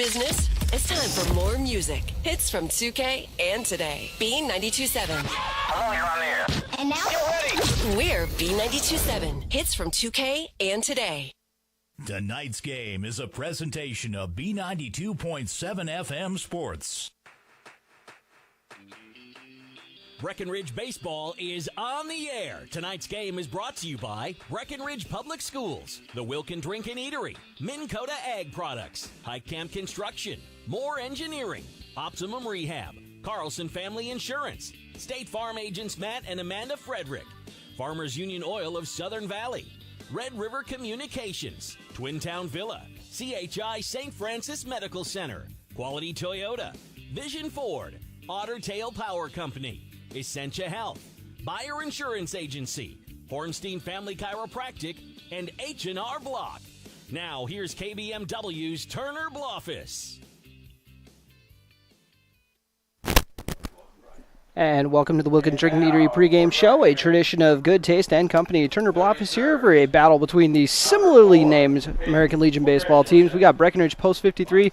business? It's time for more music. Hits from 2K and today. B92.7. Hello, you're on the air. And now Get ready. We're B92.7. Hits from 2K and today. Tonight's game is a presentation of B92.7 FM Sports. Breckenridge Baseball is on the air. Tonight's game is brought to you by Breckenridge Public Schools, the Wilkin Drink and Eatery, Minn Kota Ag Products, High Camp Construction, Moore Engineering, Optimum Rehab, Carlson Family Insurance, State Farm agents Matt and Amanda Frederick, Farmers Union Oil of Southern Valley, Red River Communications, Twin Town Villa, CHI St. Francis Medical Center, Quality Toyota, Vision Ford, Otter Tail Power Company, Essentia Health, Buyer Insurance Agency, Hornstein Family Chiropractic, and H&R Block. Now, here's KBMW's Turner Blofis. And welcome to the Wilkin Drink and Eatery pregame show, a tradition of good taste and company. Turner Blofis here for a battle between the similarly named American Legion baseball teams. We got Breckenridge Post 53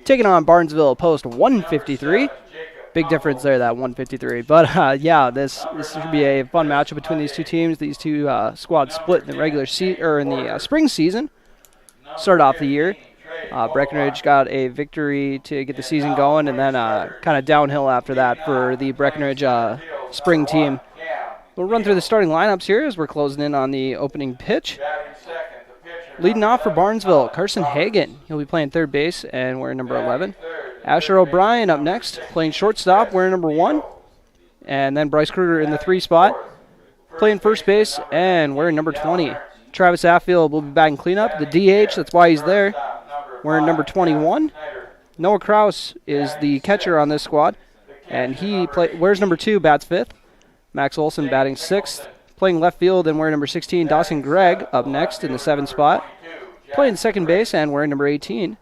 taking on Barnesville Post 153. Big difference there, that 153. But, yeah, this should be a fun matchup between these two teams. These two squads split in the in the spring season. Started off the year. Breckenridge got a victory to get the season going, and then kind of downhill after that for the Breckenridge spring team. We'll run through the starting lineups here as we're closing in on the opening pitch. Leading off for Barnesville, Carson Hagan. He'll be playing third base and wearing number 11. Asher O'Brien up next, playing shortstop, wearing number 1. And then Bryce Kruger in the 3 spot, playing first base and wearing number 20. Travis Affield will be batting cleanup, the DH, that's why he's there, wearing number 21. Noah Kraus is the catcher on this squad, and he wears number 2, bats 5th. Max Olson batting 6th. Playing left field and wearing number 16, Dawson Gregg up next in the 7 spot. Playing second base and wearing number 18.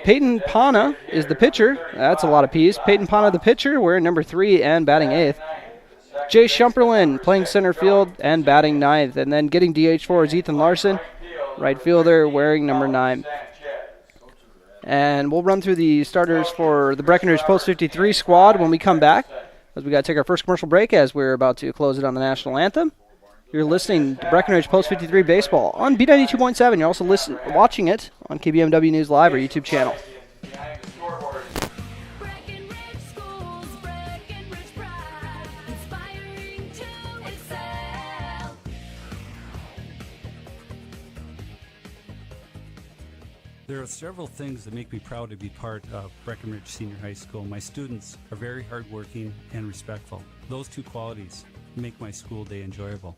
Peyton Pana is the pitcher. That's a lot of P's. Peyton Pana the pitcher, wearing number 3 and batting 8th. Jay Shumperlin playing center field and batting 9th. And then getting DH for is Ethan Larson, right fielder, wearing number 9. And we'll run through the starters for the Breckenridge Post 53 squad when we come back, as we got to take our first commercial break as we're about to close it on the national anthem. You're listening to Breckenridge Post 53 Baseball on B92.7. You're also watching it on KBMW News Live, our YouTube channel. There are several things that make me proud to be part of Breckenridge Senior High School. My students are very hardworking and respectful. Those 2 qualities make my school day enjoyable.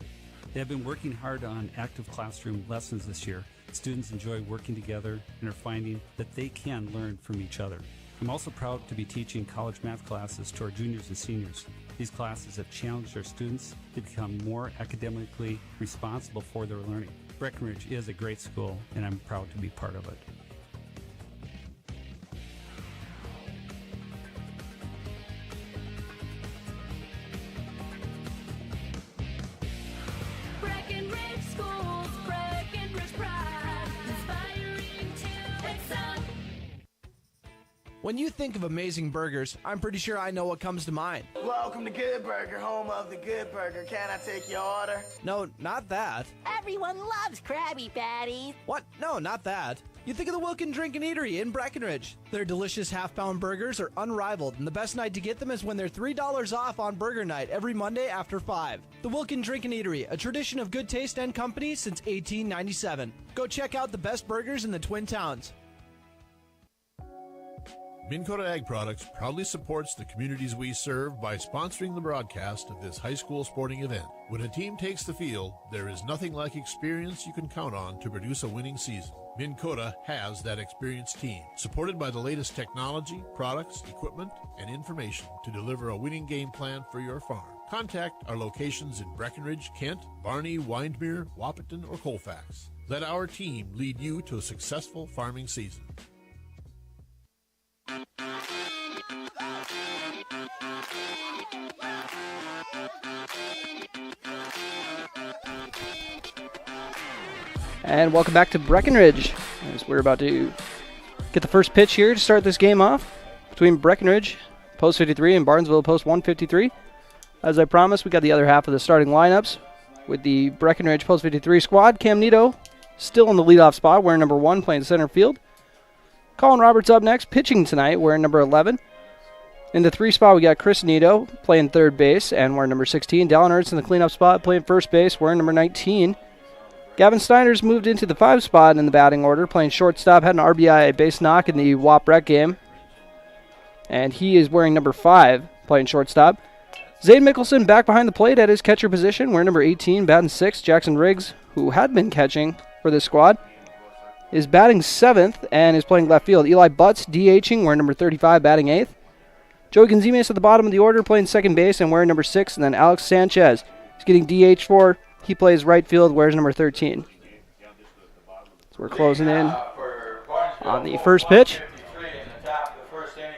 They have been working hard on active classroom lessons this year. Students enjoy working together and are finding that they can learn from each other. I'm also proud to be teaching college math classes to our juniors and seniors. These classes have challenged our students to become more academically responsible for their learning. Breckenridge is a great school, and I'm proud to be part of it. When you think of amazing burgers, I'm pretty sure I know what comes to mind. Welcome to Good Burger, home of the Good Burger. Can I take your order? No, not that. everyone loves Krabby Patties. What? No, not that. You think of the Wilkin Drink and Eatery in Breckenridge. Their delicious half-pound burgers are unrivaled, and the best night to get them is when they're $3 off on Burger Night every Monday after 5. The Wilkin Drink and Eatery, a tradition of good taste and company since 1897. Go check out the best burgers in the Twin Towns. Minn Kota Ag Products proudly supports the communities we serve by sponsoring the broadcast of this high school sporting event. When a team takes the field, there is nothing like experience you can count on to produce a winning season. Minn Kota has that experienced team, supported by the latest technology, products, equipment, and information to deliver a winning game plan for your farm. Contact our locations in Breckenridge, Kent, Barney, Windmere, Wahpeton, or Colfax. Let our team lead you to a successful farming season. And welcome back to Breckenridge, as we're about to get the first pitch here to start this game off between Breckenridge, post 53, and Barnesville, post 153. As I promised, we got the other half of the starting lineups with the Breckenridge post 53 squad. Cam Nito still in the leadoff spot, wearing number 1, playing center field. Colin Roberts up next, pitching tonight, wearing number 11. In the 3 spot, we got Chris Nito playing third base and wearing number 16. Dallin Ertz in the cleanup spot, playing first base, wearing number 19. Gavin Snyder's moved into the 5 spot in the batting order, playing shortstop, had an RBI base knock in the Wap-Breck game. And he is wearing number 5, playing shortstop. Zane Mickelson back behind the plate at his catcher position, wearing number 18, batting 6. Jackson Riggs, who had been catching for this squad, is batting 7th and is playing left field. Eli Butts DHing, wearing number 35, batting 8th. Joey Gonzalez at the bottom of the order, playing second base and wearing number 6. And then Alex Sanchez is getting DH for. He plays right field, wears number 13. So we're closing in on the first pitch.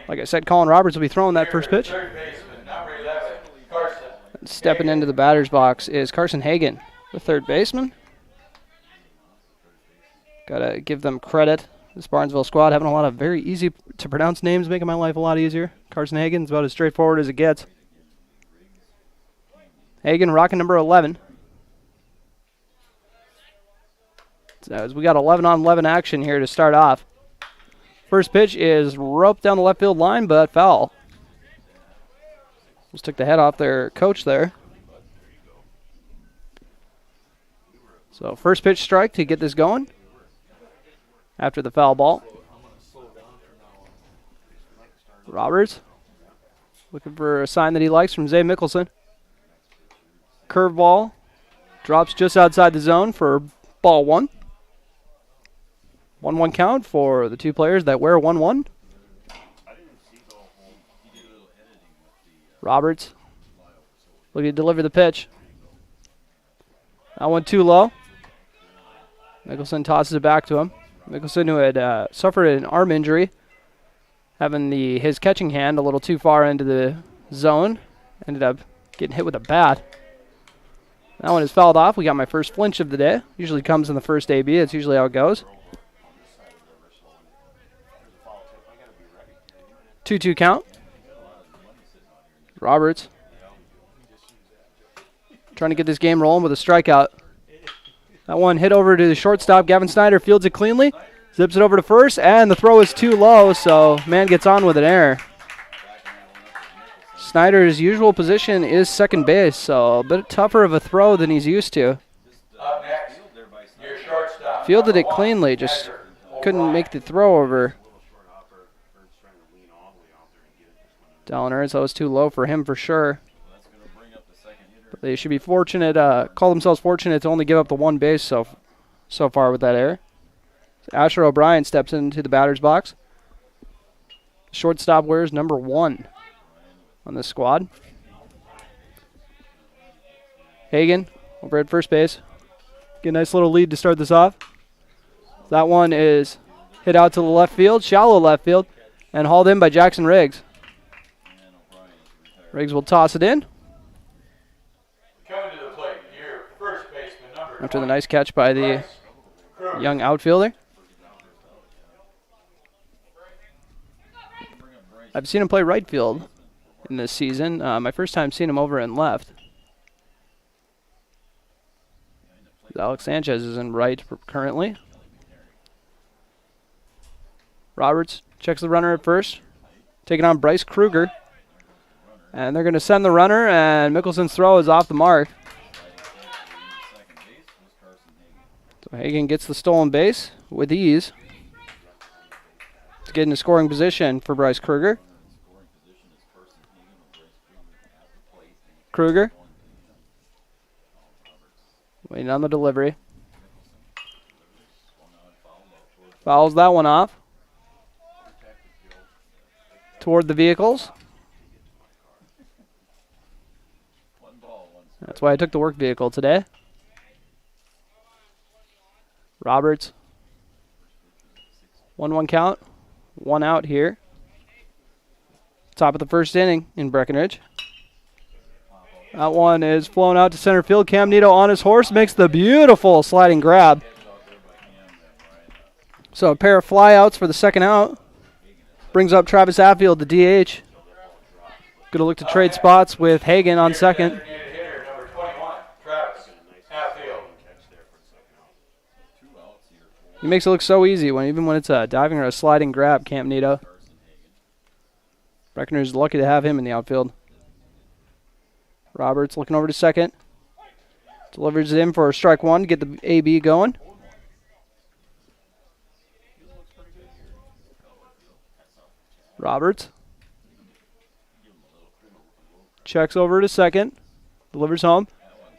Like I said, Colin Roberts will be throwing that first pitch. And stepping into the batter's box is Carson Hagan, the third baseman. Gotta give them credit. This Barnesville squad having a lot of very easy to pronounce names, making my life a lot easier. Carson Hagan's about as straightforward as it gets. Hagan rocking number 11. So as we got 11-on-11 action here to start off. First pitch is roped down the left field line, but foul. Just took the head off their coach there. So first pitch strike to get this going after the foul ball. Roberts looking for a sign that he likes from Zay Mickelson. Curveball drops just outside the zone for ball 1. 1-1 count for the 2 players that wear 1-1. Roberts looking to deliver the pitch. That one too low. Mickelson tosses it back to him. Mickelson, who had suffered an arm injury, having his catching hand a little too far into the zone, ended up getting hit with a bat. That one is fouled off. We got my first flinch of the day. Usually comes in the first AB. That's usually how it goes. 2-2 count. Roberts trying to get this game rolling with a strikeout. That one hit over to the shortstop. Gavin Snyder fields it cleanly. Zips it over to first, and the throw is too low, so man gets on with an error. Snyder's usual position is second base, so a bit tougher of a throw than he's used to. Fielded it cleanly, just couldn't make the throw over. Dallin Ertz, that was too low for him for sure. But they should be fortunate, call themselves fortunate to only give up the 1 base so far with that error. So Asher O'Brien steps into the batter's box. Shortstop wears number 1 on this squad. Hagan over at first base. Get a nice little lead to start this off. That one is hit out to the left field, shallow left field, and hauled in by Jackson Riggs. Riggs will toss it in. After the nice catch by the young outfielder. I've seen him play right field in this season. My first time seeing him over in left. Alex Sanchez is in right currently. Roberts checks the runner at first. Taking on Bryce Kruger. And they're going to send the runner, and Mickelson's throw is off the mark. So Hagan gets the stolen base with ease to get into scoring position for Bryce Kruger. Kruger waiting on the delivery. Fouls that one off. Toward the vehicles. That's why I took the work vehicle today. Roberts. 1-1 count. 1 out here. Top of the first inning in Breckenridge. That one is flown out to center field. Cam Nito on his horse makes the beautiful sliding grab. So a pair of flyouts for the second out. Brings up Travis Hatfield, the DH. Going to look to trade spots with Hagan on second. He makes it look so easy even when it's a diving or a sliding grab, Camp Nito. Breckenridge is lucky to have him in the outfield. Roberts looking over to second. Delivers it in for strike one to get the AB going. Roberts checks over to second. Delivers home.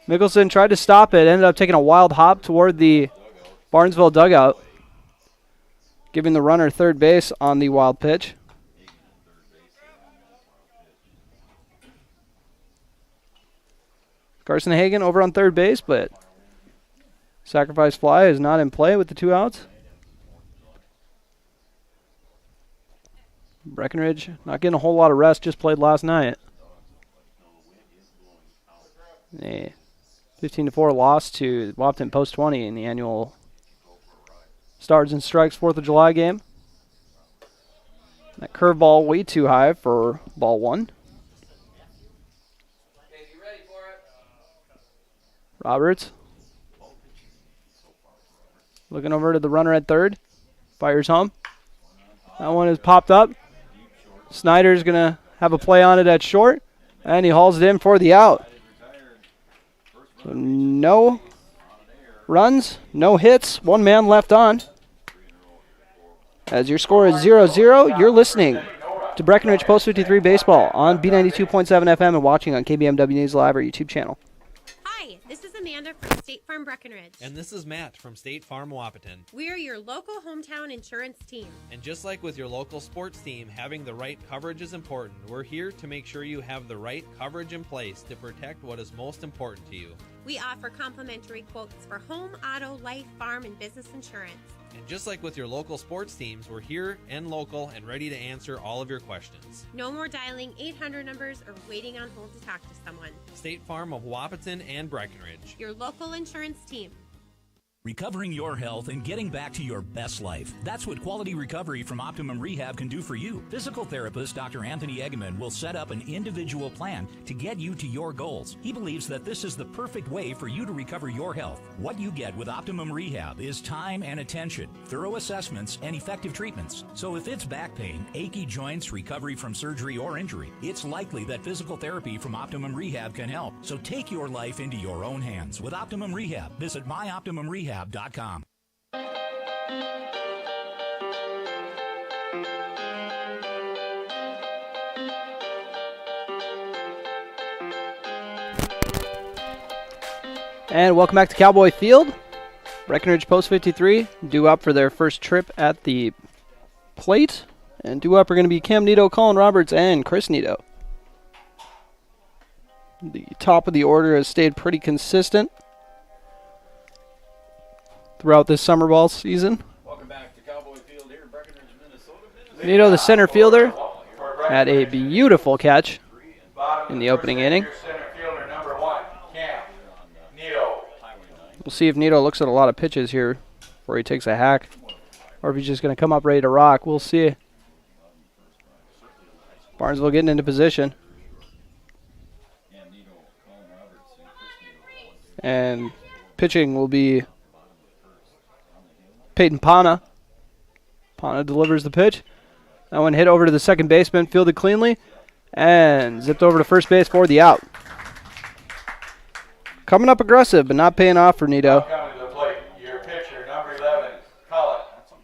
Mickelson tried to stop it. Ended up taking a wild hop toward the Barnesville dugout, giving the runner third base on the wild pitch. Carson Hagan over on third base, but sacrifice fly is not in play with the 2 outs. Breckenridge not getting a whole lot of rest, just played last night. A 15-4 loss to Wapton Post 20 in the annual Stars and Strikes 4th of July game. That curveball way too high for ball one. Roberts looking over to the runner at third. Fires home. That one is popped up. Snyder's going to have a play on it at short, and he hauls it in for the out. So no runs, no hits, one man left on. As your score is 0-0, you're listening to Breckenridge Post 53 Baseball on B92.7 FM and watching on KBMW News Live, our YouTube channel. Hi, this is Amanda from State Farm Breckenridge. And this is Matt from State Farm Wahpeton. We're your local hometown insurance team. And just like with your local sports team, having the right coverage is important. We're here to make sure you have the right coverage in place to protect what is most important to you. We offer complimentary quotes for home, auto, life, farm, and business insurance. And just like with your local sports teams, we're here and local and ready to answer all of your questions. No more dialing 800 numbers or waiting on hold to talk to someone. State Farm of Wahpeton and Breckenridge. Your local insurance team. Recovering your health and getting back to your best life. That's what quality recovery from Optimum Rehab can do for you. Physical therapist Dr. Anthony Eggman will set up an individual plan to get you to your goals. He believes that this is the perfect way for you to recover your health. What you get with Optimum Rehab is time and attention, thorough assessments, and effective treatments. So if it's back pain, achy joints, recovery from surgery or injury, it's likely that physical therapy from Optimum Rehab can help. So take your life into your own hands with Optimum Rehab. Visit myoptimumrehab.com. And welcome back to Cowboy Field. Breckenridge Post 53 due up for their first trip at the plate. And due up are going to be Cam Nito, Colin Roberts, and Chris Nito. The top of the order has stayed pretty consistent throughout this summer ball season. Welcome back to Cowboy Field here in Breckenridge, Minnesota. Nito, the center fielder, had a beautiful catch in the opening inning. We'll see if Nito looks at a lot of pitches here before he takes a hack, or if he's just going to come up ready to rock. We'll see. Barnesville getting into position. And pitching will be Peyton Pana. Pana delivers the pitch. That one hit over to the second baseman, fielded cleanly, and zipped over to first base for the out. Coming up aggressive, but not paying off for Nito. Coming to the plate, your pitcher, number 11,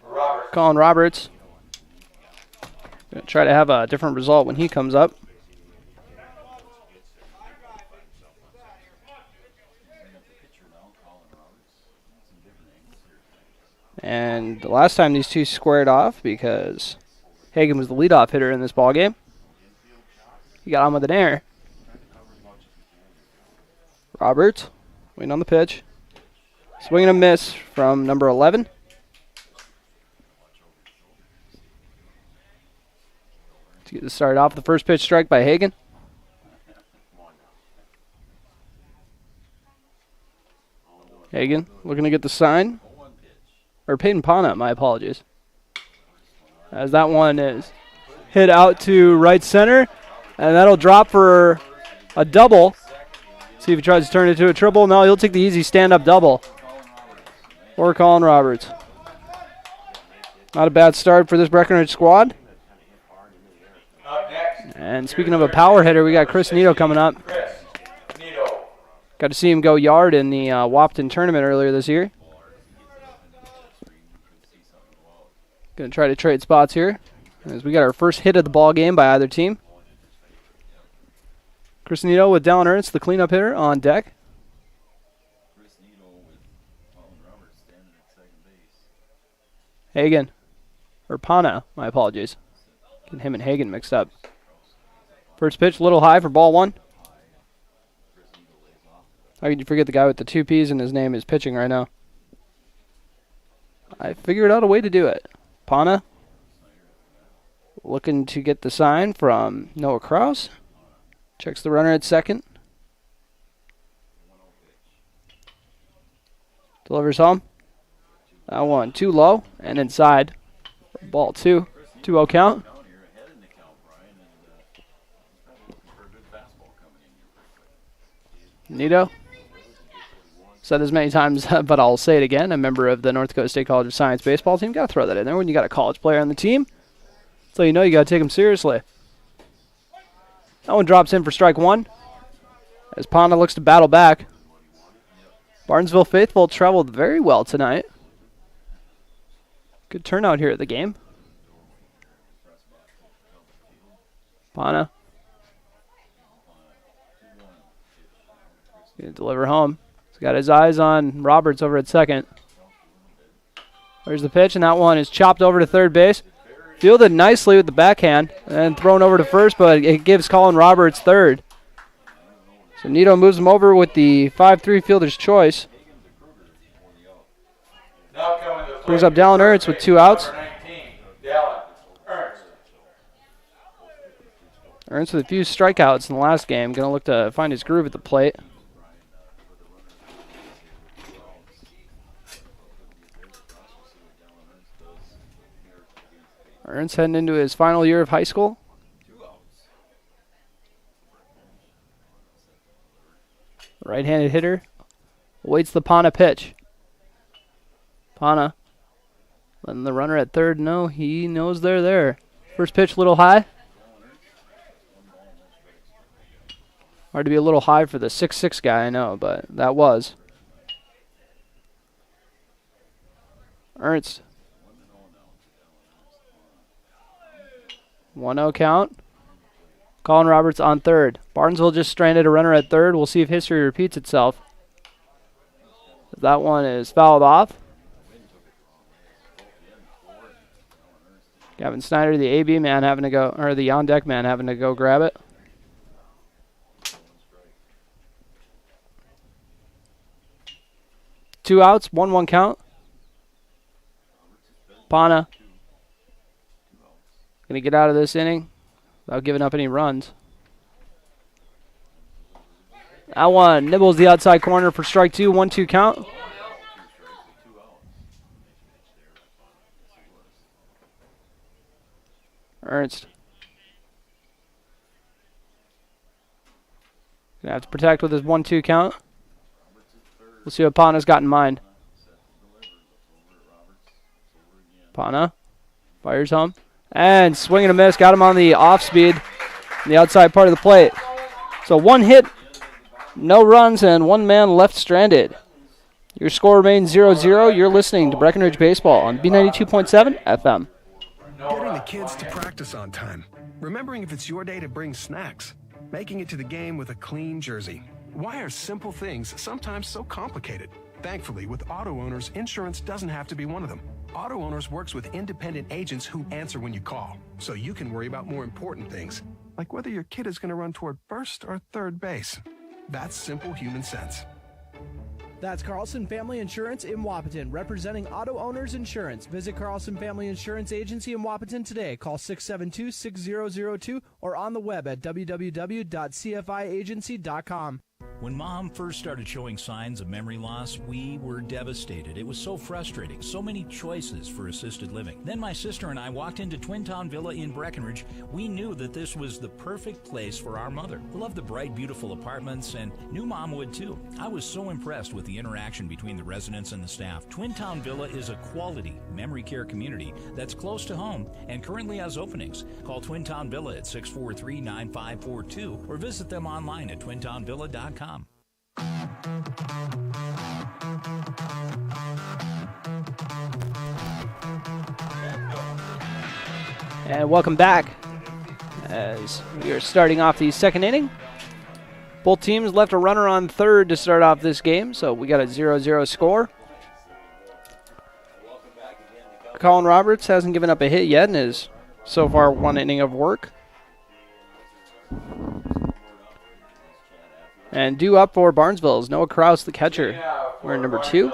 Roberts. Colin Roberts. Gonna try to have a different result when he comes up. And the last time these two squared off, because Hagan was the leadoff hitter in this ballgame, he got on with an error. Roberts, waiting on the pitch. Swing and a miss from number 11. To get this started off, the first pitch strike by Hagan. Hagan looking to get the sign. or Peyton Pana, my apologies. As that one is hit out to right center, and that'll drop for a double. See if he tries to turn it into a triple. No, he'll take the easy stand-up double. Or Colin Roberts. Not a bad start for this Breckenridge squad. And speaking of a power hitter, we got Chris Nito coming up. Got to see him go yard in the Wapton tournament earlier this year. Going to try to trade spots here as we got our first hit of the ball game by either team. Chris Nito with Dallin Ernst, the cleanup hitter, on deck. Hagen. Or Pana, my apologies. Getting him and Hagen mixed up. First pitch, a little high for ball one. How could you forget the guy with the 2 P's and his name is pitching right now? I figured out a way to do it. Pana looking to get the sign from Noah Kraus. Checks the runner at second. Delivers home. That one too low and inside. Ball 2. 2-0 count. Nito. Said this many times, but I'll say it again. A member of the North Dakota State College of Science baseball team. Got to throw that in there when you got a college player on the team. So you know you got to take him seriously. That one drops in for strike one. As Pana looks to battle back. Barnesville faithful traveled very well tonight. Good turnout here at the game. Pana. Gonna deliver home. He's got his eyes on Roberts over at second. There's the pitch, and that one is chopped over to third base. Fielded nicely with the backhand, and thrown over to first, but it gives Colin Roberts third. So Nito moves him over with the 5-3 fielder's choice. Brings up Dallin Ernst with 2 outs. Ernst with a few strikeouts in the last game. Going to look to find his groove at the plate. Ernst heading into his final year of high school. Right-handed hitter. Awaits the Pana pitch. Pana letting the runner at third know he knows they're there. First pitch a little high. Hard to be a little high for the 6'6" guy, I know, but that was. Ernst. 1-0 count. Colin Roberts on third. Barnesville just stranded a runner at third. We'll see if history repeats itself. That one is fouled off. Gavin Snyder, the AB man, having to go, or the on-deck man, having to go grab it. Two outs, 1-1 count. Pana going to get out of this inning without giving up any runs. That one nibbles the outside corner for strike 2, 1-2 count. Ernst. Gonna have to protect with his 1-2 count. We'll see what Pana's got in mind. Pana fires home. And swing and a miss. Got him on the off speed on the outside part of the plate. So 1 hit, no runs, and 1 man left stranded. Your score remains 0-0. You're listening to Breckenridge Baseball on B92.7 FM. Getting the kids to practice on time. Remembering if it's your day to bring snacks. Making it to the game with a clean jersey. Why are simple things sometimes so complicated? Thankfully, with auto owners, insurance doesn't have to be one of them. Auto Owners works with independent agents who answer when you call, so you can worry about more important things, like whether your kid is going to run toward first or third base. That's simple human sense. That's Carlson Family Insurance in Wapaton, representing Auto Owners Insurance. Visit Carlson Family Insurance Agency in Wapaton today. Call 672-6002 or on the web at www.cfiagency.com. When Mom first started showing signs of memory loss, we were devastated. It was so frustrating. So many choices for assisted living. Then my sister and I walked into Twin Town Villa in Breckenridge. We knew that this was the perfect place for our mother. We loved the bright, beautiful apartments and knew Mom would too. I was so impressed with the interaction between the residents and the staff. Twin Town Villa is a quality memory care community that's close to home and currently has openings. Call Twin Town Villa at 643-9542 or visit them online at twintownvilla.com. And welcome back as we are starting off the second inning. Both teams left a runner on third to start off this game, so we got a 0-0 score. Colin Roberts hasn't given up a hit yet and is so far one inning of work. And due up for Barnesville is Noah Krause, the catcher. We're in number 2.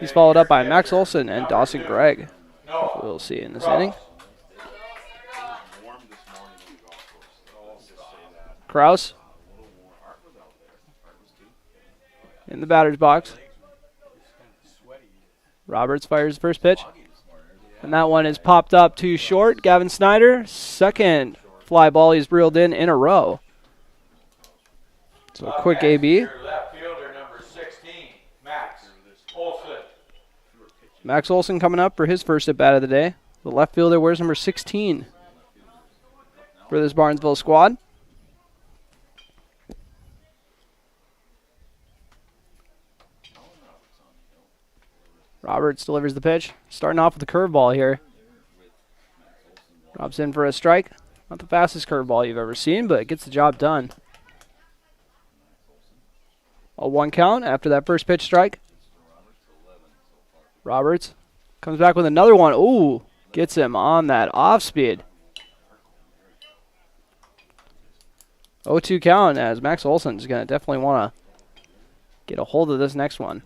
He's followed up by Max Olson and Dawson Gregg. We'll see in this inning. Krause in the batter's box. Roberts fires the first pitch. And that one is popped up too short. Gavin Snyder, second fly ball he's reeled in a row. So a quick AB. Left fielder number 16, Max Olson. Max Olson coming up for his first at bat of the day. The left fielder wears number 16 for this Barnesville squad. Roberts delivers the pitch. Starting off with the curveball here. Drops in for a strike. Not the fastest curveball you've ever seen, but it gets the job done. A 1 count after that first pitch strike. Roberts comes back with another one. Ooh, gets him on that off speed. 0-2 count as Max Olson's going to definitely want to get a hold of this next one.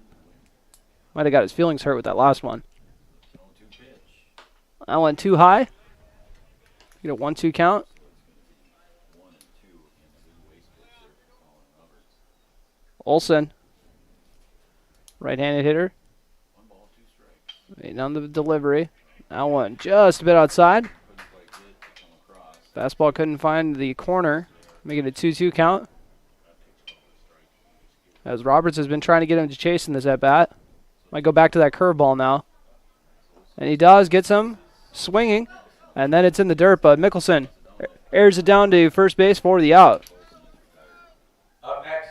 Might have got his feelings hurt with that last one. That went too high. Get a 1-2 count. Olson, right-handed hitter. Waiting on the delivery. That one just a bit outside. Fastball couldn't find the corner, making it a 2-2 count. As Roberts has been trying to get him to chase in this at-bat. Might go back to that curveball now. And he does, gets him swinging. And then it's in the dirt, but Mickelson airs it down to first base for the out. Up next,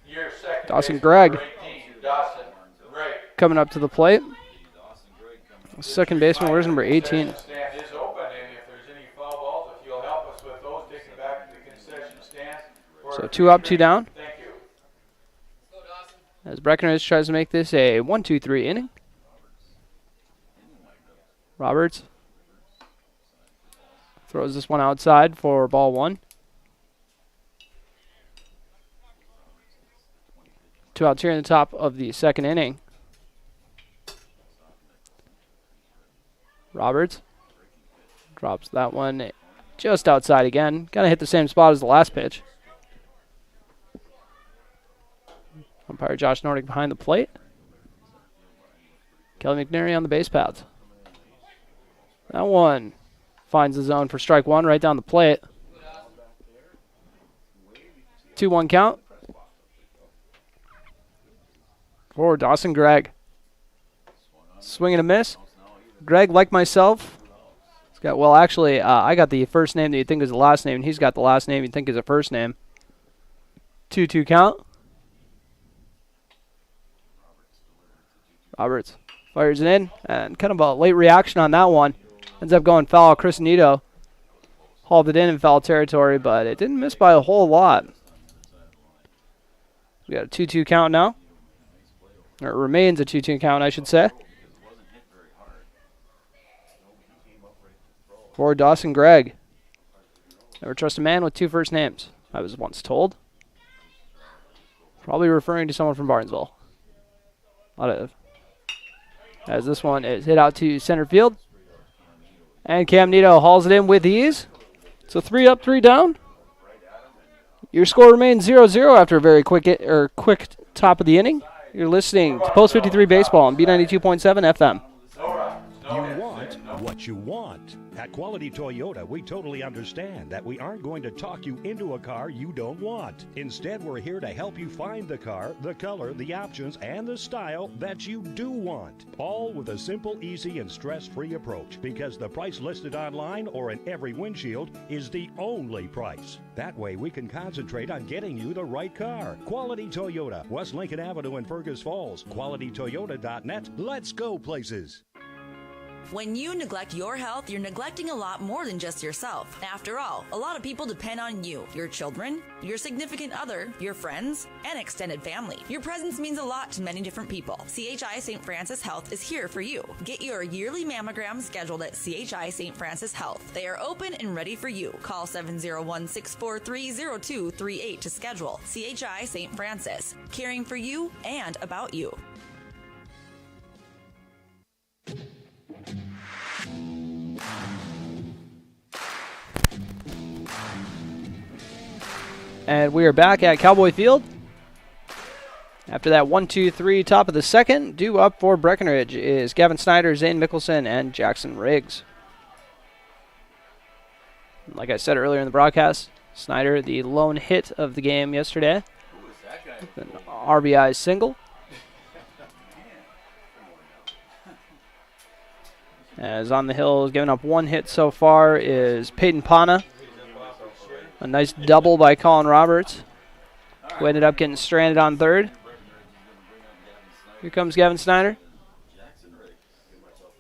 your second Dawson Gregg 18, Dawson Gregg. coming up to the plate. Second baseman, where's number 18? Stand is open, and if there's any foul balls, if you'll help us with those, take it back to the concession stand. So 2 up, 2 down. Thank you. As Breckenridge tries to make this a 1-2-3 inning. Roberts throws this one outside for ball 1. 2 outs here in the top of the second inning. Roberts drops that one just outside again. Kind of hit the same spot as the last pitch. Umpire Josh Nordic behind the plate. Kelly McNary on the base paths. That one finds the zone for strike 1 right down the plate. 2-1 count for Dawson Gregg. Swing and a miss. Gregg, like myself, he's got, well, actually, I got the first name that you'd think is the last name, and he's got the last name you'd think is a first name. 2-2 count. Roberts fires it in, and kind of a late reaction on that one. Ends up going foul. Chris Nito hauled it in foul territory, but it didn't miss by a whole lot. We got a 2-2 count now. Or it remains a 2-2 count, I should say. For Dawson Gregg. Never trust a man with 2 first names, I was once told. Probably referring to someone from Barnesville. As this one is hit out to center field. And Cam Nito hauls it in with ease. So 3 up, 3 down. Your score remains 0-0 after a very quick top of the inning. You're listening to Post 53 Baseball on B92.7 FM. You want what you want. At Quality Toyota, we totally understand that we aren't going to talk you into a car you don't want. Instead, we're here to help you find the car, the color, the options, and the style that you do want. All with a simple, easy, and stress-free approach, because the price listed online or in every windshield is the only price. That way, we can concentrate on getting you the right car. Quality Toyota, West Lincoln Avenue in Fergus Falls. QualityToyota.net. Let's go places. When you neglect your health, you're neglecting a lot more than just yourself. After all, a lot of people depend on you, your children, your significant other, your friends, and extended family. Your presence means a lot to many different people. CHI St. Francis Health is here for you. Get your yearly mammogram scheduled at CHI St. Francis Health. They are open and ready for you. Call 701-643-0238 to schedule. CHI St. Francis, caring for you and about you. And we are back at Cowboy Field. After that 1-2-3 top of the second, due up for Breckenridge is Gavin Snyder, Zane Mickelson, and Jackson Riggs. Like I said earlier in the broadcast, Snyder, the lone hit of the game yesterday. An RBI single. As on the hill, giving up one hit so far is Peyton Pana. A nice double by Colin Roberts, who ended up getting stranded on third. Here comes Gavin Snyder.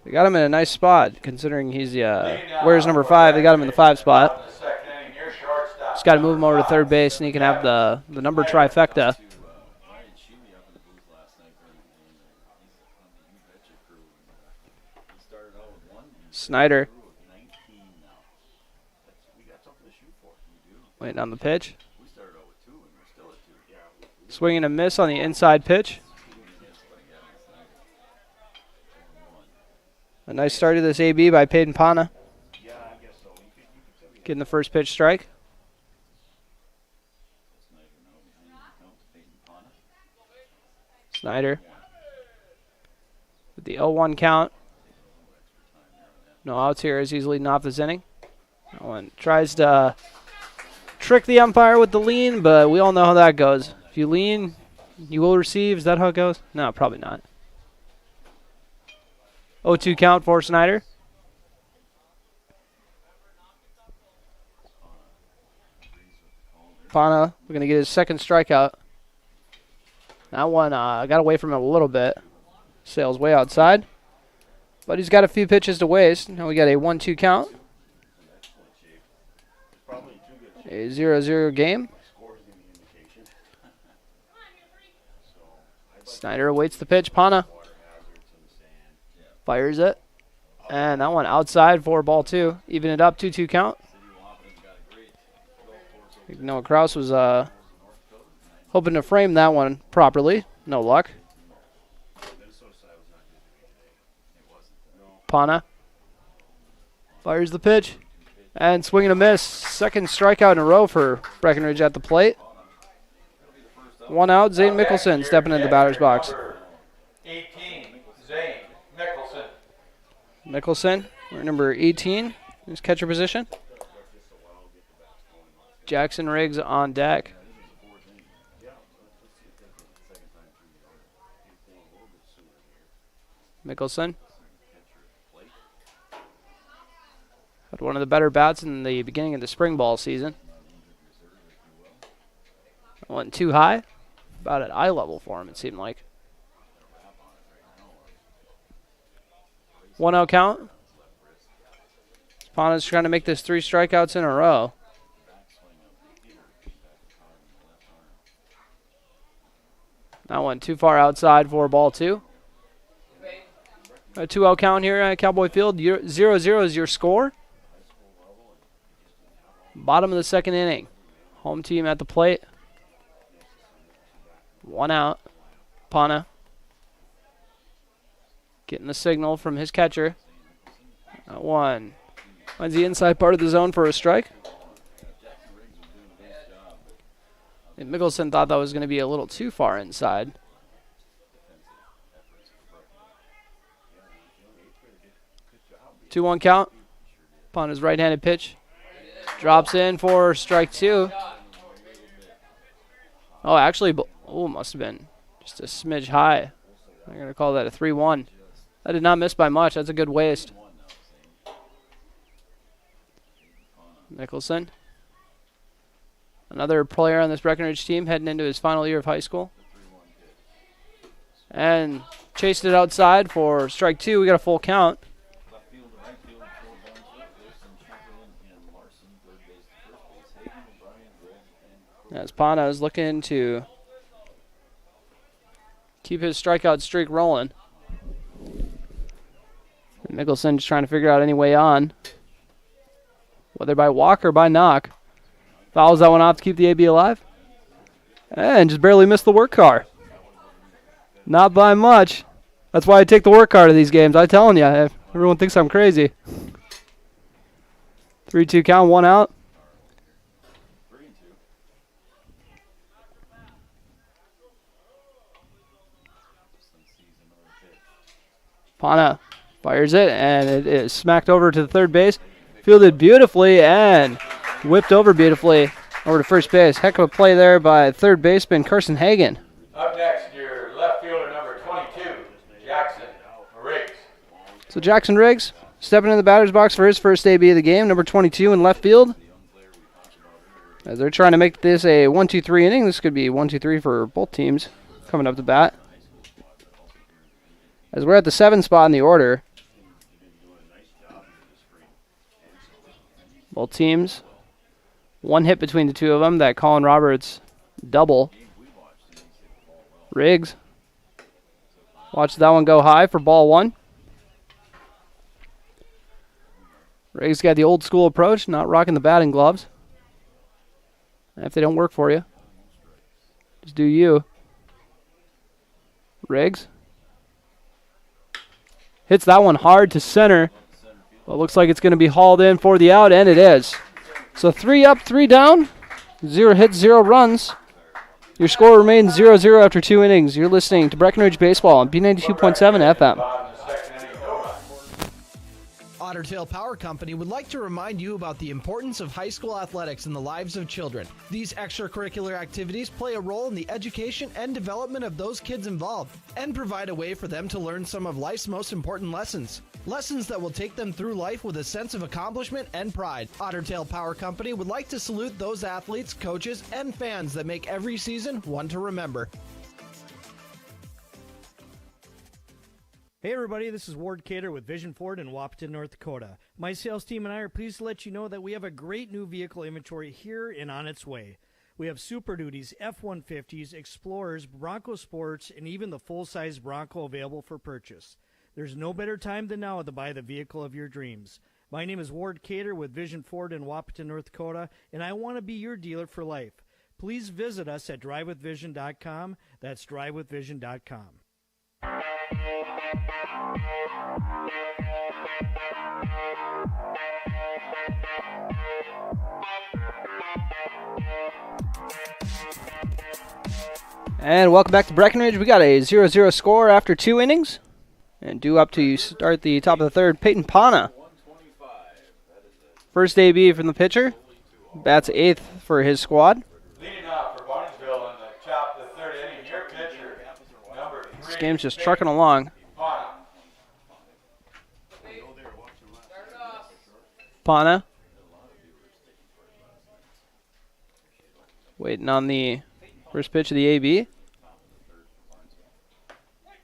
They got him in a nice spot, considering he's wears number 5. They got him in the 5 spot. Just got to move him over to third base, and he can have the number trifecta. Snyder. Waiting on the pitch. Swing and a miss on the inside pitch. A nice start to this AB by Peyton Pana. Getting the first pitch strike. Snyder with the 0-1 count. No outs here as he's leading off this inning. That one tries to trick the umpire with the lean, but we all know how that goes. If you lean, you will receive. Is that how it goes? No, probably not. 0-2 count for Snyder. Pana looking to get his second strikeout. That one got away from him a little bit. Sails way outside. But he's got a few pitches to waste. Now we got a 1-2 count. A 0-0 game. Snyder awaits the pitch. Pana fires it. And that one outside for ball 2. Even it up, 2-2 count. I think Noah Kraus was hoping to frame that one properly. No luck. Pana fires the pitch. And swing and a miss. Second strikeout in a row for Breckenridge at the plate. One out. Zane Mickelson stepping into the batter's box. 18, Zane Mickelson. Mickelson, we're number 18, his catcher position. Jackson Riggs on deck. Mickelson had one of the better bats in the beginning of the spring ball season. Went too high, about at eye level for him, it seemed like. 1-0 count. Pana's trying to make this 3 strikeouts in a row. That one too far outside for ball 2. A 2-0 count here at Cowboy Field. 0-0 is your score. Bottom of the second inning. Home team at the plate. 1 out. Pana getting the signal from his catcher. That one finds the inside part of the zone for a strike. And Mickelson thought that was going to be a little too far inside. Two one count upon his right-handed pitch. Drops in for strike two. Oh, actually, must have been just a smidge high. I'm going to call that a 3-1. That did not miss by much. That's a good waste. Mickelson. Another player on this Breckenridge team heading into his final year of high school. And chased it outside for strike two. We got a full count. As Pana is looking to keep his strikeout streak rolling. And Mickelson just trying to figure out any way on, whether by walk or by knock. Fouls that one off to keep the AB alive. And just barely missed the work car. Not by much. That's why I take the work car to these games. I'm telling you, everyone thinks I'm crazy. 3-2 count, one out. Pana fires it, and it is smacked over to the third base. Fielded beautifully and whipped over beautifully over to first base. Heck of a play there by third baseman Carson Hagan. Up next, your left fielder number 22, Jackson Riggs. So Jackson Riggs stepping in the batter's box for his first AB of the game, number 22 in left field. As they're trying to make this a 1-2-3 inning, this could be 1-2-3 for both teams coming up to bat. As we're at the 7 spot in the order. Both teams, one hit between the two of them, that Colin Roberts double. Riggs, watch that one go high for ball one. Riggs got the old school approach, not rocking the batting gloves. And if they don't work for you, just do you. Riggs hits that one hard to center. Well, it looks like it's going to be hauled in for the out, and it is. So 3 up, 3 down. 0 hits, 0 runs. Your score remains 0-0 after 2 innings. You're listening to Breckenridge Baseball on B92.7 FM. Otter Tail Power Company would like to remind you about the importance of high school athletics in the lives of children. These extracurricular activities play a role in the education and development of those kids involved and provide a way for them to learn some of life's most important lessons. Lessons that will take them through life with a sense of accomplishment and pride. Otter Tail Power Company would like to salute those athletes, coaches, and fans that make every season one to remember. Hey everybody, this is Ward Cater with Vision Ford in Wapaton, North Dakota. My sales team and I are pleased to let you know that we have a great new vehicle inventory here and on its way. We have Super Duties, F-150s, Explorers, Bronco Sports, and even the full-size Bronco available for purchase. There's no better time than now to buy the vehicle of your dreams. My name is Ward Cater with Vision Ford in Wapaton, North Dakota, and I want to be your dealer for life. Please visit us at drivewithvision.com. That's drivewithvision.com. And welcome back to Breckenridge. We got a 0-0 score after 2 innings. And due up to start the top of the third, Peyton Pana. First AB from the pitcher. Bats 8th for his squad. Leading off for Barnesville in the top of the third inning, your pitcher, number 3. This game's just trucking along. Pana. Waiting on the first pitch of the AB.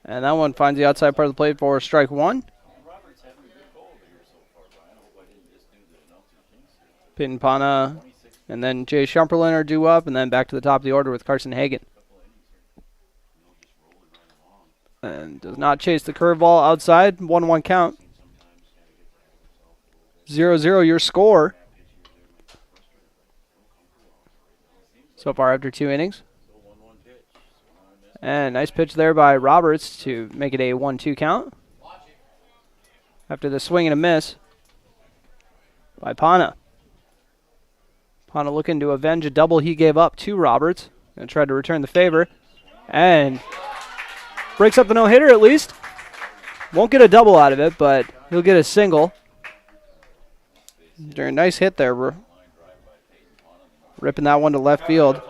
And that one finds the outside part of the plate for strike one. Peyton Pana and then Jay Shumperlin are due up, and then back to the top of the order with Carson Hagan. And does not chase the curveball outside. 1-1 count. 0-0 your score. So far after 2 innings. And nice pitch there by Roberts to make it a 1-2 count. After the swing and a miss by Pana. Pana looking to avenge a double he gave up to Roberts. Gonna try to return the favor. And breaks up the no-hitter at least. Won't get a double out of it, but he'll get a single. Very nice hit there. We're ripping that one to left field.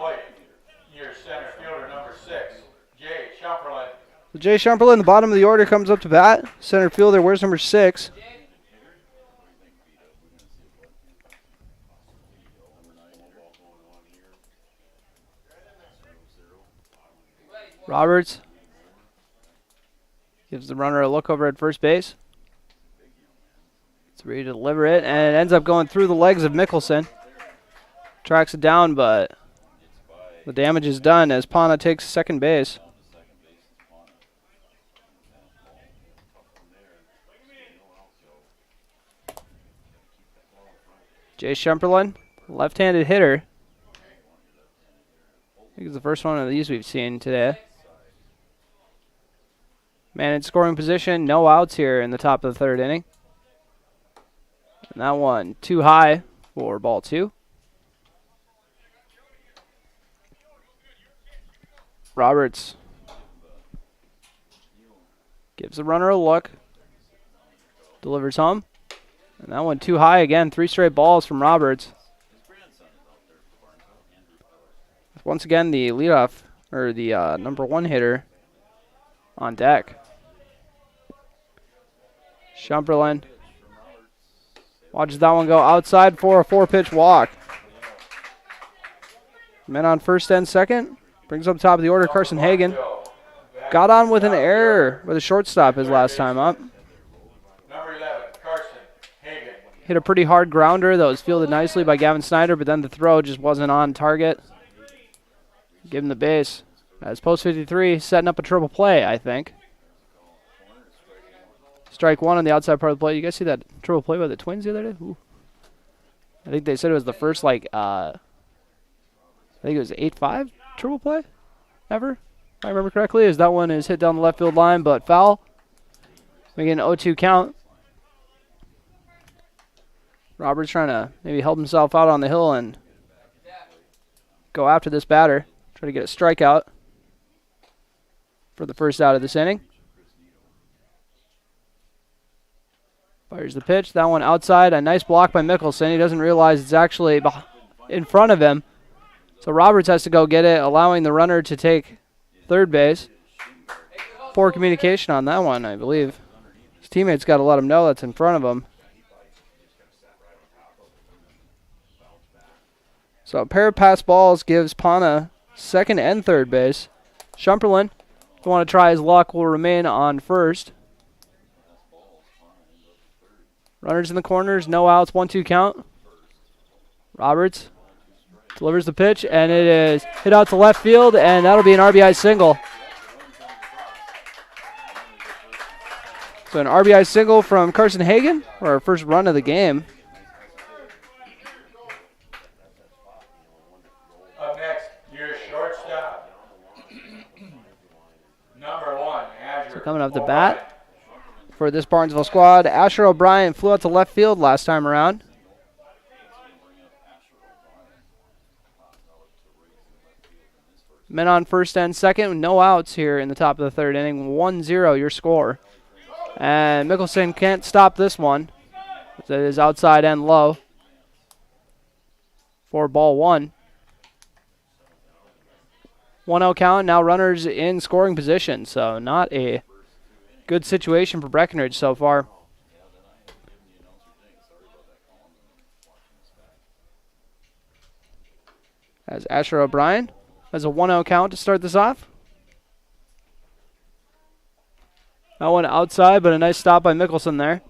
Your center fielder, number 6, Jay Shumperlin. So Jay Shumperlin, the bottom of the order, comes up to bat. Center fielder, where's number 6? Roberts gives the runner a look over at first base. It's ready to deliver it, and it ends up going through the legs of Mickelson. Tracks it down, but the damage is done as Pana takes second base. Jay Shumperlin, left-handed hitter. I think it's the first one of these we've seen today. Man in scoring position, no outs here in the top of the third inning. And that one too high for ball 2. Roberts gives the runner a look. Delivers home. And that one too high again. 3 straight balls from Roberts. Once again, the leadoff, or the number 1 hitter on deck. Shumperlin watches that one go outside for a 4-pitch walk. Men on first and second. Brings up top of the order Carson Hagan. Got on with an error with a shortstop his last time up. Number 11, Carson Hagan. Hit a pretty hard grounder that was fielded nicely by Gavin Snyder, but then the throw just wasn't on target. Give him the base. As post 53, setting up a triple play, I think. Strike 1 on the outside part of the plate. You guys see that triple play by the Twins the other day? Ooh. I think they said it was the first, I think it was 8-5 triple play ever, if I remember correctly, as that one is hit down the left field line, but foul. Making an 0-2 count. Roberts trying to maybe help himself out on the hill and go after this batter. Try to get a strikeout for the first out of this inning. Fires the pitch. That one outside. A nice block by Mickelson. He doesn't realize it's actually in front of him. So Roberts has to go get it, allowing the runner to take third base. Poor communication on that one, I believe. His teammates got to let him know that's in front of him. So a pair of pass balls gives Pana second and third base. Shumperlin, if you want to try his luck, will remain on first. Runners in the corners, no outs, 1-2 count. Roberts delivers the pitch, and it is hit out to left field, and that'll be an RBI single. So an RBI single from Carson Hagan, or our first run of the game. Up next, your shortstop. Number 1, Azure. So coming up to bat for this Barnesville squad, Asher O'Brien flew out to left field last time around. Men on first and second, no outs here in the top of the third inning. 1-0 your score. And Mickelson can't stop this one. It is outside and low for ball 1. 1-0 count, now runners in scoring position. So not a good situation for Breckenridge so far. As Asher O'Brien has a 1-0 count to start this off. That one outside, but a nice stop by Mickelson there.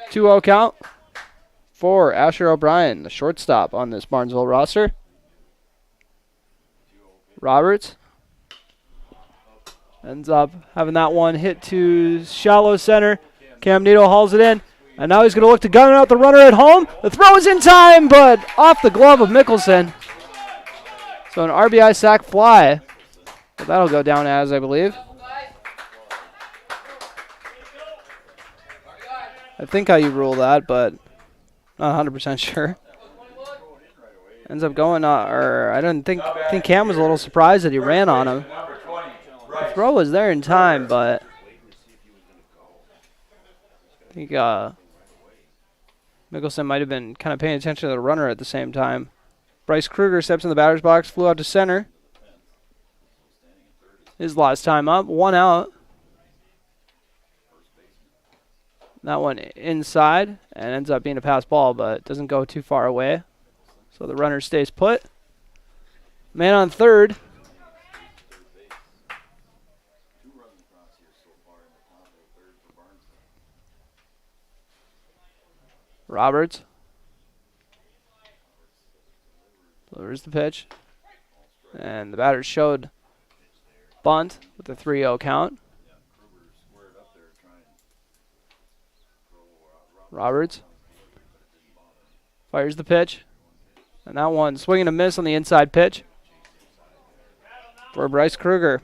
2-0 count for Asher O'Brien, the shortstop on this Barnesville roster. Roberts ends up having that one hit to shallow center. Cam Needle hauls it in. And now he's going to look to gun out the runner at home. The throw is in time, but off the glove of Mickelson. So an RBI sac fly. But that'll go down as, I believe. I think how you rule that, but not 100% sure. Ends up going, or I don't think Cam was a little surprised that he ran on him. The throw was there in time, but I think Mickelson might have been kind of paying attention to the runner at the same time. Bryce Kruger steps in the batter's box, flew out to center. His last time up, 1 out. That one inside and ends up being a pass ball, but doesn't go too far away. So the runner stays put. Man on third. Roberts. Delivers the pitch. And the batter showed bunt with a 3-0 count. Roberts fires the pitch. And that one swinging a miss on the inside pitch for Bryce Kruger.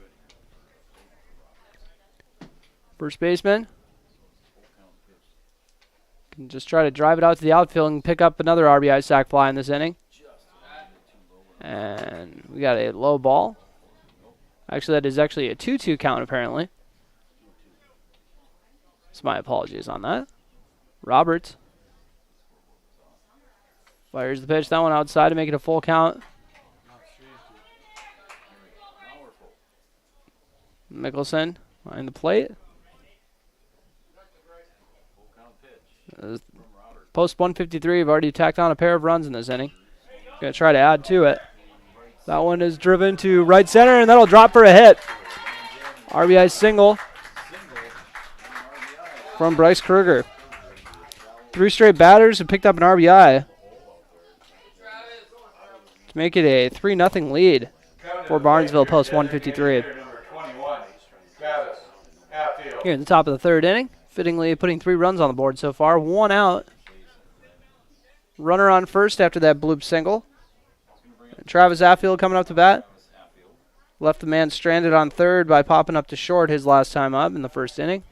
First baseman can just try to drive it out to the outfield and pick up another RBI sac fly in this inning. And we got a low ball. Actually, that is actually a 2-2 count apparently. So my apologies on that. Roberts fires the pitch. That one outside to make it a full count. Mickelson behind the plate. Post 153, we've already tacked on a pair of runs in this inning. Going to try to add to it. That one is driven to right center, and that'll drop for a hit. RBI single from Bryce Kruger. 3 straight batters have picked up an RBI to make it a 3-0 lead for Barnesville post 153. Here in the top of the third inning, fittingly putting 3 runs on the board so far. 1 out. Runner on first after that bloop single. And Travis Affield coming up to bat. Left the man stranded on third by popping up to short his last time up in the first inning.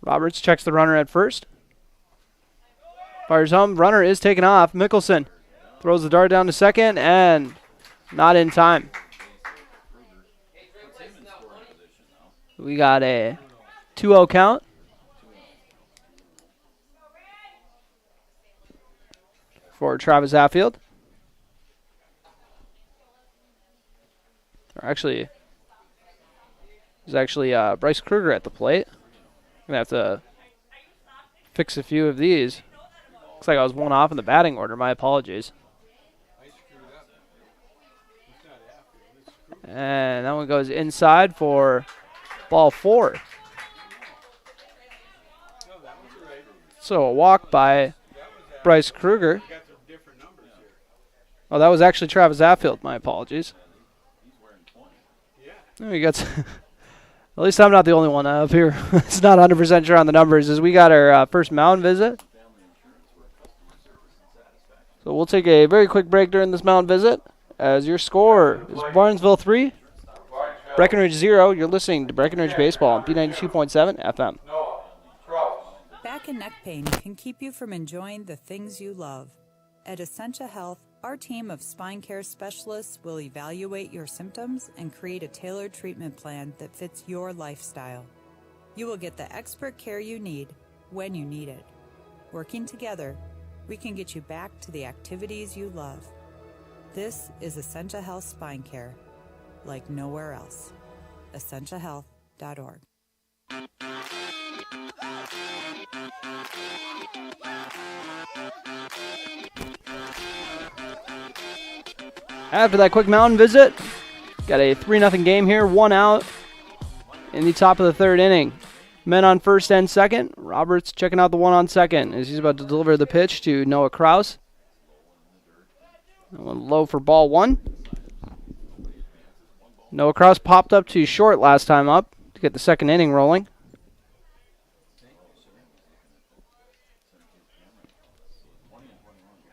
Roberts checks the runner at first. Fires home. Runner is taken off. Mickelson throws the dart down to second and not in time. We got a 2-0 count. For Travis Affield. There's actually Bryce Kruger at the plate. Gonna have to fix a few of these. Looks like I was 1 off in the batting order. My apologies. And that one goes inside for ball 4. So a walk by Bryce Kruger. Oh, that was actually Travis Affield. My apologies. We got. At least I'm not the only one up here. It's not 100% sure on the numbers. As we got our first mound visit. So we'll take a very quick break during this mound visit. As your score is Barnesville 3, Breckenridge 0. You're listening to Breckenridge Baseball on B92.7 FM. Back and neck pain can keep you from enjoying the things you love. At Essentia Health, our team of spine care specialists will evaluate your symptoms and create a tailored treatment plan that fits your lifestyle. You will get the expert care you need when you need it. Working together, we can get you back to the activities you love. This is Essentia Health Spine Care, like nowhere else. EssentiaHealth.org. After that quick mountain visit, got a 3-0 game here, 1 out in the top of the third inning. Men on first and second. Roberts checking out the one on second as he's about to deliver the pitch to Noah Kraus. That one low for ball 1. Noah Kraus popped up to short last time up to get the second inning rolling.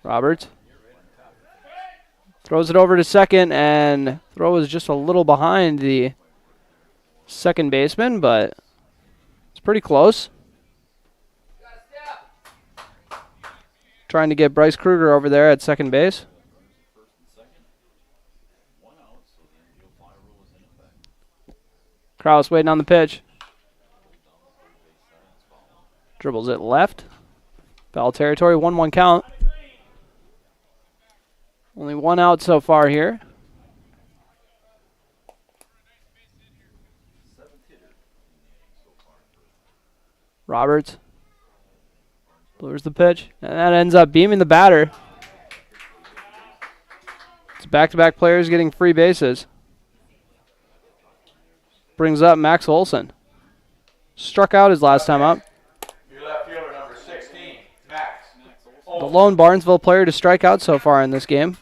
Roberts Throws it over to second, and throw is just a little behind the second baseman, but it's pretty close. Trying to get Bryce Kruger over there at second base. Kraus waiting on the pitch. Dribbles it left. Foul territory, 1-1 count. Only one out so far here. Roberts lowers the pitch, and that ends up beaming the batter. It's back-to-back players getting free bases. Brings up Max Olson. Struck out his last time up. Your left fielder, number 16, Max. The lone Barnesville player to strike out so far in this game.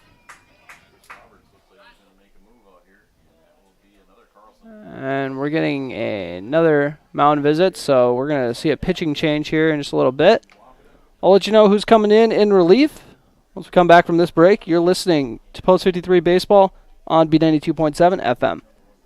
And we're getting another mound visit, so we're going to see a pitching change here in just a little bit. I'll let you know who's coming in relief once we come back from this break. You're listening to Post 53 Baseball on B92.7 FM.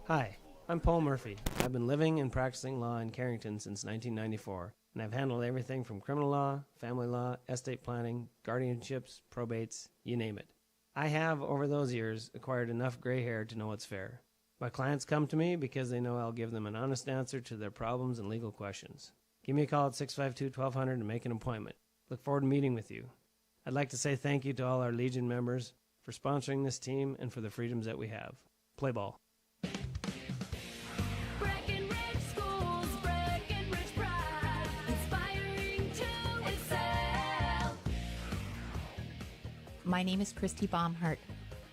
Hi, I'm Paul Murphy. I've been living and practicing law in Carrington since 1994, and I've handled everything from criminal law, family law, estate planning, guardianships, probates, you name it. I have, over those years, acquired enough gray hair to know what's fair. My clients come to me because they know I'll give them an honest answer to their problems and legal questions. Give me a call at 652-1200 to make an appointment. Look forward to meeting with you. I'd like to say thank you to all our Legion members for sponsoring this team and for the freedoms that we have. Play ball. Breckenridge Schools, Breckenridge pride, inspiring to excel. My name is Christy Baumhart.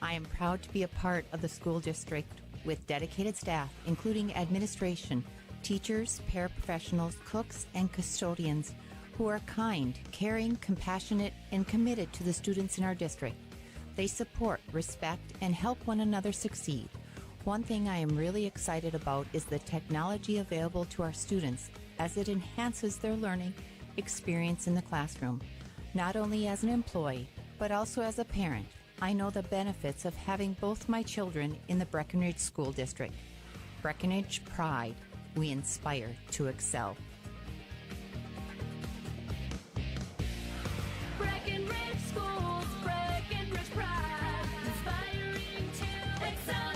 I am proud to be a part of the school district with dedicated staff, including administration, teachers, paraprofessionals, cooks, and custodians who are kind, caring, compassionate, and committed to the students in our district. They support, respect, and help one another succeed. One thing I am really excited about is the technology available to our students as it enhances their learning experience in the classroom. Not only as an employee, but also as a parent, I know the benefits of having both my children in the Breckenridge School District. Breckenridge Pride. We inspire to excel. Breckenridge Schools, Breckenridge pride, inspiring to excel.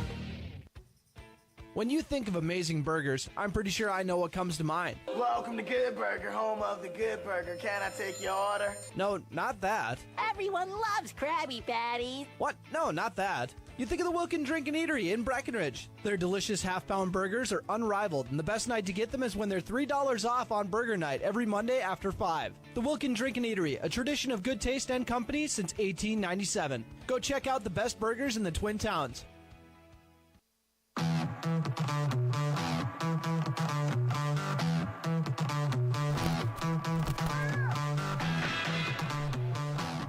When you think of amazing burgers, I'm pretty sure I know what comes to mind. Welcome to Good Burger, home of the Good Burger. Can I take your order? No, not that. Everyone loves Krabby Patties. What? No, not that. You think of the Wilkin Drink and Eatery in Breckenridge. Their delicious half-pound burgers are unrivaled, and the best night to get them is when they're $3 off on Burger Night every Monday after 5. The Wilkin Drink and Eatery, a tradition of good taste and company since 1897. Go check out the best burgers in the Twin Towns.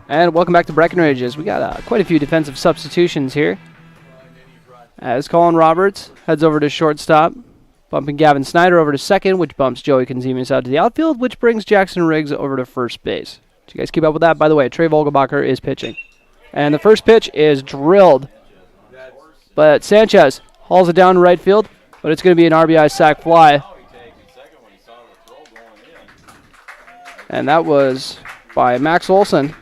And welcome back to Breckenridge, as we got quite a few defensive substitutions here. As Colin Roberts heads over to shortstop, bumping Gavin Snyder over to second, which bumps Joey Konzemius out to the outfield, which brings Jackson Riggs over to first base. So you guys keep up with that. By the way, Trey Vogelbacher is pitching. And the first pitch is drilled. But Sanchez hauls it down to right field, but it's going to be an RBI sac fly. And that was by Max Olson.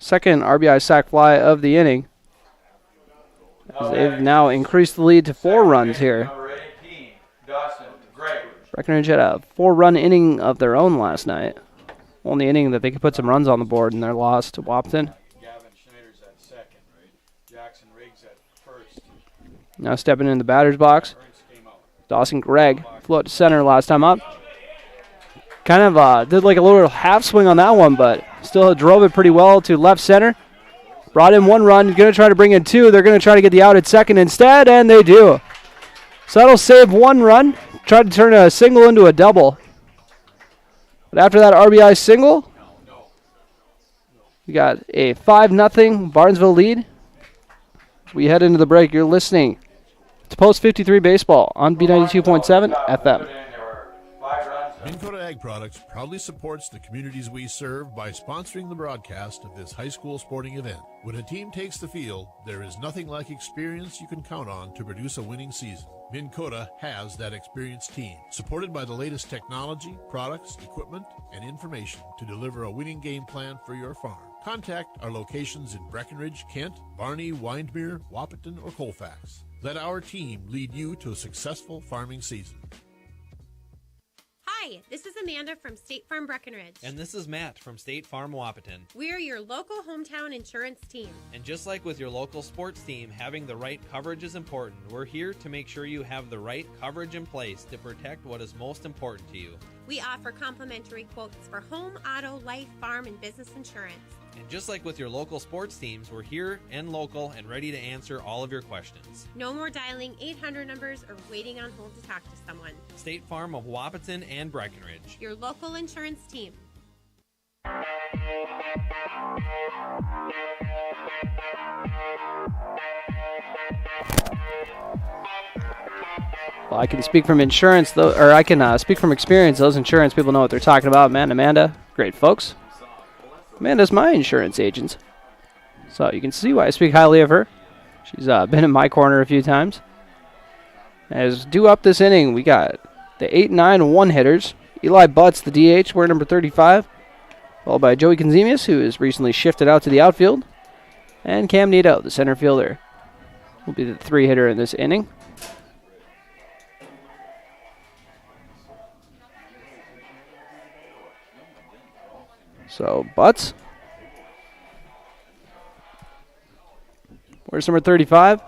Second RBI sac fly of the inning. As they've now increased the lead to 4 runs here. Breckenridge had a 4-run inning of their own last night. Only inning that they could put some runs on the board in their loss to Wapton. Now stepping in the batter's box, Dawson Gregg flew out to center last time up. Kind of did like a little half swing on that one, but still drove it pretty well to left center. Brought in 1 run, going to try to bring in 2. They're going to try to get the out at second instead, and they do. So that'll save 1 run. Tried to turn a single into a double. But after that RBI single, we got a 5-0 Barnesville lead. As we head into the break, you're listening to Post 53 Baseball on B92.7 FM. Minn Kota Ag Products proudly supports the communities we serve by sponsoring the broadcast of this high school sporting event. When a team takes the field, there is nothing like experience you can count on to produce a winning season. Minn Kota has that experienced team, supported by the latest technology, products, equipment, and information to deliver a winning game plan for your farm. Contact our locations in Breckenridge, Kent, Barney, Windmere, Wahpeton, or Colfax. Let our team lead you to a successful farming season. Hi, this is Amanda from State Farm Breckenridge. And this is Matt from State Farm Wahpeton. We're your local hometown insurance team. And just like with your local sports team, having the right coverage is important. We're here to make sure you have the right coverage in place to protect what is most important to you. We offer complimentary quotes for home, auto, life, farm, and business insurance. And just like with your local sports teams, we're here and local and ready to answer all of your questions. No more dialing 800 numbers or waiting on hold to talk to someone. State Farm of Wahpeton and Breckenridge. Your local insurance team. Well, I can speak from insurance, though, or I can speak from experience. Those insurance people know what they're talking about. Matt and Amanda, great folks. Amanda's my insurance agent, so you can see why I speak highly of her. She's been in my corner a few times. As due up this inning, we got the 8, 9, and 1 hitters. Eli Butts, the DH, wearing number 35, followed by Joey Konzemius, who has recently shifted out to the outfield, and Cam Nito, the center fielder, will be the 3-hitter in this inning. So, Butts. Where's number 35?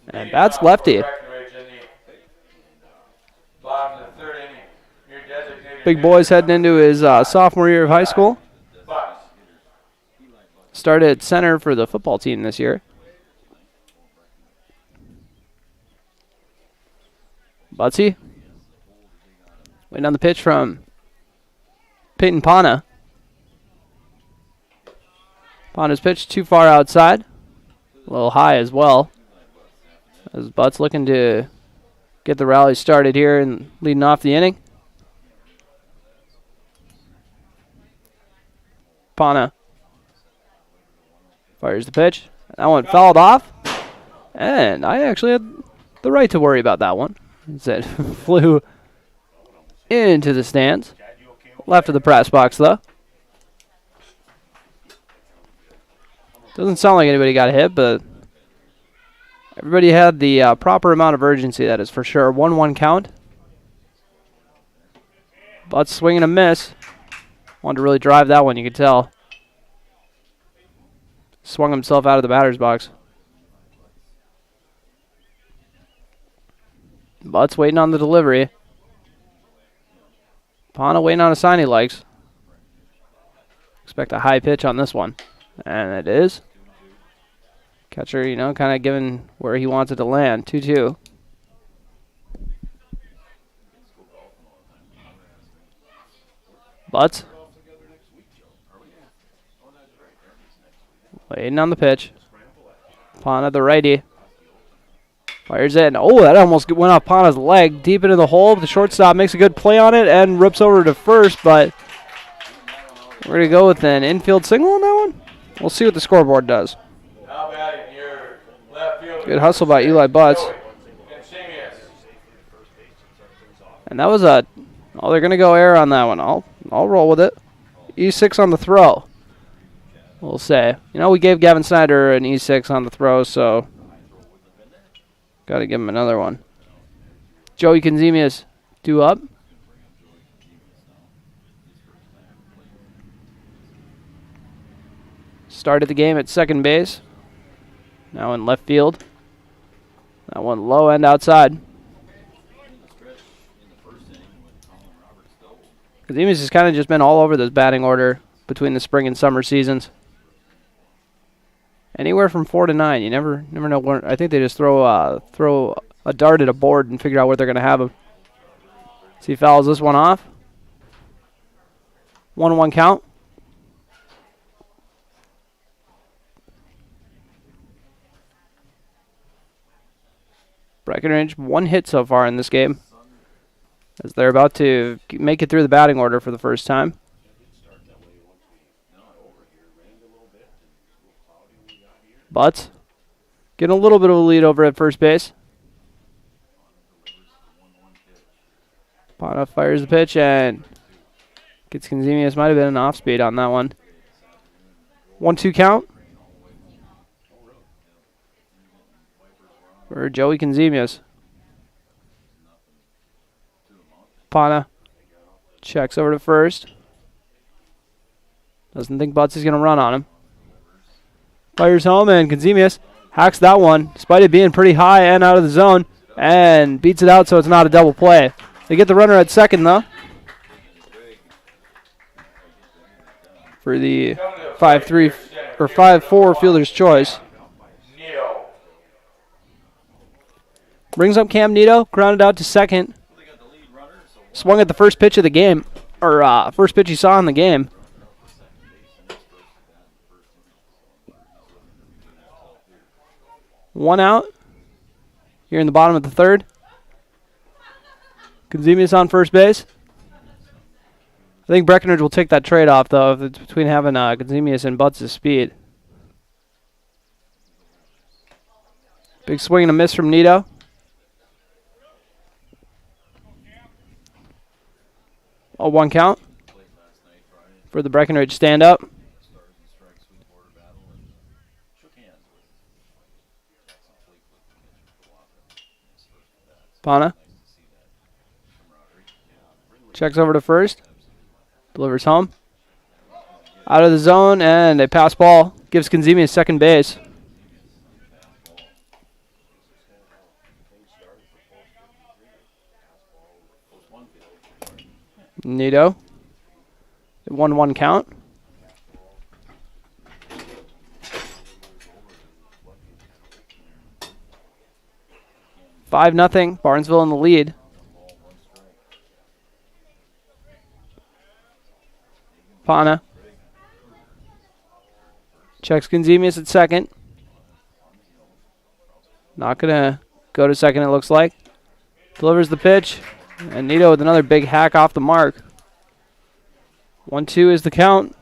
And that's lefty. Big boy's heading into his sophomore year of high school. Started at center for the football team this year. Butsy. Waiting on the pitch from Peyton Pana. Pana's pitch too far outside. A little high as well. As Butts looking to get the rally started here and leading off the inning. Pana fires the pitch. That one fouled off. And I actually had the right to worry about that one. It flew into the stands. Left of the press box, though. Doesn't sound like anybody got hit, but everybody had the proper amount of urgency, that is for sure. 1-1 count. Butts swinging a miss. Wanted to really drive that one, you could tell. Swung himself out of the batter's box. Butts waiting on the delivery. Pana waiting on a sign he likes. Expect a high pitch on this one. And it is. Catcher, kind of giving where he wants it to land. 2-2. Butts. Waiting on the pitch. Pana, the righty. Fires it. Oh, that almost went off Pana's leg. Deep into the hole. The shortstop makes a good play on it and rips over to first, but we're going to go with an infield single on that one. We'll see what the scoreboard does. Good hustle by Eli Butts. And that was they're going to go error on that one. I'll roll with it. E6 on the throw. We'll say. We gave Gavin Snyder an E6 on the throw, so got to give him another one. Joey Konzemius due up. Started the game at second base. Now in left field. That one low end outside. Konzemius has kind of just been all over this batting order between the spring and summer seasons. Anywhere from 4 to 9. You never know where. I think they just throw a dart at a board and figure out where they're going to have him. See, he fouls this one off. 1-1 count. Breckenridge, 1 hit so far in this game. as they're about to make it through the batting order for the first time. Butts getting a little bit of a lead over at first base. Pana fires the pitch and gets Conzemius. Might have been an off speed on that one. 1-2 count for Joey Conzemius. Pana checks over to first. Doesn't think Butts is going to run on him. Fires home, and Conzemius hacks that one, despite it being pretty high and out of the zone, and beats it out, so it's not a double play. They get the runner at second, though, for the 5-3 or 5-4 fielder's choice. Brings up Cam Nito, grounded out to second. Swung at the first pitch of the game, or first pitch he saw in the game. One out here in the bottom of the third. Conzemius on first base. I think Breckenridge will take that trade-off, though, if it's between having Conzemius and Butts' speed. Big swing and a miss from Nito. A 1 count for the Breckenridge stand-up. Pana checks over to first. Delivers home. Out of the zone, and a pass ball gives Conzemius second base. Nito. 1-1 count. Five nothing. Barnesville in the lead. Pana checks Conzemius at second. Not going to go to second, it looks like. Delivers the pitch. And Nito with another big hack off the mark. 1-2 is the count.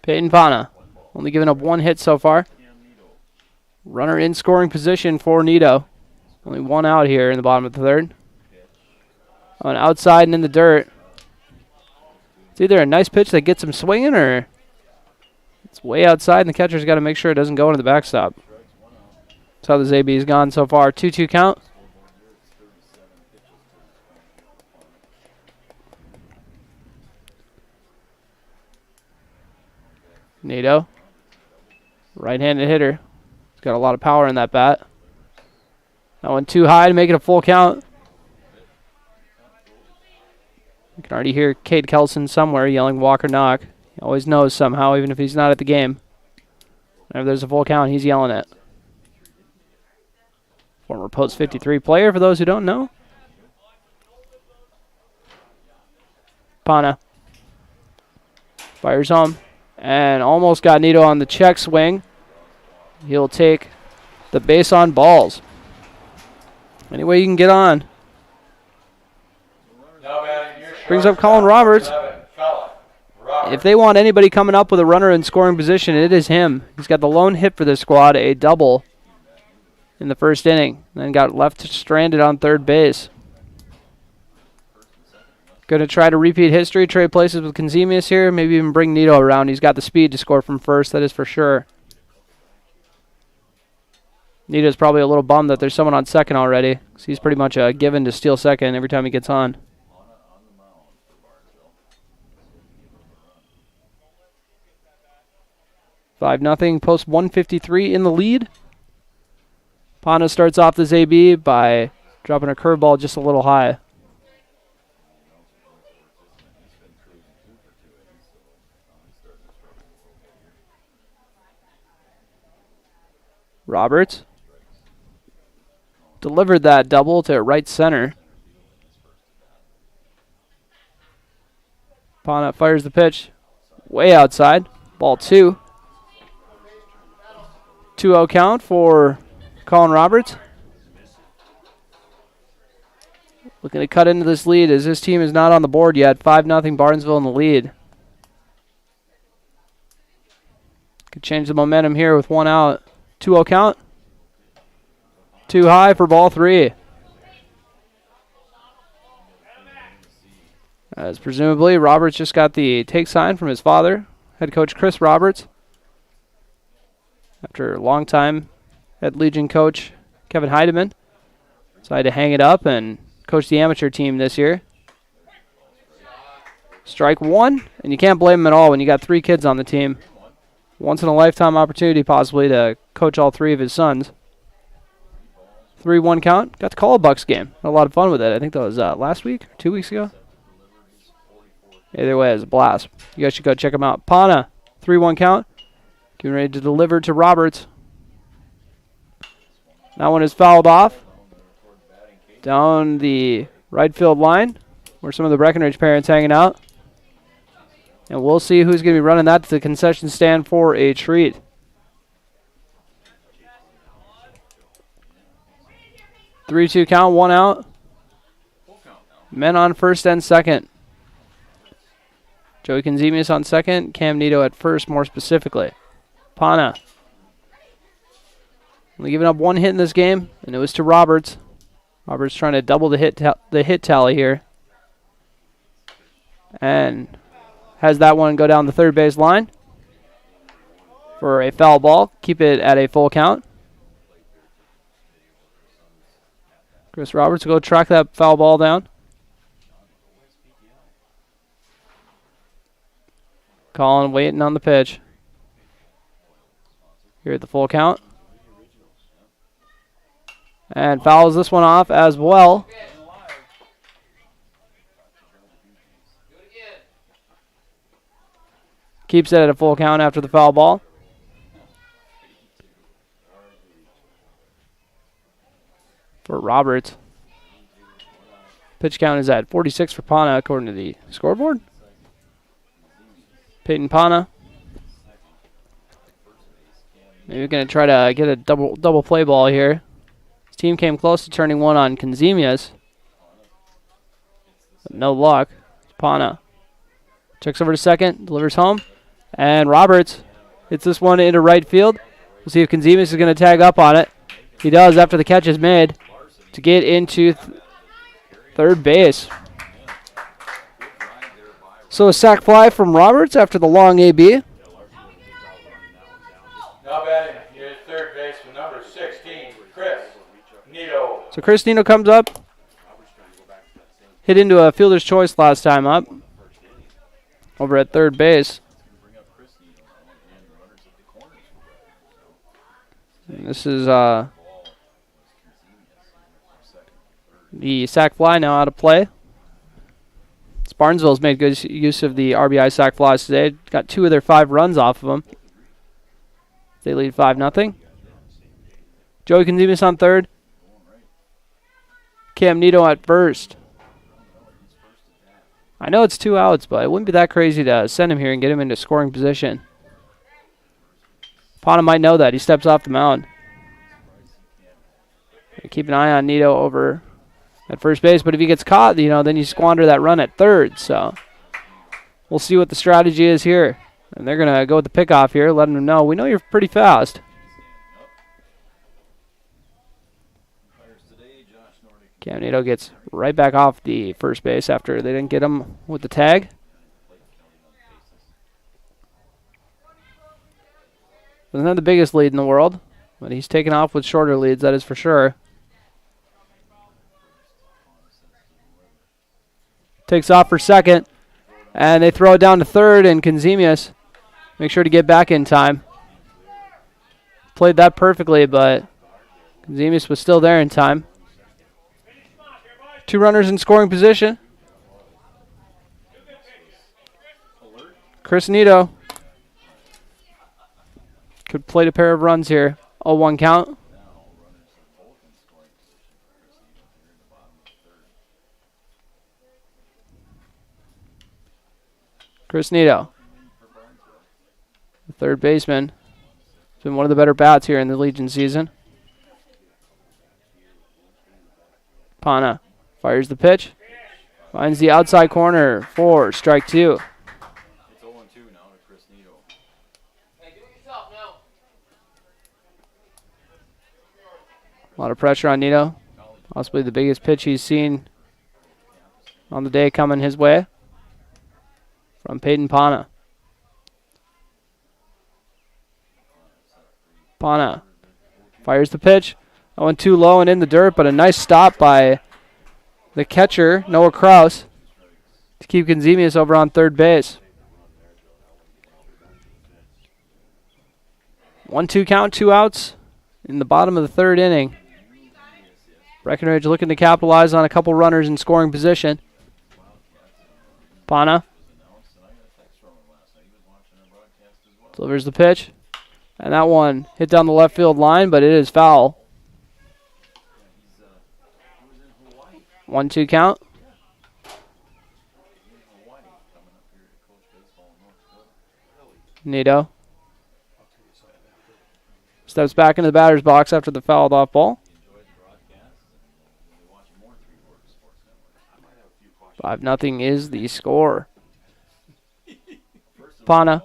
Peyton Pana only giving up 1 hit so far. Runner in scoring position for Nito. Only 1 out here in the bottom of the third. On outside and in the dirt. It's either a nice pitch that gets him swinging, or it's way outside and the catcher's got to make sure it doesn't go into the backstop. That's how the ZB's gone so far. 2-2 count. Nito, right-handed hitter. He's got a lot of power in that bat. That one too high to make it a full count. You can already hear Cade Kelson somewhere yelling walk or knock. He always knows somehow, even if he's not at the game. Whenever there's a full count, he's yelling it. Former Post 53 player, for those who don't know. Pana fires home. And almost got Nito on the check swing. He'll take the base on balls. Any way you can get on. Brings up Colin Roberts. If they want anybody coming up with a runner in scoring position, it is him. He's got the lone hit for this squad, a double in the first inning. Then got left stranded on third base. Going to try to repeat history, trade places with Conzemius here, maybe even bring Nito around. He's got the speed to score from first, that is for sure. Nito's probably a little bummed that there's someone on second already, because he's pretty much a given to steal second every time he gets on. Five nothing. Post 153 in the lead. Pana starts off this AB by dropping a curveball just a little high. Roberts delivered that double to right center. Pana fires the pitch way outside. Ball 2. 2-0 count for Colin Roberts. Looking to cut into this lead as this team is not on the board yet. 5-0 Barnesville in the lead. Could change the momentum here with 1 out. 2-0 count. Too high for ball 3. As presumably Roberts just got the take sign from his father, head coach Chris Roberts. After a long time, head Legion coach Kevin Heidemann decided to hang it up and coach the amateur team this year. Strike 1, and you can't blame him at all when you got 3 kids on the team. Once in a lifetime opportunity possibly to coach all 3 of his sons. 3-1 count. Got to call a Bucks game. Had a lot of fun with it. I think that was last week, 2 weeks ago. Either way, it was a blast. You guys should go check them out. Pana, 3-1 count. Getting ready to deliver to Roberts. That one is fouled off. Down the right field line, where some of the Breckenridge parents hanging out. And we'll see who's going to be running that to the concession stand for a treat. Three-two count, 1 out. Men on first and second. Joey Konzemius on second, Cam Nito at first more specifically. Pana. Only giving up 1 hit in this game, and it was to Roberts. Roberts trying to double the hit tally here. And has that one go down the third base line for a foul ball. Keep it at a full count. Chris Roberts will go track that foul ball down. Colin waiting on the pitch. Here at the full count. And fouls this one off as well. Keeps it at a full count after the foul ball. For Roberts. Pitch count is at 46 for Pana according to the scoreboard. Peyton Pana. Maybe we're going to try to get a double play ball here. His team came close to turning one on Konzemius. But no luck. Pana checks over to second, delivers home. And Roberts hits this one into right field. We'll see if Konzemius is going to tag up on it. He does after the catch is made to get into third base. So a sac fly from Roberts after the long AB. Now batting is third baseman number 16, Chris Nito. So Chris Nito comes up. Hit into a fielder's choice last time up. Over at third base. And this is the sac fly now out of play. Barnesville's made good use of the RBI sac flies today. Got 2 of their 5 runs off of them. They lead 5-0. Joey Konzemius on third. Cam Nito at first. I know it's 2 outs, but it wouldn't be that crazy to send him here and get him into scoring position. Pana might know that. He steps off the mound. Keep an eye on Nito over at first base, but if he gets caught, then you squander that run at third. So we'll see what the strategy is here. And they're going to go with the pickoff here, letting him know, we know you're pretty fast. Cam Nito gets right back off the first base after they didn't get him with the tag. Doesn't have the biggest lead in the world, but he's taken off with shorter leads, that is for sure. Takes off for second, and they throw it down to third, and Konzemius make sure to get back in time. Played that perfectly, but Konzemius was still there in time. 2 runners in scoring position. Chris Nito could plate a pair of runs here. 0-1 count. Chris Nito, the third baseman, been one of the better bats here in the Legion season. Pana fires the pitch. Finds the outside corner for strike 2. A lot of pressure on Nito. Possibly the biggest pitch he's seen on the day coming his way from Peyton Pana. Pana fires the pitch. That went too low and in the dirt, but a nice stop by the catcher, Noah Kraus, to keep Gonzemius over on third base. 1-2 count, 2 outs in the bottom of the third inning. Breckenridge looking to capitalize on a couple runners in scoring position. Pana delivers the pitch. And that one hit down the left field line, but it is foul. 1-2 count. Nito steps back into the batter's box after the fouled off ball. 5-0 is the score. Pana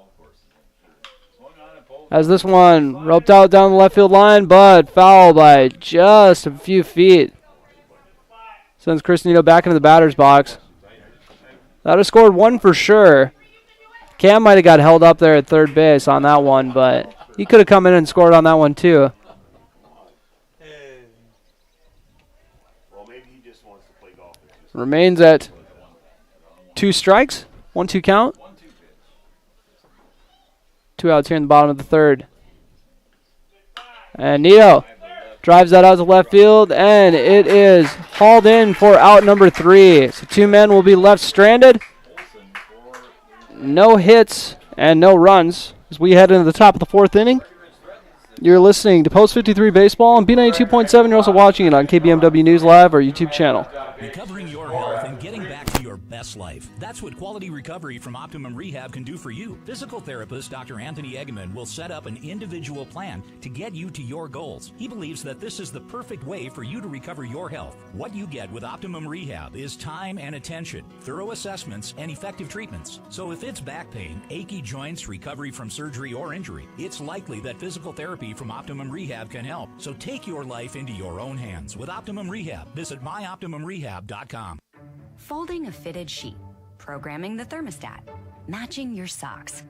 has this one roped out down the left field line, but foul by just a few feet. Sends Chris Nito back into the batter's box. That would have scored one for sure. Cam might have got held up there at third base on that one, but he could have come in and scored on that one too. Remains at 2 strikes, 1-2 count. 2 outs here in the bottom of the third. And Nito drives that out to left field, and it is hauled in for out number 3. So 2 men will be left stranded. No hits and no runs as we head into the top of the 4th inning. You're listening to Post 53 Baseball on B92.7. You're also watching it on KBMW News Live, our YouTube channel. Recovering your health and getting back to your best life. That's what quality recovery from Optimum Rehab can do for you. Physical therapist Dr. Anthony Eggeman will set up an individual plan to get you to your goals. He believes that this is the perfect way for you to recover your health. What you get with Optimum Rehab is time and attention, thorough assessments, and effective treatments. So if it's back pain, achy joints, recovery from surgery or injury, it's likely that physical therapy from Optimum Rehab can help. So take your life into your own hands with Optimum Rehab. Visit myoptimumrehab.com. Folding a fitted sheet, programming the thermostat, matching your socks.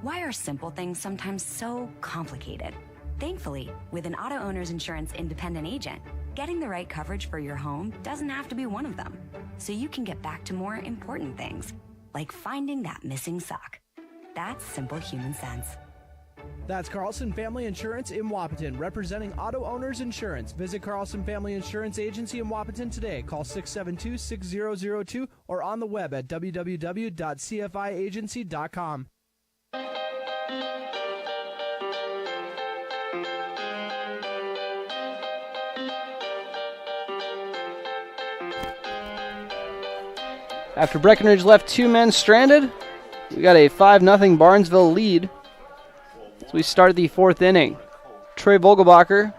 Why are simple things sometimes so complicated? Thankfully, with an auto owner's insurance independent agent, getting the right coverage for your home doesn't have to be one of them. So you can get back to more important things, like finding that missing sock. That's simple human sense. That's Carlson Family Insurance in Wapaton, representing auto owners insurance. Visit Carlson Family Insurance Agency in Wapaton today. Call 672-6002 or on the web at www.cfiagency.com. After Breckenridge left 2 men stranded, we got a 5-0 Barnesville lead. So we start the 4th inning. Trey Vogelbacher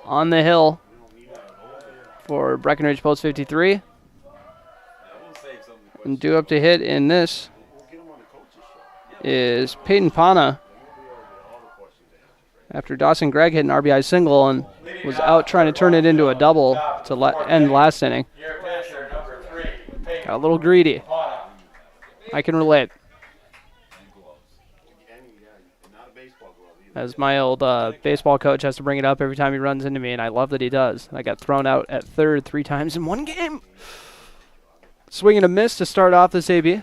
on the hill for Breckenridge Post 53. And due up to hit in this is Peyton Pana. After Dawson Gregg hit an RBI single and was out trying to turn it into a double to end last inning. Got a little greedy. I can relate. As my old baseball coach has to bring it up every time he runs into me, and I love that he does. I got thrown out at third 3 times in one game. Swing and a miss to start off this AB.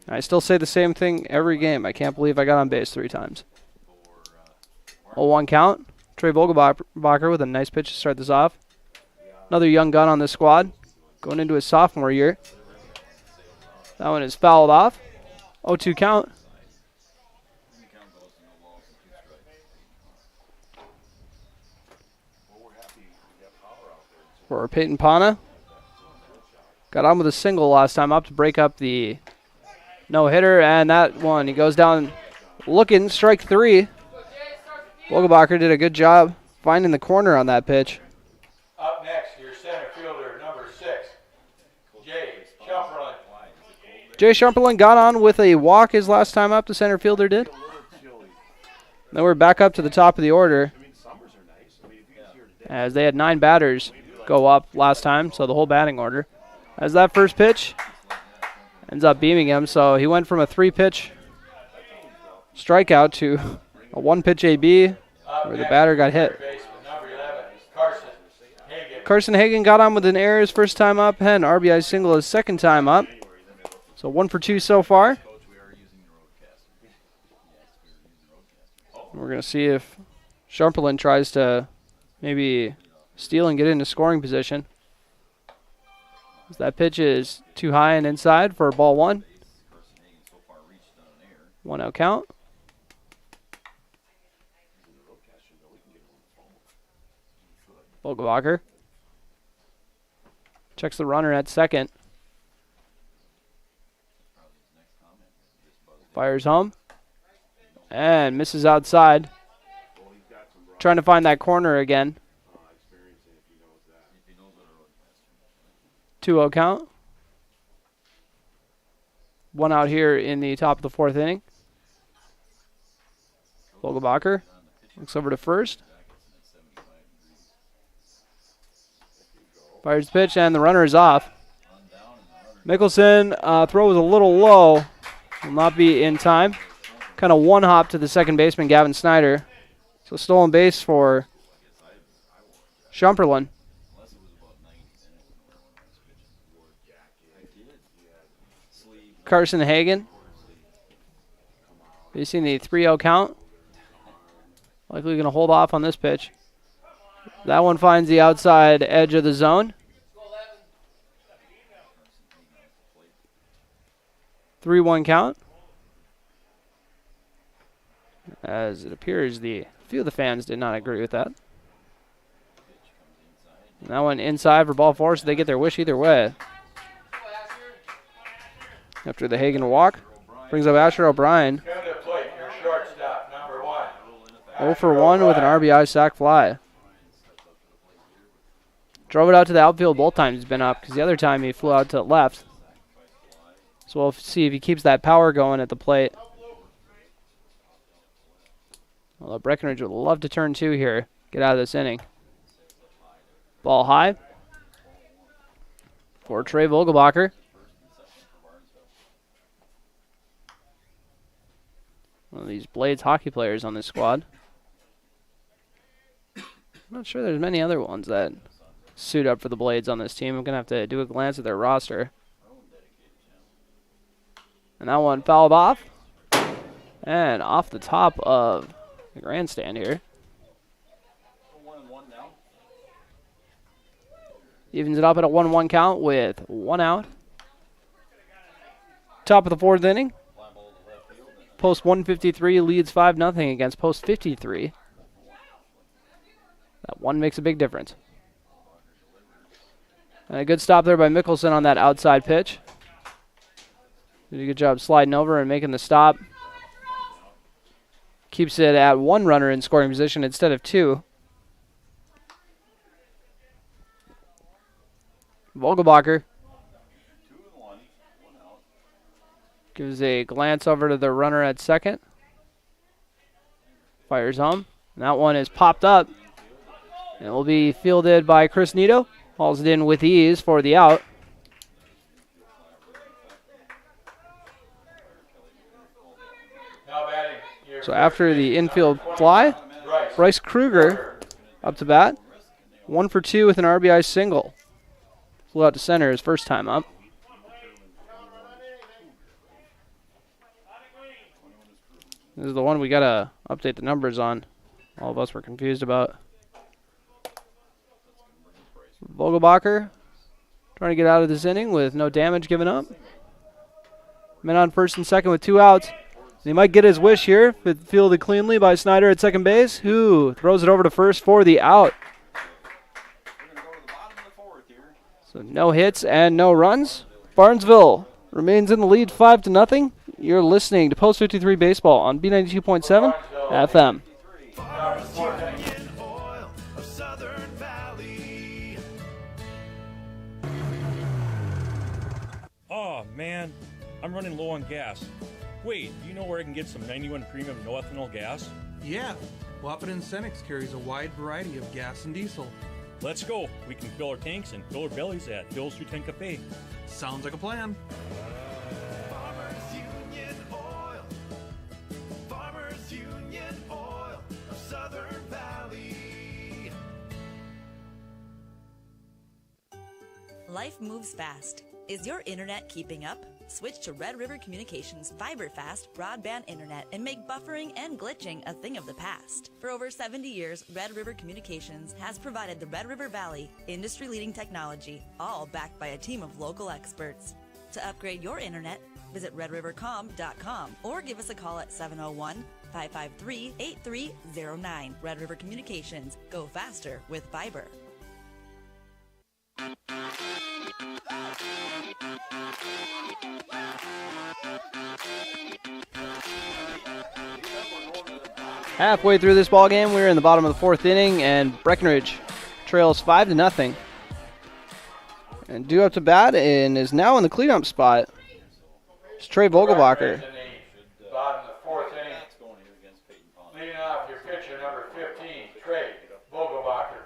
I still say the same thing every game. I can't believe I got on base 3 times. 0-1 count. Trey Vogelbacher with a nice pitch to start this off. Another young gun on this squad, going into his sophomore year. That one is fouled off. 0-2 count. For Peyton Pana. Got on with a single last time up to break up the no-hitter, and that one, he goes down looking, strike 3. Vogelbacher did a good job finding the corner on that pitch. Up next, your center fielder, number 6, Jay Chamberlain. Jay Chamberlain got on with a walk his last time up, the center fielder did. Then we're back up to the top of the order, as they had 9 batters go up last time, so the whole batting order. As that first pitch ends up beaming him, so he went from a 3-pitch strikeout to a 1-pitch AB, where the batter got hit. Carson Hagen got on with an error his first time up, and RBI single his second time up. So 1 for 2 so far. We're going to see if Chamberlain tries to maybe steal and get into scoring position. That pitch is too high and inside for ball 1. 1-0 count. Vogelbacher checks the runner at second. Fires home. And misses outside. Trying to find that corner again. 2-0 count. 1 out here in the top of the 4th inning. Vogelbacher looks over to first. Fires the pitch, and the runner is off. Mickelson throw was a little low. Will not be in time. Kind of one hop to the second baseman, Gavin Snyder. So stolen base for Chamberlain. Carson Hagen. Facing the 3-0 count. Likely going to hold off on this pitch. That one finds the outside edge of the zone. 3-1 count. As it appears, a few of the fans did not agree with that. And that one inside for ball 4, so they get their wish either way. After the Hagen walk, brings up Asher O'Brien. 0 for 1 with an RBI sac fly. Drove it out to the outfield both times he's been up, because the other time he flew out to the left. So we'll see if he keeps that power going at the plate. Although Breckenridge would love to turn 2 here, get out of this inning. Ball high for Trey Vogelbacher. One of these Blades hockey players on this squad. I'm not sure there's many other ones that suit up for the Blades on this team. I'm going to have to do a glance at their roster. And that one fouled off. And off the top of the grandstand here. Evens it up at a 1-1 count with 1 out. Top of the 4th inning. Post 153 leads 5-0 against Post 53. That one makes a big difference. And a good stop there by Mickelson on that outside pitch. Did a good job sliding over and making the stop. Keeps it at 1 runner in scoring position instead of 2. Vogelbacher gives a glance over to the runner at second. Fires home. And that one is popped up. And will be fielded by Chris Nito. Hauls it in with ease for the out. So after the infield fly, Bryce Kruger up to bat. 1 for 2 with an RBI single. Flew out to center his first time up. This is the one we got to update the numbers on. All of us were confused about. Vogelbacher trying to get out of this inning with no damage given up. Men on first and second with 2 outs. He might get his wish here, but fielded cleanly by Snyder at second base, who throws it over to first for the out. So no hits and no runs. Barnesville remains in the lead 5-0. You're listening to Post 53 Baseball on B92.7 FM. Man, I'm running low on gas. Wait, do you know where I can get some 91 premium no ethanol gas? Yeah, Wahpeton Cenex carries a wide variety of gas and diesel. Let's go. We can fill our tanks and fill our bellies at Bill's 310 Cafe. Sounds like a plan. Farmers Union Oil. Farmers Union Oil of Southern Valley. Life moves fast. Is your internet keeping up? Switch to Red River Communications fiber fast broadband internet and make buffering and glitching a thing of the past. For over 70 years, Red River Communications has provided the Red River Valley industry-leading technology, all backed by a team of local experts. To upgrade your internet, visit redrivercom.com or give us a call at 701-553-8309. Red River Communications. Go faster with fiber. Halfway through this ball game, we're in the bottom of the fourth inning, and Breckenridge trails 5-0. And due up to bat and is now in the cleanup spot. It's Trey Vogelbacher. Bottom of the fourth inning. Leading off your pitcher, number 15, Trey Vogelbacher.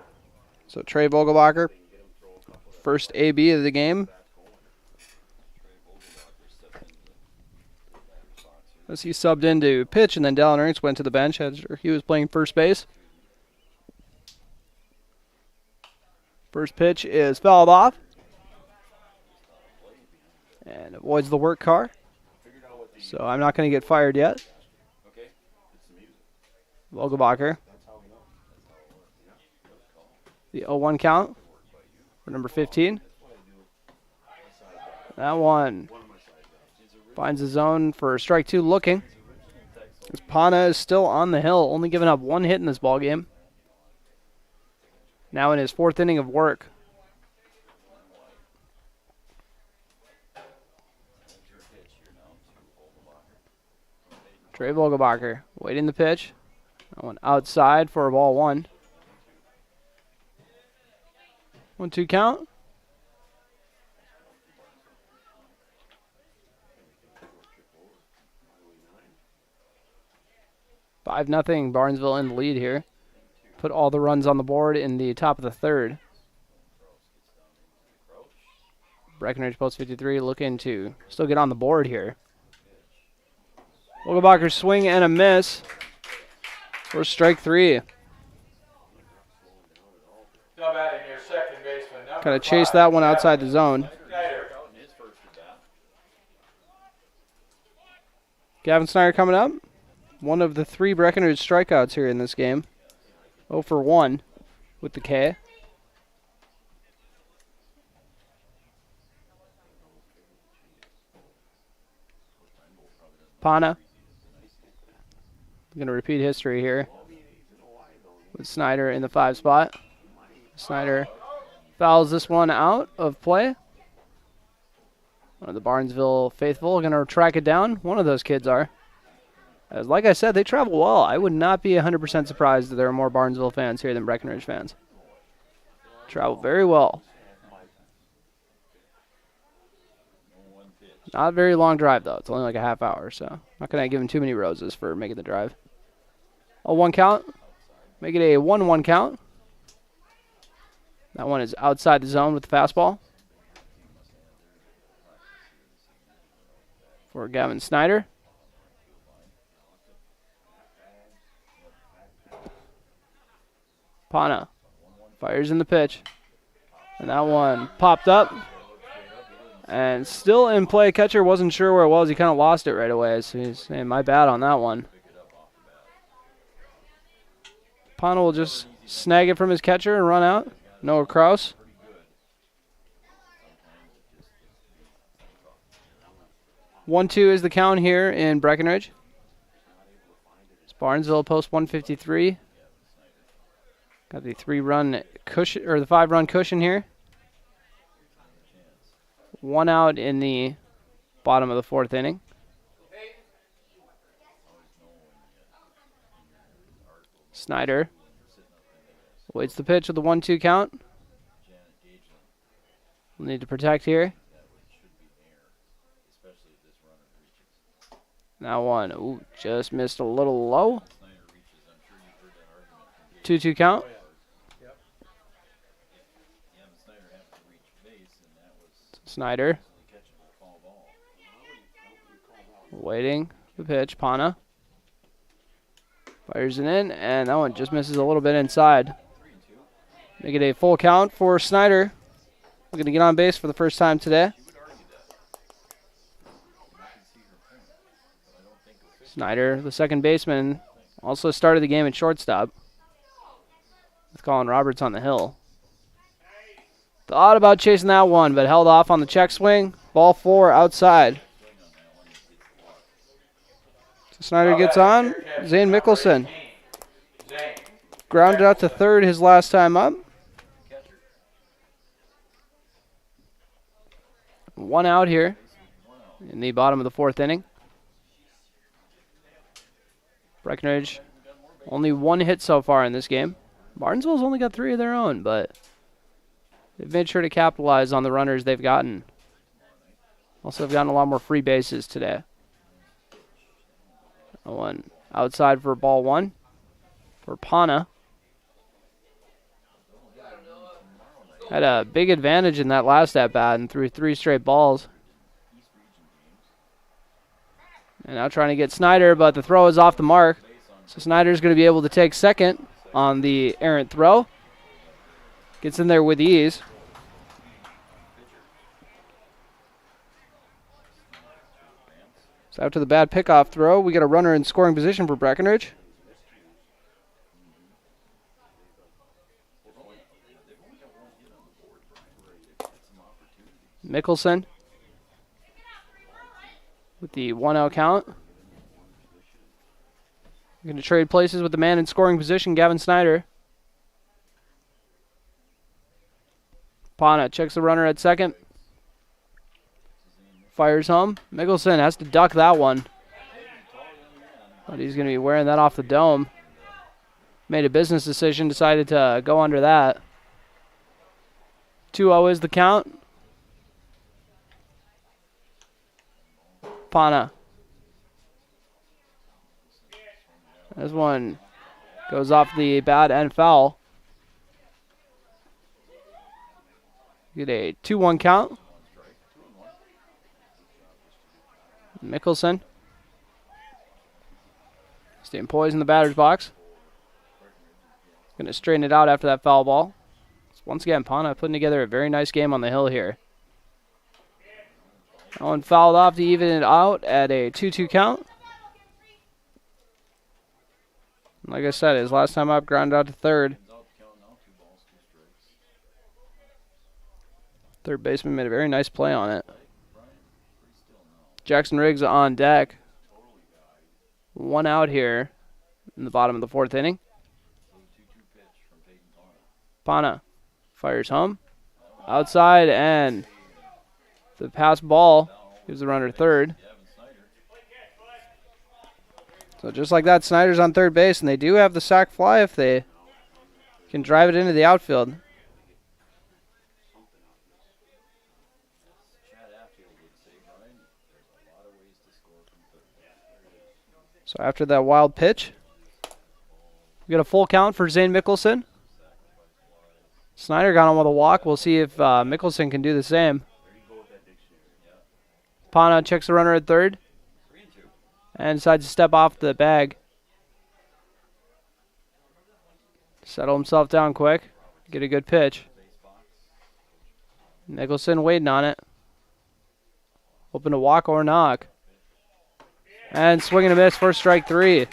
So Trey Vogelbacher, first AB of the game. As he subbed in to pitch, and then Dallin Ernst went to the bench as he was playing first base. First pitch is fouled off. And avoids the work car. So I'm not going to get fired yet. Vogelbacher. The 0-1 count for number 15. That one finds the zone for strike two looking. As Pana is still on the hill, only giving up one hit in this ballgame. Now in his fourth inning of work. Trey Vogelbacher waiting the pitch. That one outside for a ball one. 1-2 count. Five nothing. Barnesville in the lead here. Put all the runs on the board in the top of the third. Breckenridge post 53 looking to still get on the board here. Vogelbacher's swing and a miss for strike three. Kind of chase that one outside the zone. Gavin Snyder coming up. One of the three Breckenridge strikeouts here in this game. 0 for 1 with the K. Pana. Going to repeat history here with Snyder in the 5 spot. Snyder fouls this one out of play. One of the Barnesville faithful going to track it down. One of those kids are. As like I said, they travel well. I would not be 100% surprised that there are more Barnesville fans here than Breckenridge fans. Travel very well. Not a very long drive, though. It's only like a half hour, so not going to give him too many roses for making the drive. A 1 count. Make it a 1-1 count. That one is outside the zone with the fastball. For Gavin Snyder. Pana fires in the pitch. And that one popped up. And still in play. Catcher wasn't sure where it was. He kind of lost it right away. So he's saying, my bad on that one. Pana will just snag it from his catcher and run out. Noah Kraus. One, 2 is the count here in Breckenridge. It's Barnesville post 153. Got the 3-run cushion, or the 5-run cushion here. 1 out in the bottom of the 4th inning. Snyder waits the pitch with the 1-2 count. We'll need to protect here. That one, ooh, just missed a little low. 2-2 count. Snyder. Waiting the pitch. Pana. Fires it in, and that one just misses a little bit inside. Make it a full count for Snyder. Looking to get on base for the first time today. Snyder, the second baseman, also started the game at shortstop with Colin Roberts on the hill. Thought about chasing that one, but held off on the check swing. Ball 4 outside. So Snyder gets on. Zane Mickelson grounded out to third his last time up. 1 out here in the bottom of the 4th inning. Breckenridge, only 1 hit so far in this game. Barnesville's only got 3 of their own, but they've made sure to capitalize on the runners they've gotten. Also have gotten a lot more free bases today. One outside for ball 1 for Pana. Had a big advantage in that last at-bat and threw 3 straight balls. And now trying to get Snyder, but the throw is off the mark. So Snyder's going to be able to take second on the errant throw. Gets in there with ease. So after the bad pickoff throw, we got a runner in scoring position for Breckenridge. Mickelson with the 1-out count. We're going to trade places with the man in scoring position, Gavin Snyder. Pana checks the runner at second. Fires home. Mickelson has to duck that one. But he's going to be wearing that off the dome. Made a business decision, decided to go under that. 2-0 is the count. Pana. This one goes off the bat and foul. Get a 2-1 count. Mickelson. Staying poised in the batter's box. Going to straighten it out after that foul ball. So once again, Pana putting together a very nice game on the hill here. That one fouled off to even it out at a 2-2 count. Like I said, his last time up, grounded out to third. Third baseman made a very nice play on it. Jackson Riggs on deck. 1 out here in the bottom of the 4th inning. Pana fires home. Outside, and the pass ball gives the runner third. So just like that, Snyder's on third base, and they do have the sac fly if they can drive it into the outfield. So after that wild pitch, we got a full count for Zane Mickelson. Snyder got on with a walk. We'll see if Mickelson can do the same. Pana checks the runner at third and decides to step off the bag. Settle himself down quick. Get a good pitch. Mickelson waiting on it. Hoping to walk or knock. And swing and a miss for strike 3.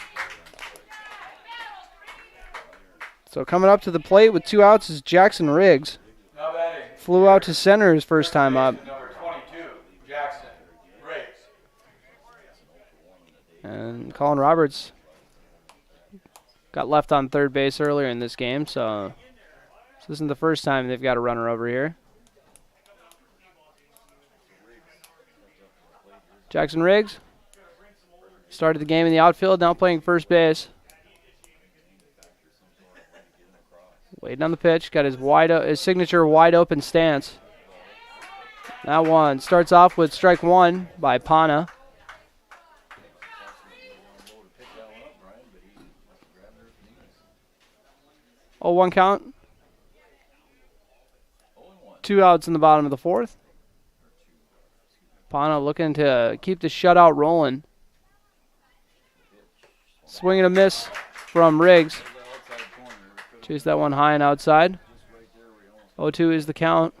So coming up to the plate with 2 outs is Jackson Riggs. Flew out to center his first time up. Number 22, Jackson Riggs. And Colin Roberts got left on third base earlier in this game, so this isn't the first time they've got a runner over here. Jackson Riggs started the game in the outfield, now playing first base. Waiting on the pitch, got his signature wide open stance. That one starts off with strike 1 by Pana. 0-1 count. 2 outs in the bottom of the 4th. Pana looking to keep the shutout rolling. Swing and a miss from Riggs. Chase that one high and outside. 0-2 is the count.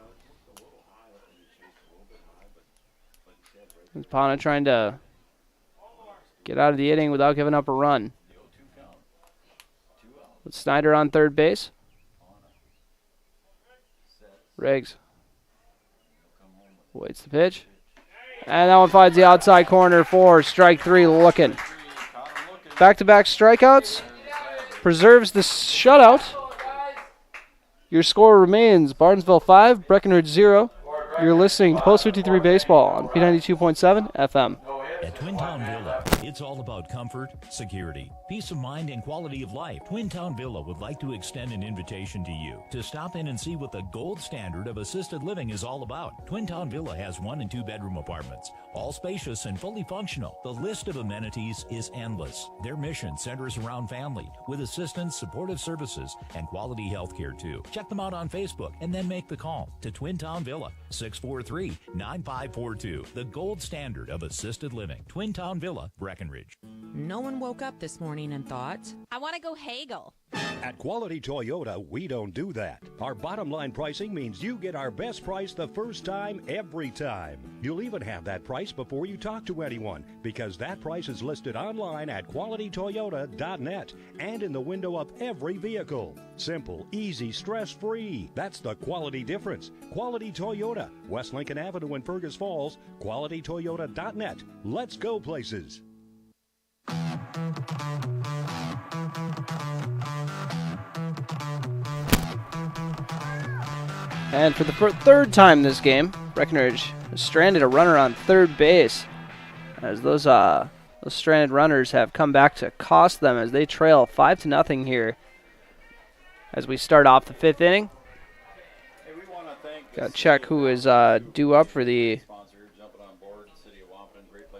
Pana trying to get out of the inning without giving up a run. With Snyder on third base. Riggs waits the pitch. And that one finds the outside corner for strike 3 looking. Back-to-back strikeouts. Preserves the shutout. Your score remains Barnesville 5, Breckenridge 0. You're listening to Post 53 Baseball on P92.7 FM. At Twintown Villa, it's all about comfort, security, peace of mind, and quality of life. Twintown Villa would like to extend an invitation to you to stop in and see what the gold standard of assisted living is all about. Twintown Villa has 1 and 2 bedroom apartments, all spacious and fully functional. The list of amenities is endless. Their mission centers around family, with assistance, supportive services, and quality health care too. Check them out on Facebook and then make the call to Twintown Villa, 643-9542. The gold standard of assisted living. Twintown Villa, Breckenridge. No one woke up this morning and thought, I want to go haggle. At Quality Toyota, we don't do that. Our bottom line pricing means you get our best price the first time, every time. You'll even have that price before you talk to anyone, because that price is listed online at qualitytoyota.net and in the window of every vehicle. Simple, easy, stress-free. That's the quality difference. Quality Toyota, West Lincoln Avenue in Fergus Falls, qualitytoyota.net. Let's go places. And for the third time this game, Breckenridge has stranded a runner on third base, as those stranded runners have come back to cost them as they trail 5-0 here as we start off the 5th inning. Got to check who is due up for the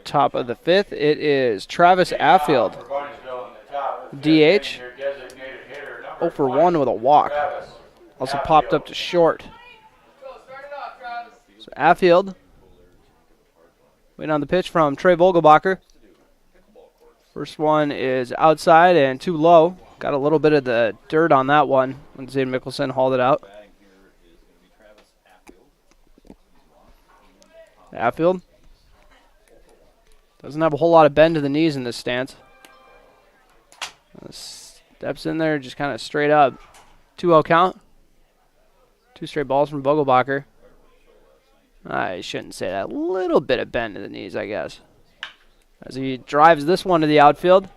top of the 5th. It is Travis Affield, DH, 0 for 1 with a walk. Also popped up to short. So Affield, waiting on the pitch from Trey Vogelbacher. First one is outside and too low. Got a little bit of the dirt on that one when Zane Mickelson hauled it out. Affield doesn't have a whole lot of bend to the knees in this stance. Steps in there just kind of straight up. 2-0 count. 2 straight balls from Vogelbacher. I shouldn't say that. A little bit of bend to the knees, I guess. As he drives this one to the outfield.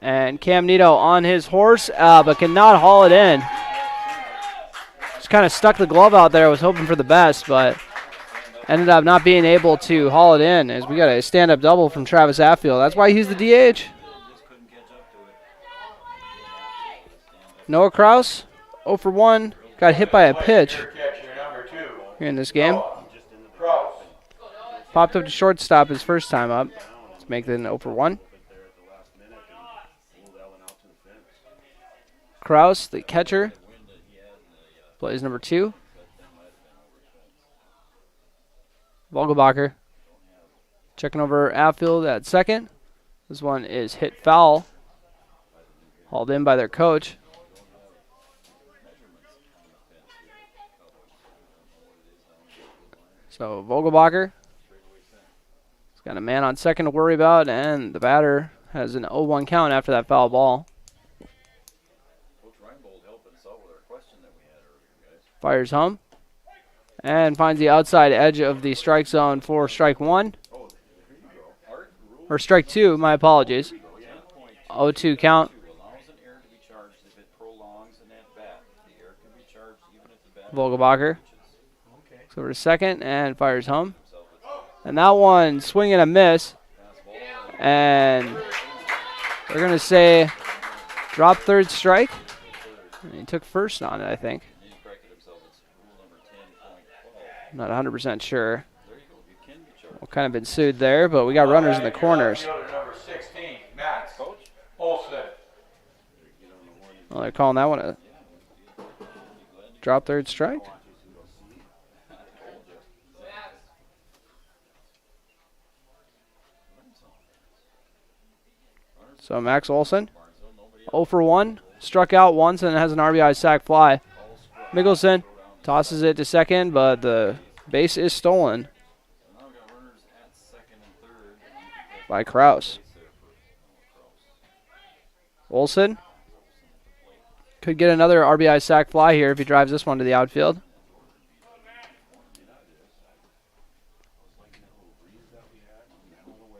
And Cam Nito on his horse, but cannot haul it in. Just kind of stuck the glove out there. Was hoping for the best, but ended up not being able to haul it in, as we got a stand-up double from Travis Affield. That's why he's the DH. Noah Kraus, 0 for 1. Got hit by a pitch here in this game. Popped up to shortstop his first time up. Let's make that an 0 for 1. Kraus, the catcher, plays number 2. Vogelbacher checking over Affield at second. This one is hit foul. Hauled in by their coach. So Vogelbacher has got a man on second to worry about, and the batter has an 0-1 count after that foul ball. Fires home and finds the outside edge of the strike zone for strike 1. Or strike 2, my apologies. 0-2 count. Vogelbacher goes over to second and fires home. And that one, swing and a miss. And we're going to say drop third strike. And he took first on it, I think. I'm not 100% sure what kind of ensued there, but we got runners in the corners. Well, they're calling that one a Drop third strike. So Max Olson, 0 for 1. Struck out once and has an RBI sac fly. Mickelson tosses it to second, but the base is stolen by Kraus. Olson could get another RBI sac fly here if he drives this one to the outfield.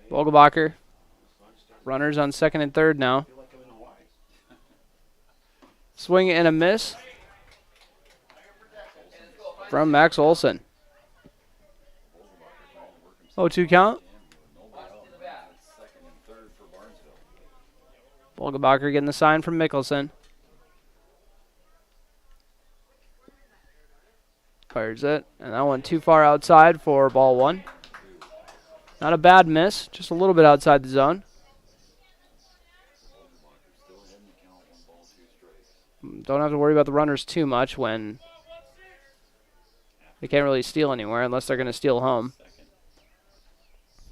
Vogelbacher, runners on second and third now. Swing and a miss from Max Olson. 0-2 count. Vogelbacher getting the sign from Mickelson. Fires it, and that one too far outside for ball one. Not a bad miss, just a little bit outside the zone. Don't have to worry about the runners too much when they can't really steal anywhere unless they're going to steal home.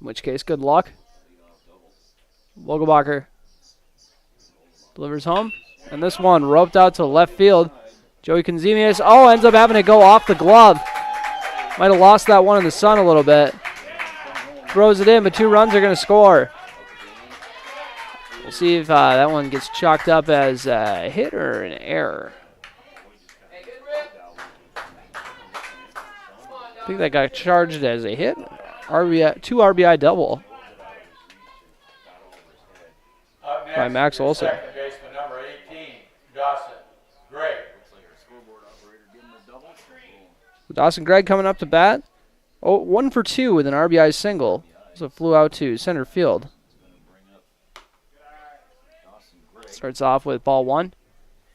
In which case, good luck. Vogelbacher delivers home. And this one roped out to left field. Joey Conzemius, ends up having to go off the glove. Might have lost that one in the sun a little bit. Throws it in, but 2 runs are going to score. We'll see if that one gets chalked up as a hit or an error. I think that got charged as a hit. 2 RBI double by Max Olson. Second baseman number 18, Dawson Gregg. Dawson Gregg coming up to bat. 1 for 2 with an RBI single. So flew out to center field. Starts off with ball 1.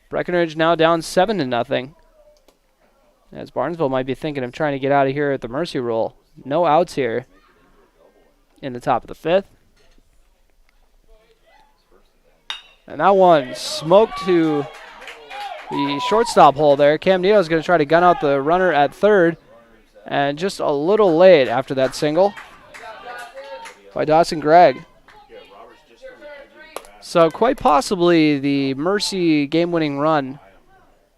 Breckenridge now down 7-0. As Barnesville might be thinking of trying to get out of here at the mercy rule. No outs here in the top of the 5th. And that one smoked to the shortstop hole there. Cam Nito is going to try to gun out the runner at third. And just a little late after that single by Dawson Gregg. So quite possibly the Mercy game-winning run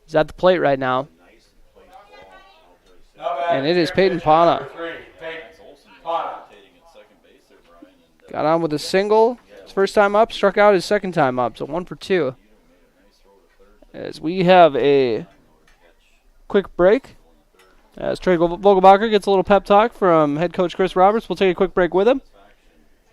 is at the plate right now. And it is Peyton Pana. Got on with a single. His first time up, struck out his second time up. So 1 for 2. As we have a quick break. As Trey Vogelbacher gets a little pep talk from head coach Chris Roberts. We'll take a quick break with him.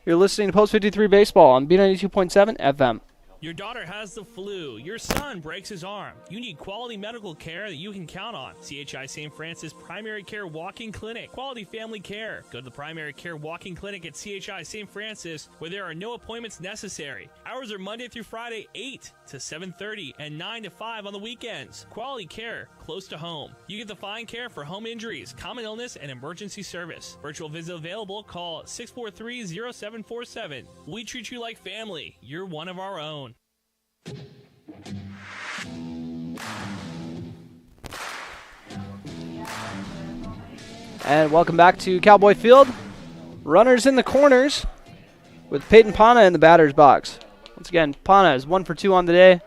You're listening to Post 53 Baseball on B92.7 FM. Your daughter has the flu. Your son breaks his arm. You need quality medical care that you can count on. CHI St. Francis Primary Care Walk-In Clinic. Quality family care. Go to the Primary Care Walk-In Clinic at CHI St. Francis where there are no appointments necessary. Hours are Monday through Friday, 8 to 7:30 and 9 to 5 on the weekends. Quality care close to home. You get the fine care for home injuries, common illness, and emergency service. Virtual visit available. Call 643-0747. We treat you like family. You're one of our own. And welcome back to Cowboy Field. Runners in the corners with Peyton Pana in the batter's box. Once again, Pana is 1 for 2 on the day.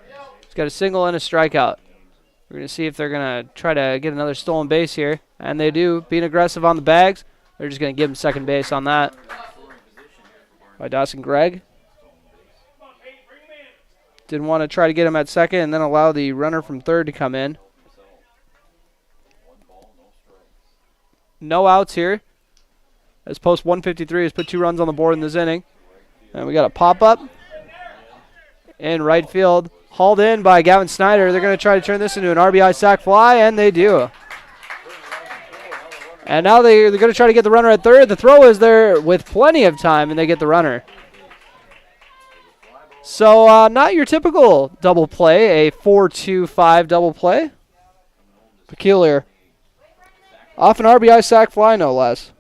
He's got a single and a strikeout. We're going to see if they're going to try to get another stolen base here. And they do, being aggressive on the bags. They're just going to give him second base on that by Dawson Gregg. Didn't want to try to get him at second and then allow the runner from third to come in. No outs here. As post 153 has put 2 runs on the board in this inning. And we got a pop-up in right field. Hauled in by Gavin Snyder. They're going to try to turn this into an RBI sac fly, and they do. And now they're going to try to get the runner at third. The throw is there with plenty of time, and they get the runner. So not your typical double play, a 4-2-5 double play. Peculiar. Off an RBI sac fly, no less.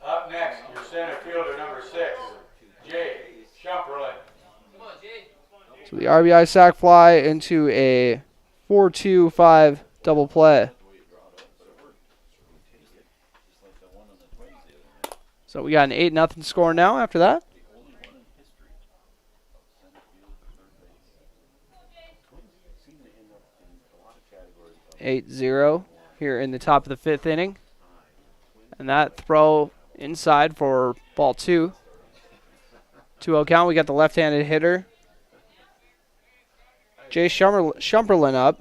Up next, your center fielder number 6, Jay Shumperlin. So the RBI sac fly into a 4-2-5 Double play. So we got an 8-0 score now after that. 8-0 here in the top of the 5th inning. And that throw inside for ball 2. 2-0 count. We got the left-handed hitter, Jay Shumperlin, up.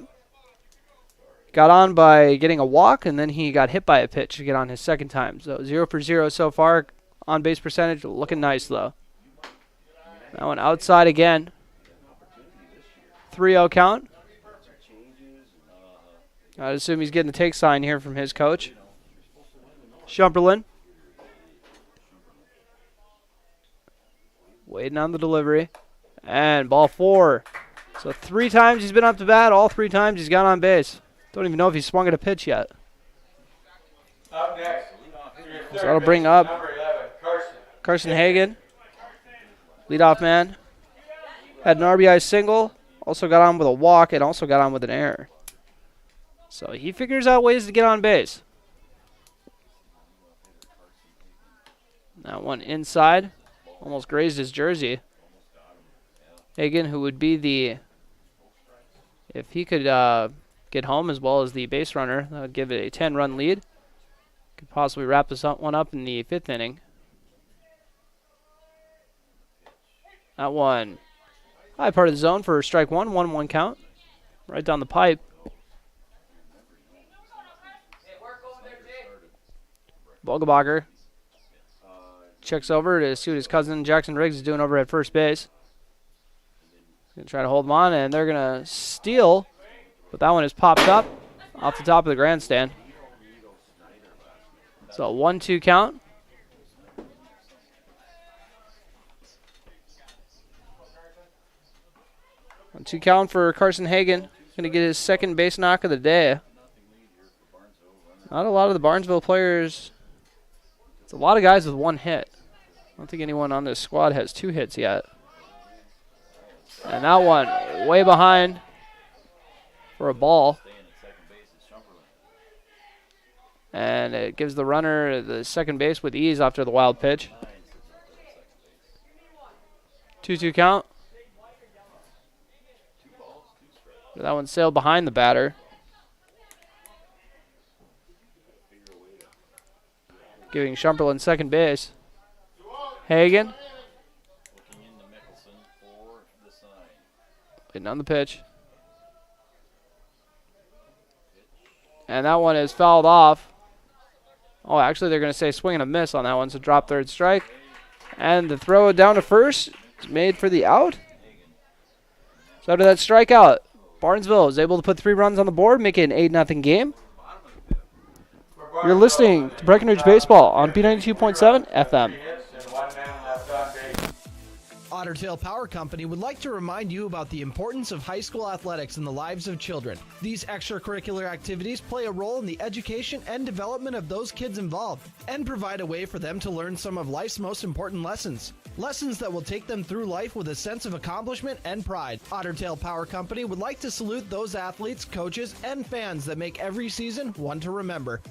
Got on by getting a walk, and then he got hit by a pitch to get on his second time. So 0 for 0 so far. On base percentage looking nice, though. That one outside again. 3-0 count. I'd assume he's getting the take sign here from his coach. Shumperlin. Waiting on the delivery. And ball 4. So 3 times he's been up to bat. All 3 times he's got on base. Don't even know if he's swung at a pitch yet. Up next. So that'll bring up Number 11, Carson Hagen. Leadoff man. Had an RBI single. Also got on with a walk and also got on with an error. So he figures out ways to get on base. That one inside. Almost grazed his jersey. Hagen, who would be the... If he could get home as well as the base runner, that would give it a 10-run lead. Could possibly wrap this one up in the 5th inning. That one high part of the zone for strike 1, 1-1 count. Right down the pipe. Vogelbacher checks over to see what his cousin Jackson Riggs is doing over at first base. He's going to try to hold him on, and they're going to steal. But that one is popped up off the top of the grandstand. So 1-2 count. One-two count for Carson Hagen. Going to get his second base knock of the day. Not a lot of the Barnesville players. It's a lot of guys with 1 hit. I don't think anyone on this squad has 2 hits yet. And that one way behind for a ball. And it gives the runner the second base with ease after the wild pitch. 2-2 count. That one sailed behind the batter. Giving Shumperlin second base. Hagen. Waiting on the pitch. And that one is fouled off. Oh, actually, they're going to say swing and a miss on that one, so drop third strike. And the throw down to first is made for the out. So after that strikeout, Barnesville is able to put 3 runs on the board, make it an 8-0 game. You're listening to Breckenridge Baseball on B92.7 FM. Otter Tail Power Company would like to remind you about the importance of high school athletics in the lives of children. These extracurricular activities play a role in the education and development of those kids involved and provide a way for them to learn some of life's most important lessons. Lessons that will take them through life with a sense of accomplishment and pride. Otter Tail Power Company would like to salute those athletes, coaches, and fans that make every season one to remember.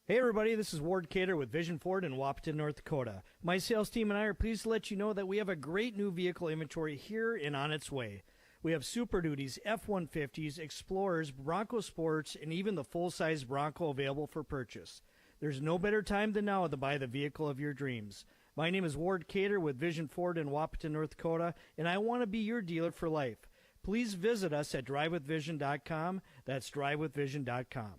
Hey everybody, this is Ward Cater with Vision Ford in Wapaton, North Dakota. My sales team and I are pleased to let you know that we have a great new vehicle inventory here and on its way. We have Super Duties, F-150s, Explorers, Bronco Sports, and even the full-size Bronco available for purchase. There's no better time than now to buy the vehicle of your dreams. My name is Ward Cater with Vision Ford in Wapaton, North Dakota, and I want to be your dealer for life. Please visit us at drivewithvision.com. That's drivewithvision.com.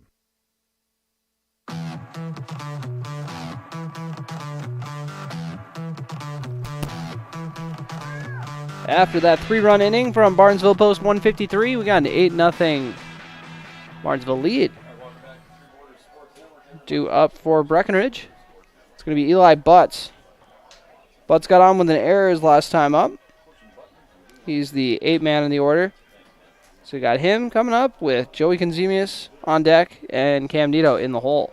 After that 3-run inning from Barnesville Post 153, we got an 8-0 Barnesville lead. Due up for Breckenridge. It's going to be Eli Butts. Butts got on with an error his last time up. He's the 8th man in the order. So we got him coming up with Joey Conzemius on deck and Cam Nito in the hole.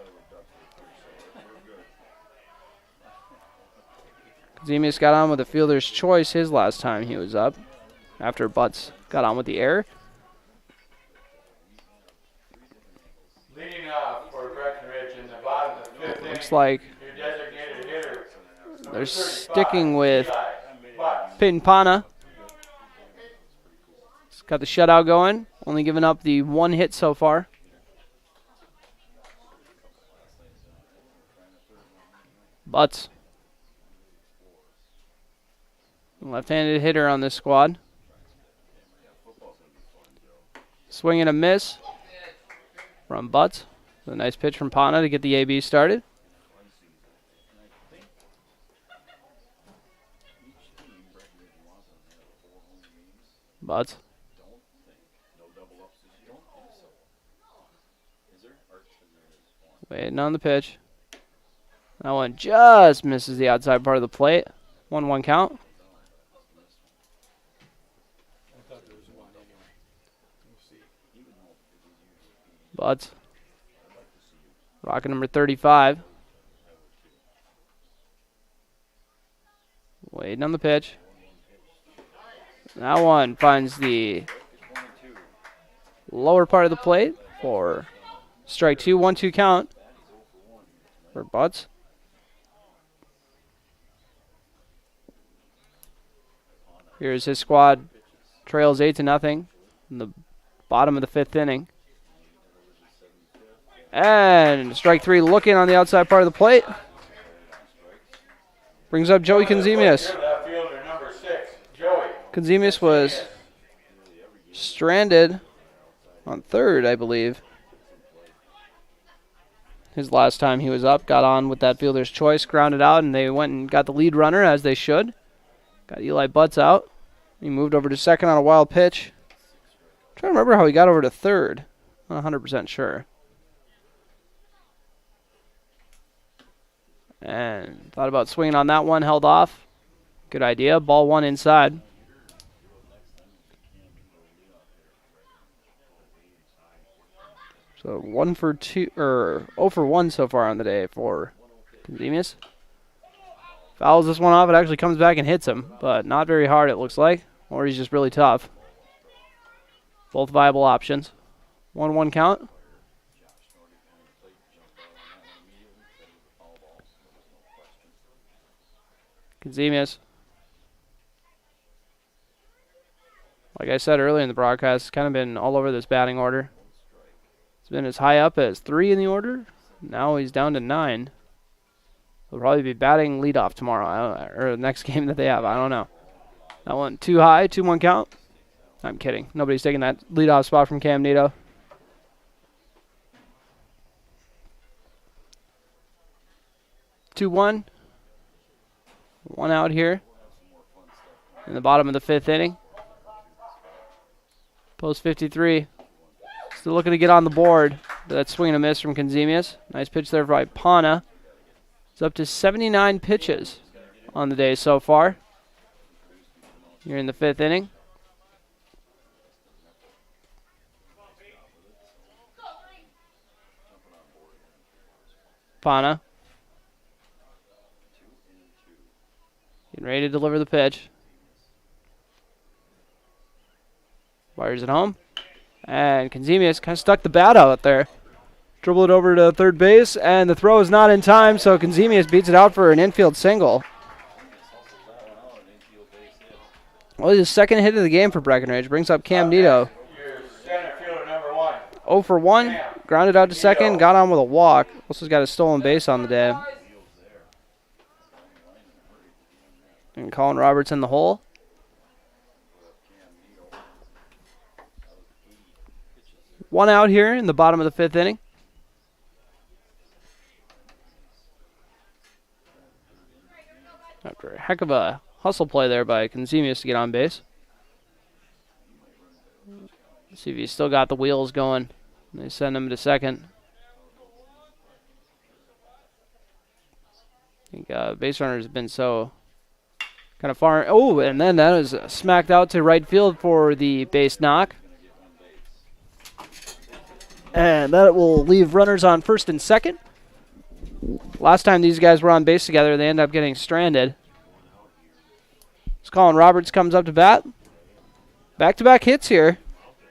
Conzemius got on with a fielder's choice his last time he was up after Butts got on with the error. Leading off for Breckenridge in the bottom of the 5th inning. Looks like Your designated hitter. they're sticking with Peyton Pana. He's got the shutout going, only giving up the 1 hit so far. Butts. Left-handed hitter on this squad. Swing and a miss from Butts. A nice pitch from Pana to get the AB started. Butts. Waiting on the pitch. That one just misses the outside part of the plate. 1-1 count. Butts. Rocket number 35. Waiting on the pitch. That one finds the lower part of the plate for strike 2, 1-2 count for Butts. Here's his squad. Trails 8-0 in the bottom of the 5th inning. And strike 3 looking on the outside part of the plate. Brings up Joey Conzemius. Conzemius was stranded on 3rd, I believe. His last time he was up, got on with that fielder's choice, grounded out, and they went and got the lead runner as they should. Got Eli Butts out. He moved over to 2nd on a wild pitch. I'm trying to remember how he got over to 3rd. Not 100% sure. And thought about swinging on that one, held off. Good idea. Ball 1 inside. So 1 for 2, or 0 for 1 so far on the day for Conzemius. Fouls this one off. It actually comes back and hits him, but not very hard it looks like. Or he's just really tough. Both viable options. 1-1 count. Conzemius. Like I said earlier in the broadcast, kind of been all over this batting order. He's been as high up as 3 in the order. Now he's down to 9. He'll probably be batting leadoff tomorrow, or the next game that they have. I don't know. That one too high, 2-1 count. I'm kidding. Nobody's taking that leadoff spot from Cam Nito. One out here in the bottom of the 5th inning. Post 53. Still looking to get on the board. That swing and a miss from Conzemius. Nice pitch there by Pana. It's up to 79 pitches on the day so far. Here in the 5th inning. Pana. Getting ready to deliver the pitch. Fires it home. And Conzemius kind of stuck the bat out there. Dribbled it over to 3rd base, and the throw is not in time, so Conzemius beats it out for an infield single. Well, his 2nd hit of the game for Breckenridge. Brings up Cam Nito. 0 for 1. Grounded out to 2nd. Got on with a walk. Also got a stolen base on the day. And Colin Roberts in the hole. One out here in the bottom of the 5th inning. After a heck of a hustle play there by Conzemius to get on base. Let's see if he's still got the wheels going. They send him to 2nd. I think base runner has been so kind of far. Oh, and then that is smacked out to right field for the base knock. And that will leave runners on 1st and 2nd. Last time these guys were on base together, they end up getting stranded. As Colin Roberts comes up to bat. Back-to-back hits here.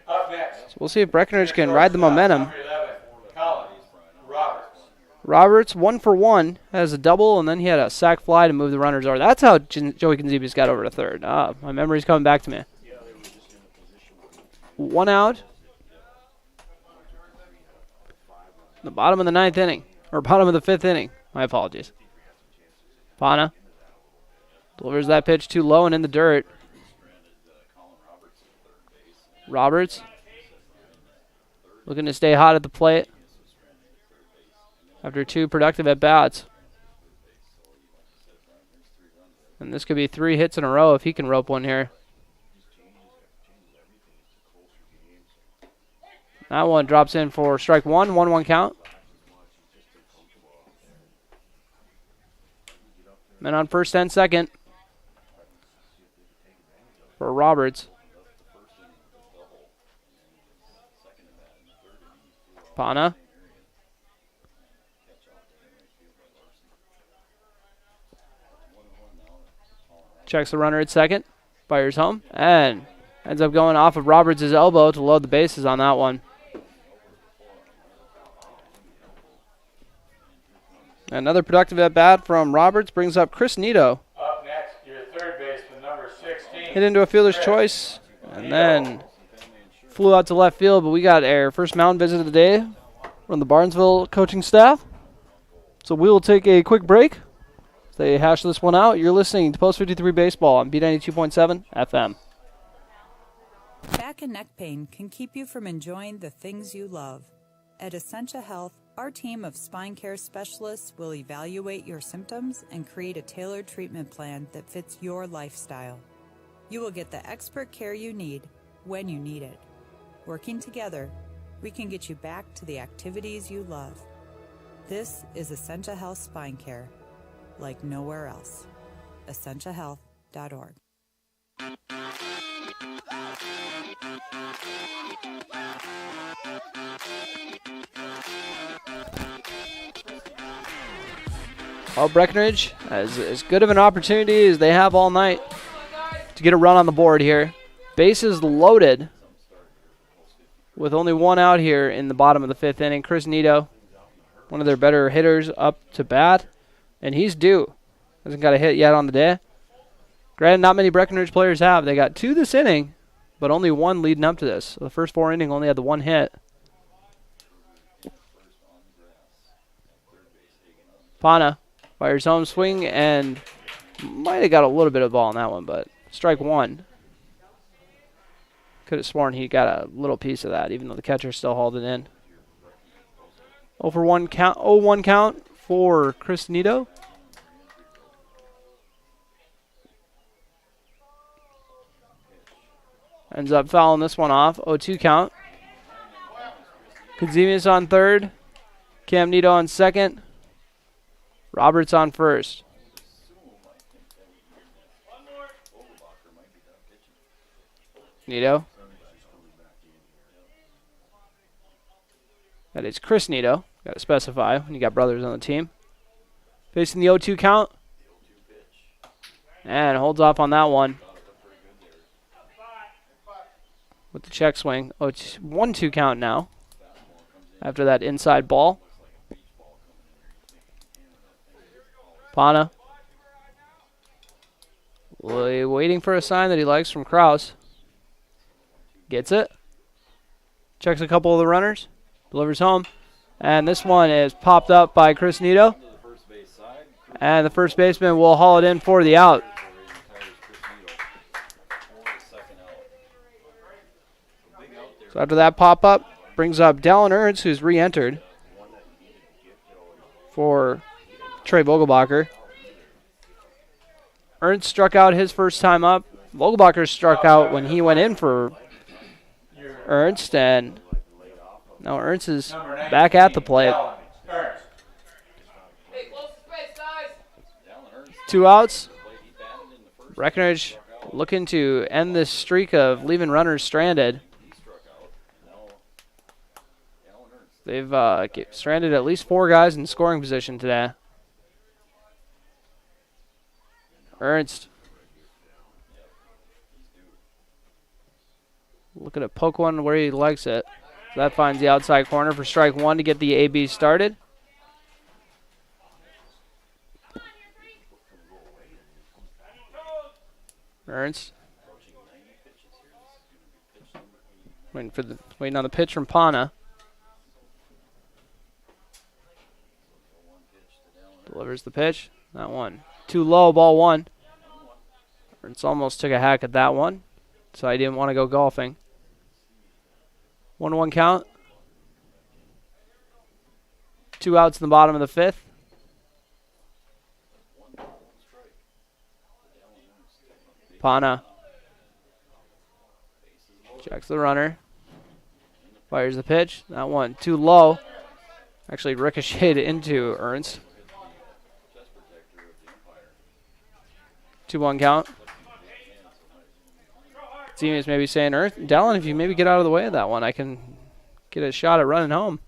Up next. So we'll see if Breckenridge can ride the momentum. Number 11, Colin Roberts. Roberts, 1 for 1, has a double, and then he had a sac fly to move the runners over. That's how Joey Konzibis got over to third. My memory's coming back to me. 1 out. The bottom of the 9th inning, or bottom of the 5th inning. My apologies. Pana delivers that pitch too low and in the dirt. Roberts looking to stay hot at the plate after 2 productive at-bats. And this could be 3 hits in a row if he can rope one here. That one drops in for strike 1, 1-1 count. Men on first and second for Roberts. Pana. Checks the runner at second. Fires home. And ends up going off of Roberts' elbow to load the bases on that one. Another productive at-bat from Roberts brings up Chris Nito. Up next, your third baseman, number 16. Hit into a fielder's choice. And then flew out to left field, but we got our first mound visit of the day from the Barnesville coaching staff. So we will take a quick break. They hash this one out. You're listening to Post 53 Baseball on B92.7 FM. Back and neck pain can keep you from enjoying the things you love. At Essentia Health, our team of spine care specialists will evaluate your symptoms and create a tailored treatment plan that fits your lifestyle. You will get the expert care you need when you need it. Working together, we can get you back to the activities you love. This is Essentia Health Spine Care, like nowhere else. EssentiaHealth.org. Well, Breckenridge, as good of an opportunity as they have all night to get a run on the board here. Bases loaded with only 1 out here in the bottom of the 5th inning. Chris Nito, one of their better hitters, up to bat, and he's due. Hasn't got a hit yet on the day. Granted, not many Breckenridge players have. They got 2 this inning, but only 1 leading up to this. So the first 4 innings only had the 1 hit. Pana fires home, swing, and might have got a little bit of ball on that one, but strike 1. Could have sworn he got a little piece of that, even though the catcher still hauled it in. 0-1 count for Chris Nito. Ends up fouling this one off. 0-2 count. Konzibis on third. Cam Nito on second. Roberts on first. Nito. That is Chris Nito. Got to specify when you got brothers on the team. Facing the 0-2 count. And holds off on that one. With the check swing. 1-2 count now. After that inside ball. Pana. Waiting for a sign that he likes from Kraus. Gets it. Checks a couple of the runners. Delivers home. And this one is popped up by Chris Nito. And the first baseman will haul it in for the out. So after that pop-up, brings up Dallin Ernst, who's re-entered for Trey Vogelbacher. Ernst struck out his first time up. Vogelbacher struck out when he went in for Ernst, and now Ernst is back at the plate. 2 outs. Breckenridge looking to end this streak of leaving runners stranded. They've stranded at least 4 guys in scoring position today. Ernst Looking to poke one where he likes it. That finds the outside corner for strike one to get the AB started. Ernst. Waiting on the pitch from Pana. Delivers the pitch. That one. Too low, ball one. Ernst almost took a hack at that one, so I didn't want to go golfing. 1-1 count. 2 outs in the bottom of the fifth. Pana checks the runner. Fires the pitch. That one too low. Actually ricocheted into Ernst. 2-1 count. Team is maybe saying, Dallin, if you maybe get out of the way of that one, I can get a shot at running home.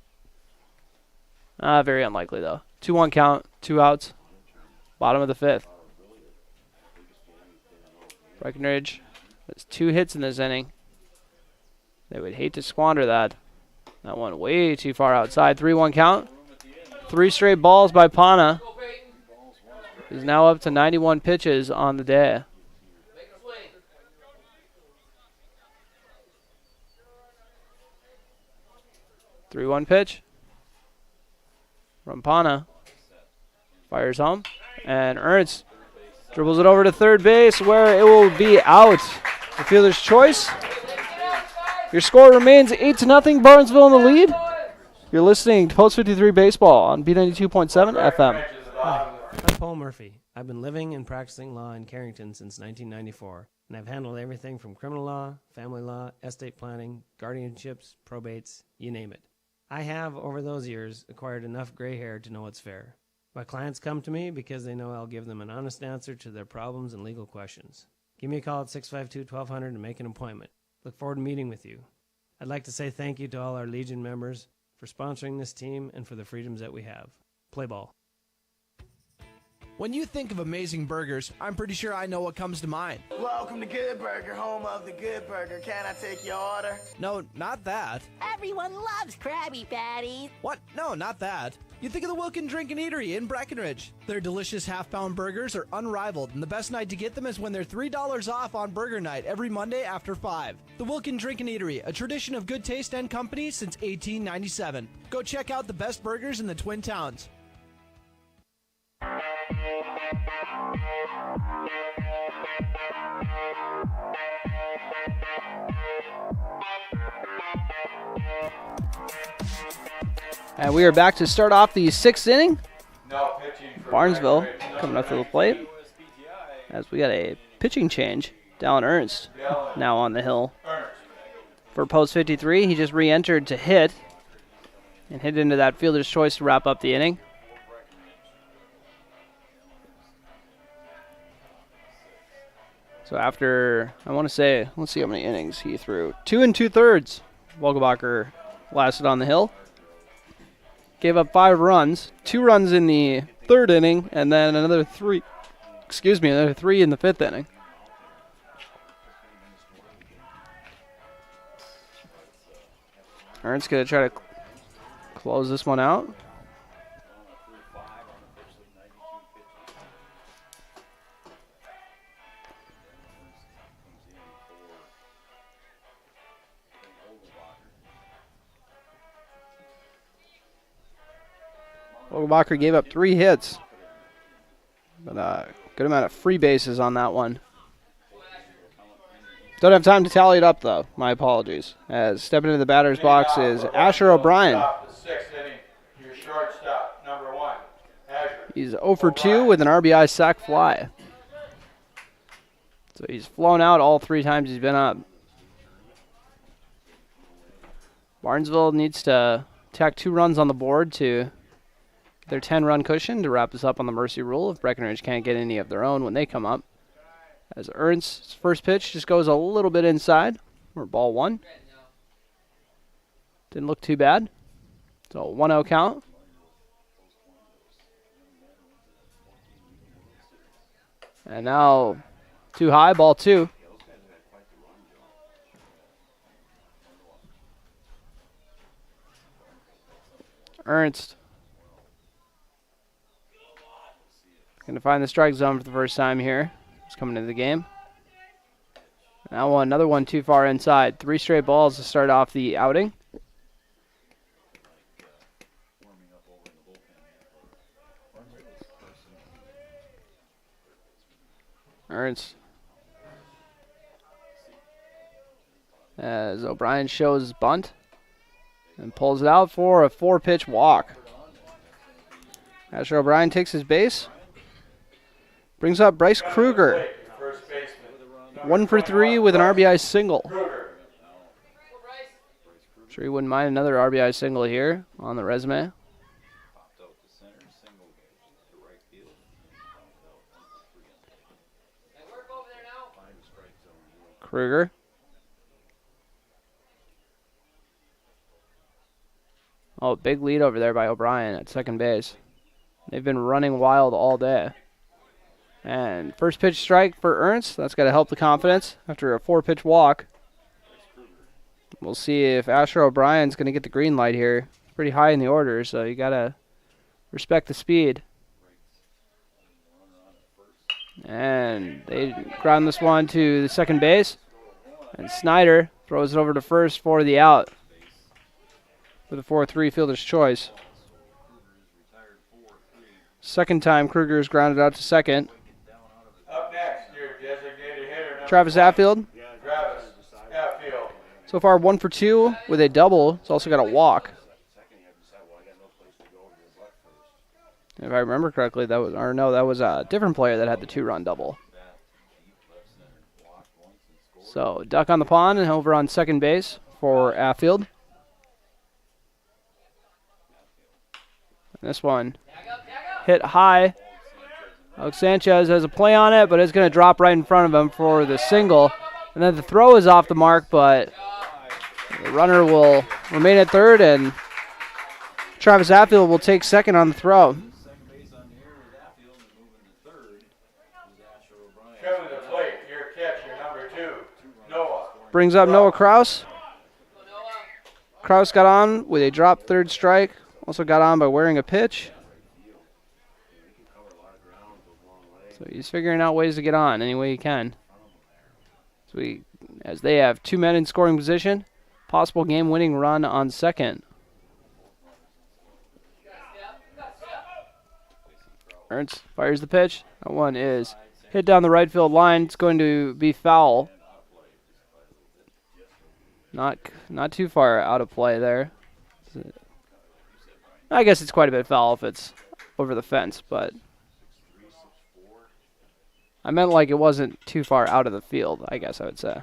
Very unlikely, though. 2-1 count, 2 outs. Bottom of the fifth. Breckenridge has 2 hits in this inning. They would hate to squander that. That one way too far outside. 3-1 count. 3 straight balls by Pana. He's now up to 91 pitches on the day. Three-one pitch from Pana. Fires home. And Ernst dribbles it over to third base where it will be out. The fielder's choice. Your score remains 8-0, Barnesville in the lead. You're listening to Post 53 Baseball on B92.7 FM. Hi, I'm Paul Murphy. I've been living and practicing law in Carrington since 1994, and I've handled everything from criminal law, family law, estate planning, guardianships, probates, you name it. I have, over those years, acquired enough gray hair to know what's fair. My clients come to me because they know I'll give them an honest answer to their problems and legal questions. Give me a call at 652-1200 to make an appointment. Look forward to meeting with you. I'd like to say thank you to all our Legion members for sponsoring this team and for the freedoms that we have. Play ball. When you think of amazing burgers, I'm pretty sure I know what comes to mind. Welcome to Good Burger, home of the Good Burger. Can I take your order? No, not that. Everyone loves Krabby Patties. What? No, not that. You think of the Wilkin Drink and Eatery in Breckenridge. Their delicious half-pound burgers are unrivaled, and the best night to get them is when they're $3 off on Burger Night every Monday after 5. The Wilkin Drink and Eatery, a tradition of good taste and company since 1897. Go check out the best burgers in the Twin Towns. And we are back to start off the 6th inning. No pitching for Barnesville coming up to the plate. As we got a pitching change. Dallin Ernst now on the hill. For Post 53, he just re-entered to hit. And hit into that fielder's choice to wrap up the inning. So after, I want to say, let's see how many innings he threw. 2 2/3. Vogelbacher lasted on the hill. Gave up 5 runs. 2 runs in the 3rd inning, and then another 3 in the 5th inning. Ernst's going to try to close this one out. Vogelbacher gave up 3 hits. But good amount of free bases on that one. Don't have time to tally it up, though. My apologies. As stepping into the batter's box is Asher O'Brien. Your shortstop, number 1, Asher. He's 0 for 2 with an RBI sac fly. So he's flown out all 3 times he's been up. Barnesville needs to tack 2 runs on the board to their 10-run cushion to wrap this up on the mercy rule if Breckenridge can't get any of their own when they come up. As Ernst's first pitch just goes a little bit inside, or ball 1. Didn't look too bad. So 1-0 count. And now too high, ball 2. Ernst. Going to find the strike zone for the first time here. He's coming into the game. Now another one too far inside. 3 straight balls to start off the outing. Ernst. As O'Brien shows his bunt and pulls it out for a 4-pitch walk. Asher O'Brien takes his base. Brings up Bryce Kruger. 1 for 3 with an RBI single. Sure he wouldn't mind another RBI single here on the resume. Kruger. Oh, big lead over there by O'Brien at second base. They've been running wild all day. And first pitch strike for Ernst. That's got to help the confidence after a 4-pitch walk. We'll see if Asher O'Brien's going to get the green light here. It's pretty high in the order, so you got to respect the speed. And they ground this one to the second base. And Snyder throws it over to first for the out with a 4-3 fielder's choice. Second time Kruger's grounded out to second. Up next, your designated hitter, Travis Atfield. Travis Atfield. So far 1 for 2 with a double. He's also got a walk. If I remember correctly, that was a different player that had the 2-run double. So duck on the pond and over on second base for Atfield. This one hit high. Alex Sanchez has a play on it, but it's going to drop right in front of him for the single. And then the throw is off the mark, but the runner will remain at third, and Travis Atfield will take second on the throw. Coming to plate, your catcher, number 2, Noah. Brings up Noah Kraus. Kraus got on with a drop third strike. Also got on by wearing a pitch. So he's figuring out ways to get on any way he can. So as they have 2 men in scoring position, possible game-winning run on second. Ernst fires the pitch. That one is hit down the right field line. It's going to be foul. Not too far out of play there. I guess it's quite a bit foul if it's over the fence, but I meant like it wasn't too far out of the field, I guess I would say.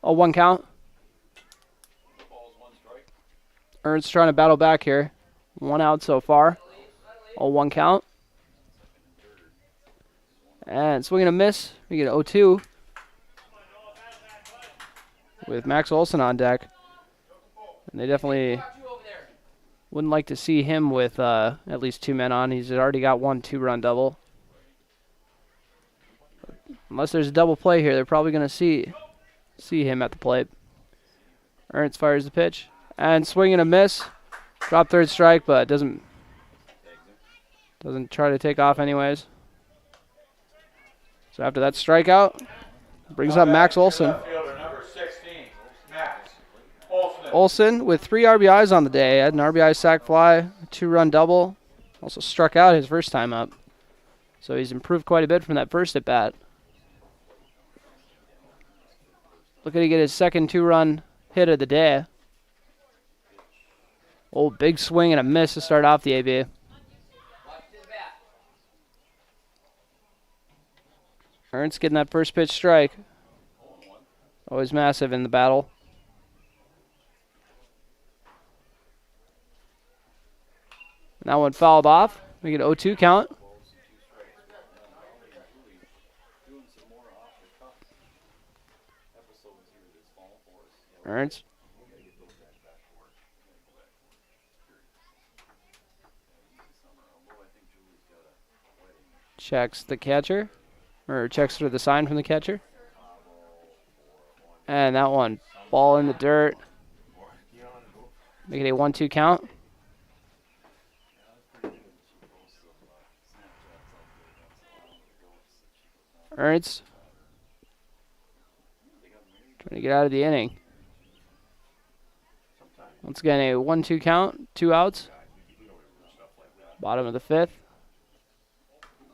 Oh, 1 count. Ernst trying to battle back here. 1 out so far. Oh, 1 count. And swinging a miss. We get 0-2 with Max Olson on deck. And they definitely wouldn't like to see him with at least 2 men on. He's already got 1 2-run double. Unless there's a double play here, they're probably going to see him at the plate. Ernst fires the pitch. And swing and a miss. Drop third strike, but doesn't try to take off anyways. So after that strikeout, brings up Max Olson. Number 16, Max Olson with 3 RBIs on the day. Had an RBI sac fly, a 2-run double. Also struck out his first time up. So he's improved quite a bit from that first at bat. Looking to get his second 2-run hit of the day. Oh, big swing and a miss to start off the AB. Ernst getting that first pitch strike. Always massive in the battle. And that one fouled off. We get 0-2 count. Ernst. Checks the catcher. Or checks for the sign from the catcher. And that one, ball in the dirt. Make it a 1-2 count. Ernst trying to get out of the inning. Once again, a 1-2 count, 2 outs. Bottom of the 5th.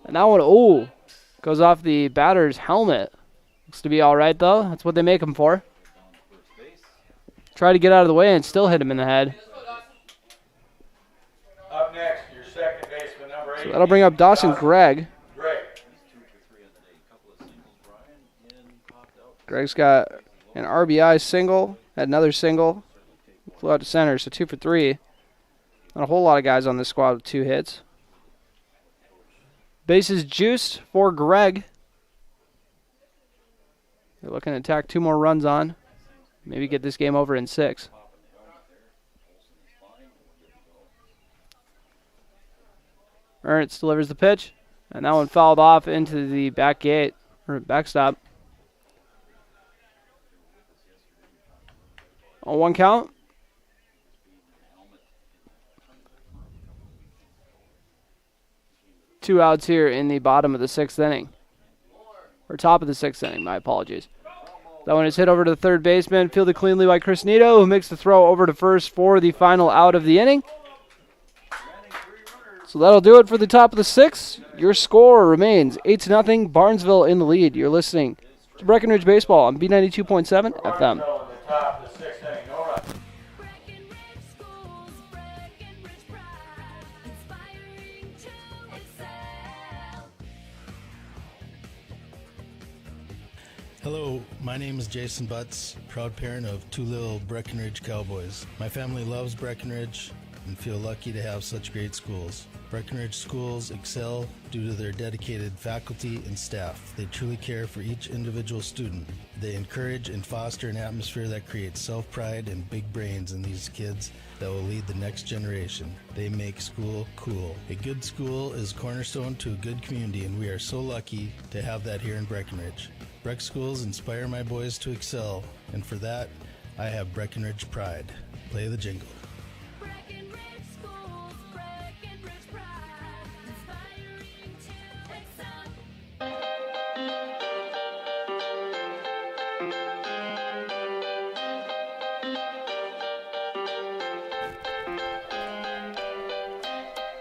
And that one, goes off the batter's helmet. Looks to be all right, though. That's what they make him for. Try to get out of the way and still hit him in the head. Up next, your second baseman, number 8. So that'll bring up Dawson Gregg. Gregg's got an RBI single, had another single. Flew out to center, so 2 for 3. Not a whole lot of guys on this squad with 2 hits. Bases juiced for Gregg. They're looking to tack 2 more runs on. Maybe get this game over in 6. Ernst delivers the pitch, and that one fouled off into the back gate, or backstop. On 1 count. Two outs here in the bottom of the 6th inning. Or top of the 6th inning, my apologies. That one is hit over to the third baseman, fielded cleanly by Chris Nito, who makes the throw over to first for the final out of the inning. So that'll do it for the top of the 6th. Your score remains 8-0, Barnesville in the lead. You're listening to Breckenridge Baseball on B92.7 FM. Hello, my name is Jason Butts, proud parent of 2 little Breckenridge Cowboys. My family loves Breckenridge and feel lucky to have such great schools. Breckenridge schools excel due to their dedicated faculty and staff. They truly care for each individual student. They encourage and foster an atmosphere that creates self-pride and big brains in these kids that will lead the next generation. They make school cool. A good school is cornerstone to a good community, and we are so lucky to have that here in Breckenridge. Breck schools inspire my boys to excel, and for that, I have Breckenridge pride. Play the jingle.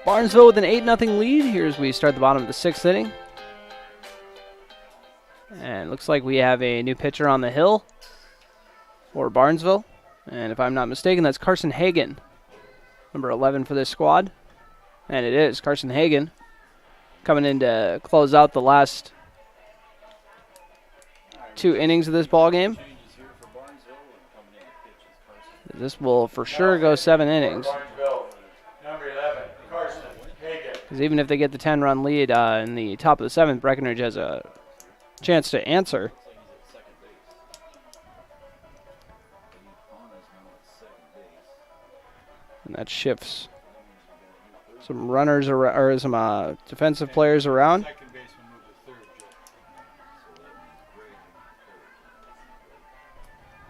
Barnesville with an 8-0 lead here as we start the bottom of the 6th inning. And looks like we have a new pitcher on the hill for Barnesville. And if I'm not mistaken, that's Carson Hagan, number 11 for this squad. And it is Carson Hagan coming in to close out the last 2 innings of this ball game. This will for sure go 7 innings. Because even if they get the 10-run lead in the top of the 7th, Breckenridge has a chance to answer. And that shifts some runners or some defensive players around.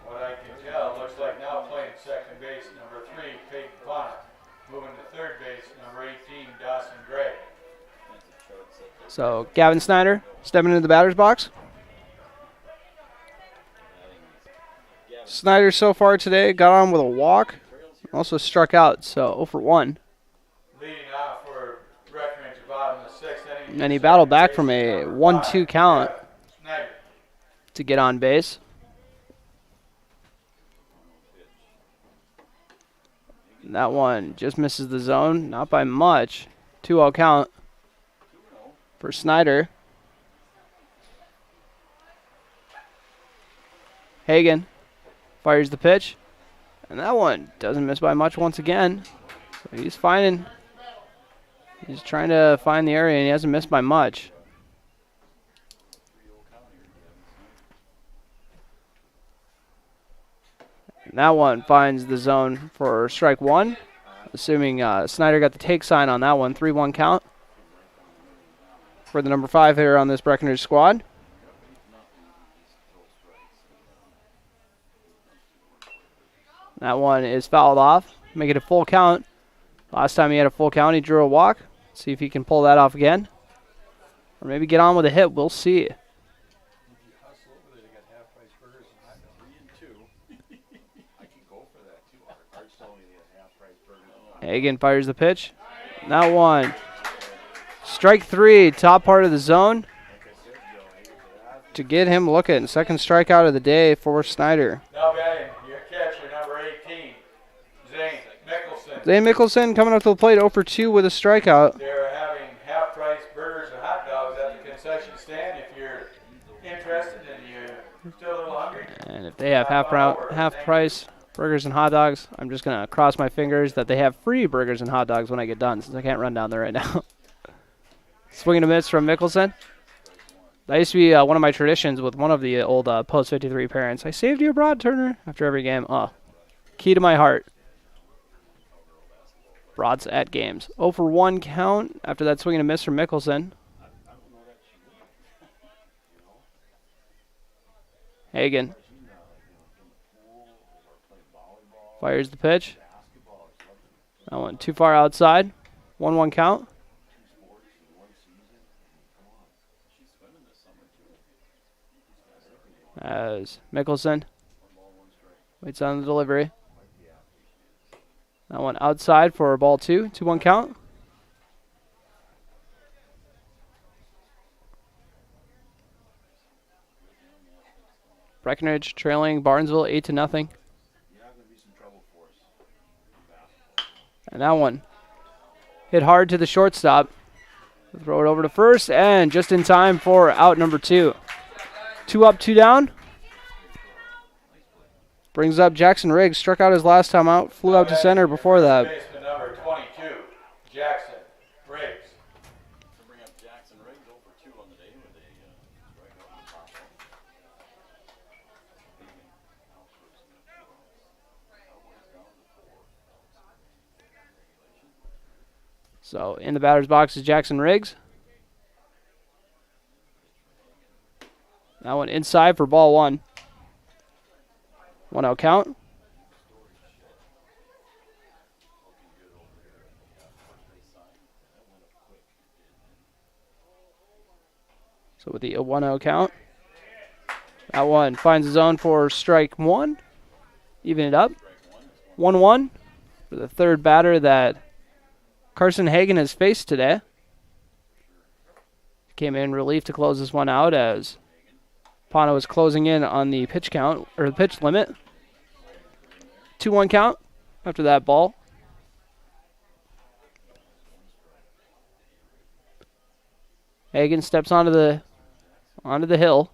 What I can tell, looks like now playing second base, number 3, Peyton Bonner. Moving to third base, number 18, Dawson Gregg. So Gavin Snyder stepping into the batter's box. Snyder so far today got on with a walk, also struck out, so 0 for 1. Leading off for Breckenridge, bottom of the 6th inning. And he battled back from a 1-2 count to get on base. And that one just misses the zone, not by much. 2-0 count for Snyder. Hagan fires the pitch, and that one doesn't miss by much once again. So he's trying to find the area, and he hasn't missed by much. And that one finds the zone for strike 1, assuming Snyder got the take sign on that one. 3-1 count for the number 5 hitter on this Breckenridge squad. That one is fouled off, make it a full count. Last time he had a full count, he drew a walk. See if he can pull that off again. Or maybe get on with a hit, we'll see. Hagan fires the pitch. That one. Strike 3, top part of the zone. To get him looking. Second strikeout of the day for Snyder. Now batting, your catcher, number 18, Zane Mickelson. Zane Mickelson coming up to the plate 0 for 2 with a strikeout. They're having half-price burgers and hot dogs at the concession stand if you're interested and you're still a little hungry. And if they have half price burgers and hot dogs, I'm just going to cross my fingers that they have free burgers and hot dogs when I get done, since I can't run down there right now. Swing and a miss from Mickelson. That used to be one of my traditions with one of the old Post 53 parents. I saved you abroad, Turner, after every game. Oh, key to my heart. Broads at games. 0 for 1 count after that swing and a miss from Mickelson. Hagan fires the pitch. That went too far outside. 1-1 count. As Mickelson waits on the delivery. That one outside for ball 2. 2-1 count. Breckenridge trailing Barnesville 8-0. And that one hit hard to the shortstop. Throw it over to first, and just in time for out number 2. 2 up, 2 down. Brings up Jackson Riggs. Struck out his last time out. Flew out to center before that. Baseman number 22, Jackson Riggs. So in the batter's box is Jackson Riggs. That one inside for ball 1. 1-0 count. So with the 1-0 count, that one finds the zone for strike 1. Even it up. 1-1 for the third batter that Carson Hagan has faced today. Came in relief to close this one out as Pano is closing in on the pitch count, or the pitch limit. 2-1 count after that ball. Hagan steps onto the hill.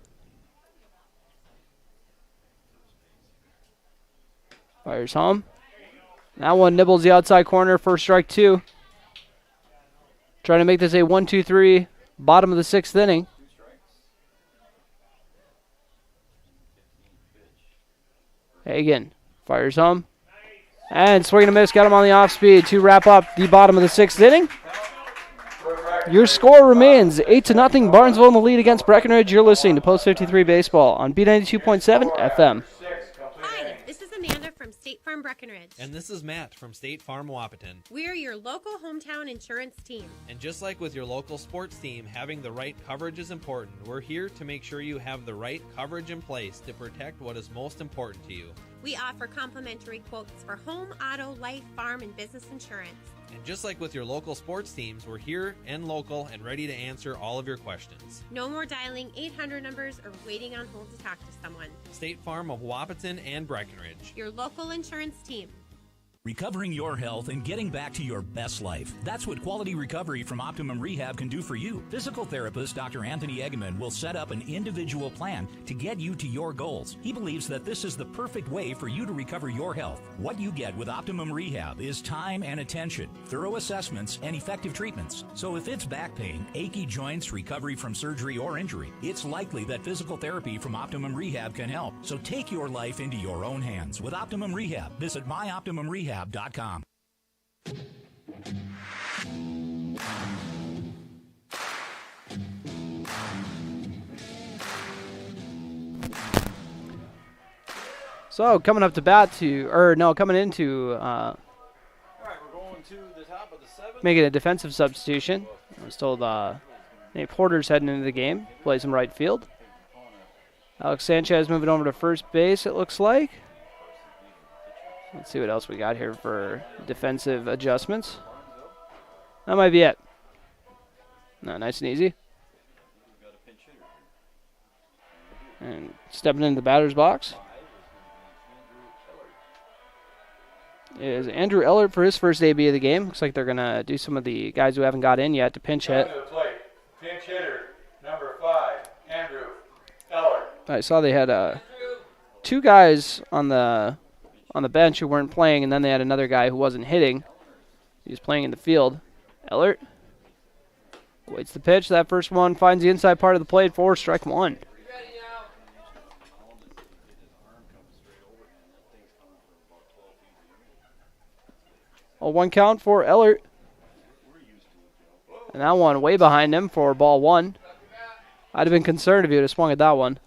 Fires home. That one nibbles the outside corner for strike 2. Trying to make this a 1-2-3 bottom of the 6th inning. Hagan fires home. And swing and a miss. Got him on the off speed to wrap up the bottom of the 6th inning. Your score remains 8-0. Barnesville in the lead against Breckenridge. You're listening to Post 53 Baseball on B92.7 FM. Hi, this is Amanda from State Farm Breckenridge. And this is Matt from State Farm Wapaton. We're your local hometown insurance team. And just like with your local sports team, having the right coverage is important. We're here to make sure you have the right coverage in place to protect what is most important to you. We offer complimentary quotes for home, auto, life, farm, and business insurance. And just like with your local sports teams, we're here and local and ready to answer all of your questions. No more dialing 800 numbers or waiting on hold to talk to someone. State Farm of Wapaton and Breckenridge. Your local insurance team. Recovering your health and getting back to your best life. That's what quality recovery from Optimum Rehab can do for you. Physical therapist Dr. Anthony Egeman will set up an individual plan to get you to your goals. He believes that this is the perfect way for you to recover your health. What you get with Optimum Rehab is time and attention, thorough assessments, and effective treatments. So if it's back pain, achy joints, recovery from surgery or injury, it's likely that physical therapy from Optimum Rehab can help. So take your life into your own hands with Optimum Rehab. Visit myoptimumrehab.com. So coming up to bat coming into making a defensive substitution. I was told Nate Porter's heading into the game, plays in right field. Alex Sanchez moving over to first base, it looks like. Let's see what else we got here for defensive adjustments. That might be it. No, nice and easy. And stepping into the batter's box is Andrew Ellert for his first AB of the game. Looks like they're going to do some of the guys who haven't got in yet to pinch hit. Pinch hitter, number 5, Andrew Ellert. I saw they had 2 guys on the bench who weren't playing, and then they had another guy who wasn't hitting. He was playing in the field. Ellert waits the pitch. That first one finds the inside part of the plate for strike 1. A 1 count for Ellert. And that one way behind him for ball 1. I'd have been concerned if he would have swung at that one.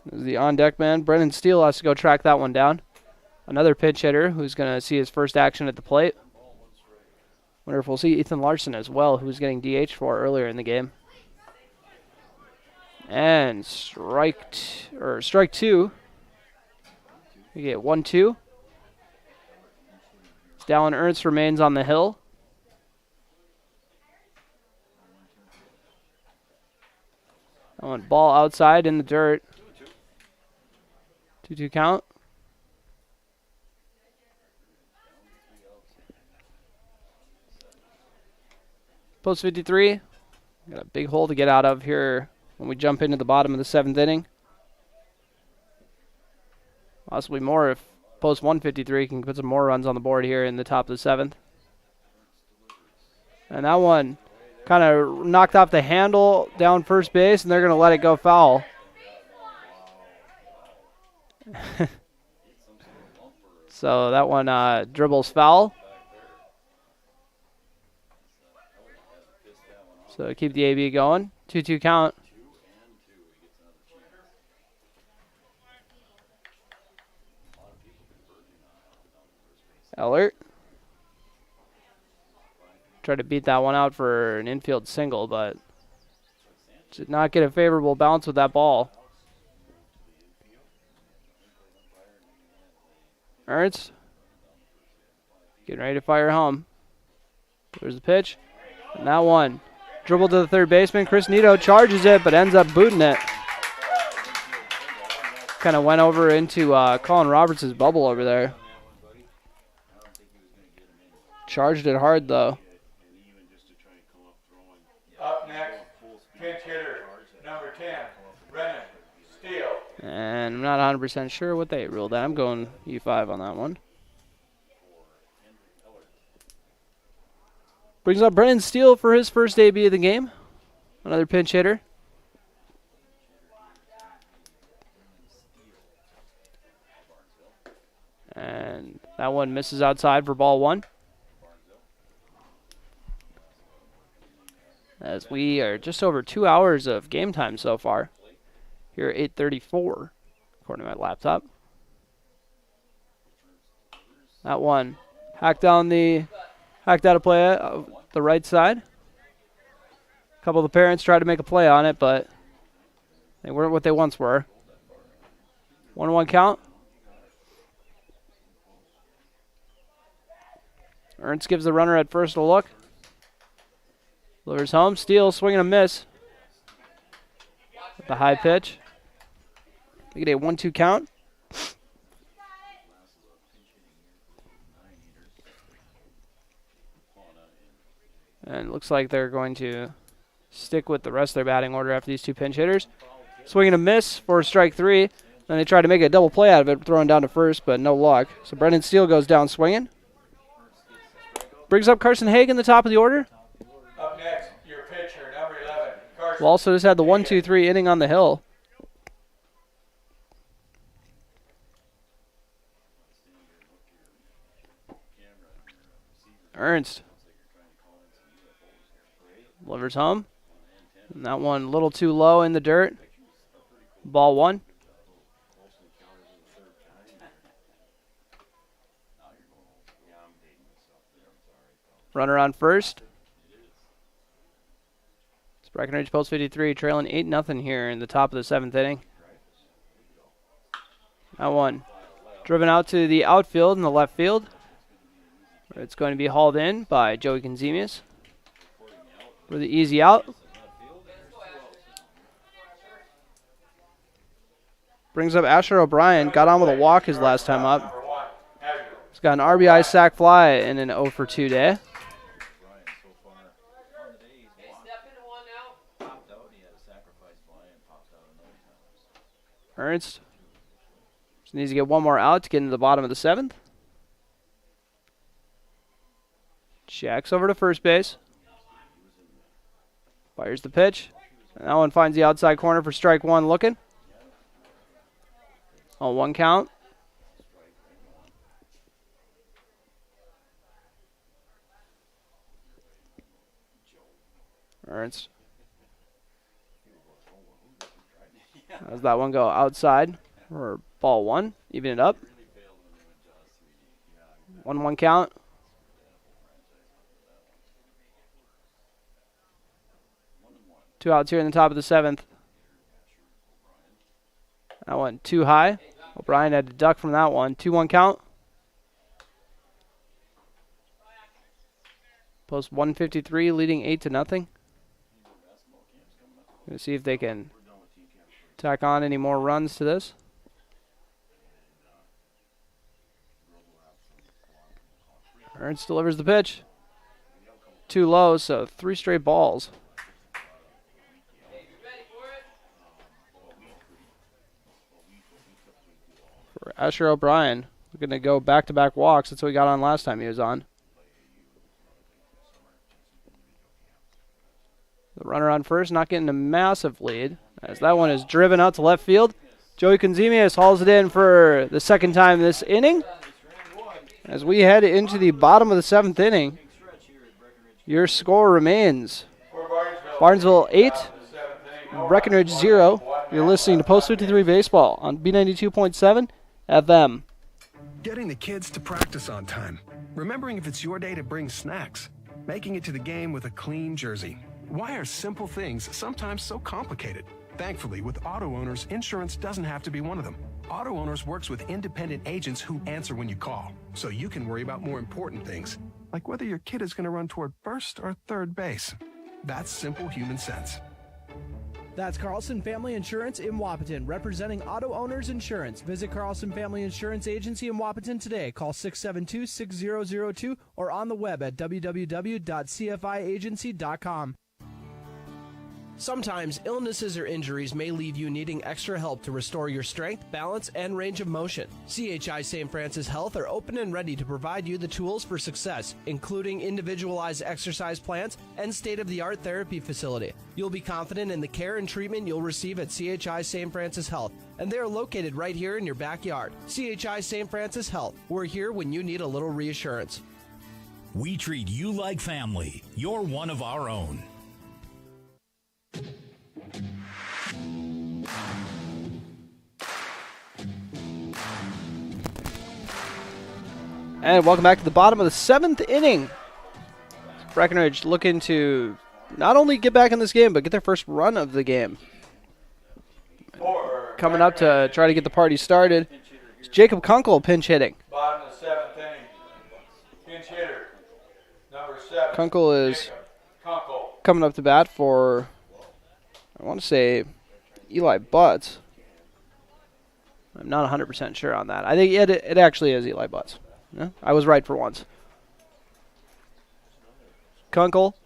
This is the on-deck man. Brennan Steele has to go track that one down. Another pinch hitter who's going to see his first action at the plate. Wonder if we'll see Ethan Larson as well, who was getting DH for earlier in the game. And strike 2. We get 1-2. Dallin Ernst remains on the hill. That one ball outside in the dirt. 2-2 count. Post 53. Got a big hole to get out of here when we jump into the bottom of the 7th inning. Possibly more if post 153 can put some more runs on the board here in the top of the 7th. And that one kind of knocked off the handle down first base, and they're going to let it go foul. So that one dribbles foul. So keep the AB going. 2-2 count. Ellert. Tried to beat that one out for an infield single, but did not get a favorable bounce with that ball. Ernst getting ready to fire home. There's the pitch. And that one dribbled to the third baseman. Chris Nito charges it, but ends up booting it. Kind of went over into Colin Roberts' bubble over there. Charged it hard, though. Up next, pinch hitter, number 10, Brennan Steele. And I'm not 100% sure what they ruled that. I'm going E5 on that one. Brings up Brennan Steele for his first AB of the game. Another pinch hitter. And that one misses outside for ball 1. As we are just over 2 hours of game time so far. Here at 8:34, according to my laptop. That one hacked out of play the right side. A couple of the parents tried to make a play on it, but they weren't what they once were. 1-1 count. Ernst gives the runner at first a look. Delivers home. Steele swinging a miss. With the high pitch. We get a 1-2 count. And it looks like they're going to stick with the rest of their batting order after these 2 pinch hitters. Swinging a miss for strike 3. Then they try to make a double play out of it, throwing down to first, but no luck. So Brendan Steele goes down swinging. Brings up Carson Haig in the top of the order. Up next, your pitcher, number 11, Carson. We'll also just had the 1-2-3 inning on the hill. Ernst delivers home. And that one a little too low in the dirt. Ball 1. Runner on first. It's Breckenridge post 53 trailing 8-0 here in the top of the 7th inning. That one Driven out to the outfield in the left field. It's going to be hauled in by Joey Conzemius for the easy out. Brings up Asher O'Brien. Got on with a walk his last time up. He's got an RBI sac fly in an 0 for 2 day. Ernst just needs to get one more out to get into the bottom of the 7th. Checks over to first base. Fires the pitch. And that one finds the outside corner for strike one looking. On 1 count. Ernst. Does that one go outside for ball 1? Even it up. 1-1 count. Two outs here in the top of the 7th. That one too high. O'Brien had to duck from that one. 2-1 count. Post 153 leading 8-0. Gonna see if they can tack on any more runs to this. Ernst delivers the pitch. Too low, so 3 straight balls. For Asher O'Brien, we're going to go back-to-back walks. That's what we got on last time he was on. The runner on first, not getting a massive lead, as that one is driven out to left field. Joey Conzemius hauls it in for the second time this inning. As we head into the bottom of the 7th inning, your score remains Barnesville 8, Breckenridge 0. You're listening to Post 53 Baseball on B92.7 FM. Getting the kids to practice on time. Remembering if it's your day to bring snacks. Making it to the game with a clean jersey. Why are simple things sometimes so complicated? Thankfully, with auto owners, insurance doesn't have to be one of them. Auto Owners works with independent agents who answer when you call, so you can worry about more important things, like whether your kid is going to run toward first or third base. That's simple human sense. That's Carlson Family Insurance in Wapaton, representing Auto Owners Insurance. Visit Carlson Family Insurance Agency in Wapaton today. Call 672-6002 or on the web at www.cfiagency.com. Sometimes illnesses or injuries may leave you needing extra help to restore your strength, balance, and range of motion. CHI St. Francis Health are open and ready to provide you the tools for success, including individualized exercise plans and state-of-the-art therapy facility. You'll be confident in the care and treatment you'll receive at CHI St. Francis Health, and they are located right here in your backyard. CHI St. Francis Health. We're here when you need a little reassurance. We treat you like family. You're one of our own. And welcome back to the bottom of the 7th inning. Breckenridge looking to not only get back in this game, but get their first run of the game. Coming up to try to get the party started, it's Jacob Kunkel pinch hitting. Bottom of the 7th inning. Pinch hitter, number 7. Kunkel is coming up to bat for, I want to say, Eli Butts. I'm not 100% sure on that. I think it actually is Eli Butts. Yeah, I was right for once. Kunkel,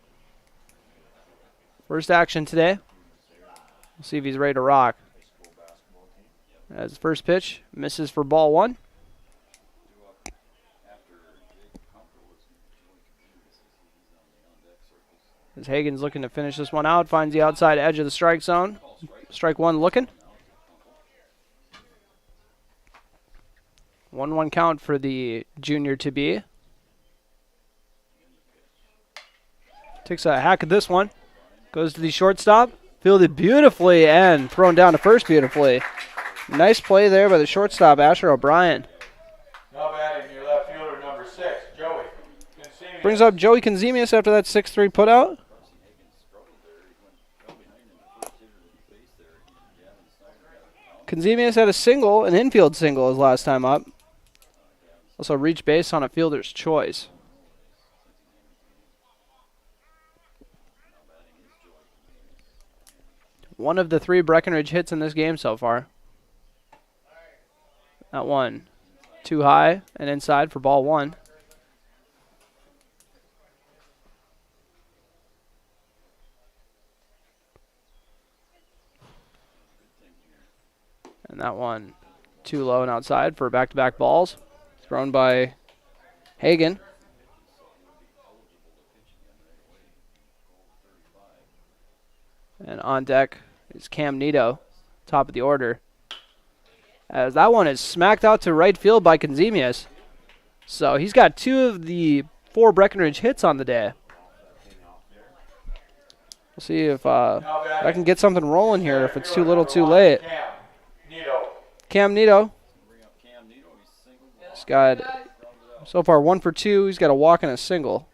first action today. We'll see if he's ready to rock. As first pitch, misses for ball 1. As Hagen's looking to finish this one out, finds the outside edge of the strike zone. Strike 1 looking. 1-1 count for the junior to be. Takes a hack at this one. Goes to the shortstop. Fielded beautifully and thrown down to first beautifully. Nice play there by the shortstop, Asher O'Brien. Now batting your left fielder, number 6, Joey Conzemius. Brings up Joey Conzemius after that 6-3 putout. Conzemius had a single, an infield single his last time up. Also reach base on a fielder's choice. One of the 3 Breckenridge hits in this game so far. That one too high and inside for ball 1. And that one too low and outside for back-to-back balls. Thrown by Hagen. And on deck is Cam Nito, top of the order. As that one is smacked out to right field by Conzemius. So he's got 2 of the 4 Breckenridge hits on the day. We'll see if I can get something rolling here, if it's too little too late. Cam Nito. He's got, so far, 1 for 2. He's got a walk and a single.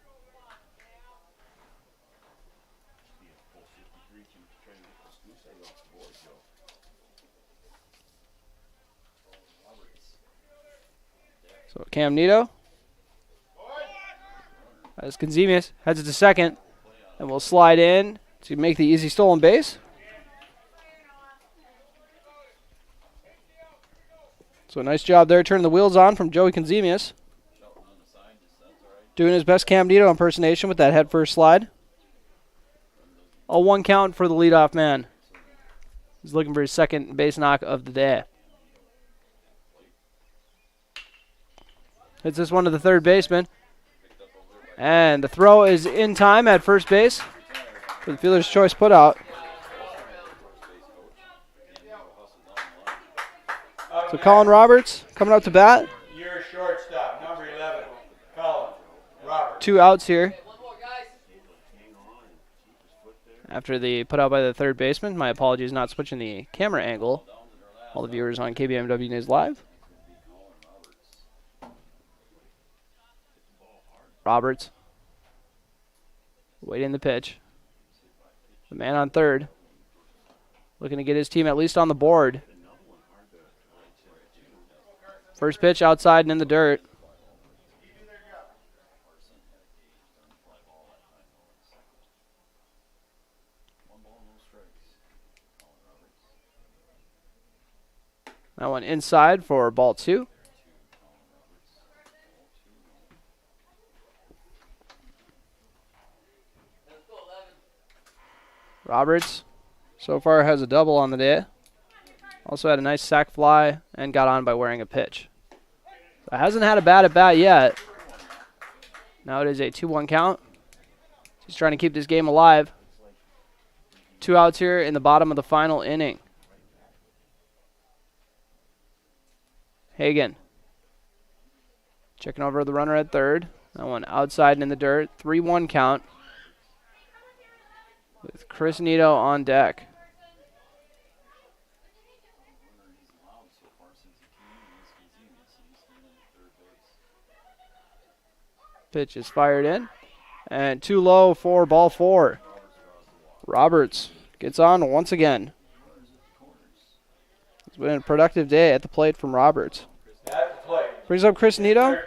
So Cam Nito. As Conzemius heads to second. And will slide in to make the easy stolen base. So nice job there, turning the wheels on from Joey Conzemius. Doing his best Cam Nito impersonation with that head first slide. A 1 count for the leadoff man. He's looking for his second base knock of the day. Hits this one to the third baseman. And the throw is in time at first base for the fielder's choice put out. So Colin Roberts coming up to bat. Your shortstop, number 11, Colin Roberts. 2 outs here. After the put out by the third baseman. My apologies, not switching the camera angle. All the viewers on KBMW News Live. Roberts waiting the pitch. The man on third looking to get his team at least on the board. First pitch outside and in the dirt. That one inside for ball 2. Roberts so far has a double on the day. Also had a nice sac fly and got on by wearing a pitch. So hasn't had a bad at bat yet. Now it is a 2-1 count. He's trying to keep this game alive. 2 outs here in the bottom of the final inning. Hagen checking over the runner at third. That one outside and in the dirt. 3-1 count. With Chris Nito on deck. Pitch is fired in. And too low for ball 4. Roberts gets on once again. It's been a productive day at the plate from Roberts. Brings up Chris Nito.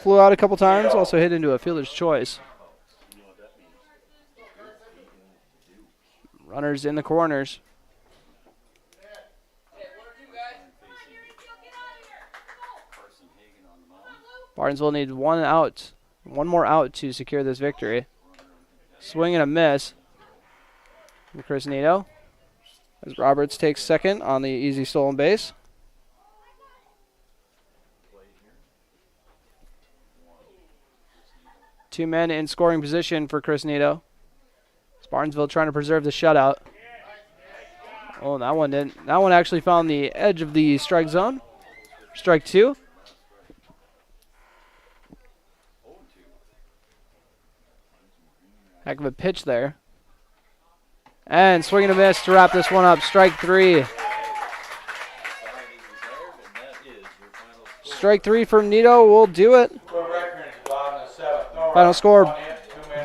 Flew out a couple times, also hit into a fielder's choice. Runners in the corners. Barnesville needs 1 out. 1 more out to secure this victory. Swing and a miss from Chris Nito. As Roberts takes second on the easy stolen base. Two men in scoring position for Chris Nito. It's Barnesville trying to preserve the shutout. Oh, that one didn't. That one actually found the edge of the strike zone. Strike 2. Heck of a pitch there. And swing and a miss to wrap this one up. Strike 3. Strike 3 from Nito will do it. Final score,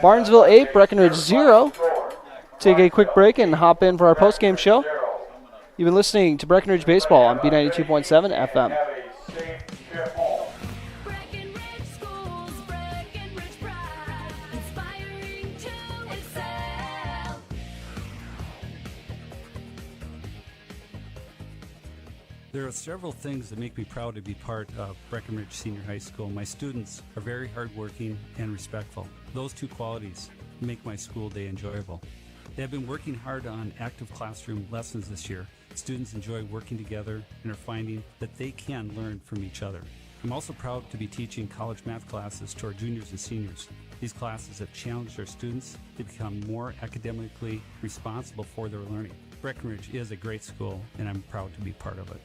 Barnesville 8, Breckenridge 0. Take a quick break and hop in for our post-game show. You've been listening to Breckenridge Baseball on B92.7 FM. There are several things that make me proud to be part of Breckenridge Senior High School. My students are very hardworking and respectful. Those two qualities make my school day enjoyable. They have been working hard on active classroom lessons this year. Students enjoy working together and are finding that they can learn from each other. I'm also proud to be teaching college math classes to our juniors and seniors. These classes have challenged our students to become more academically responsible for their learning. Breckenridge is a great school, and I'm proud to be part of it.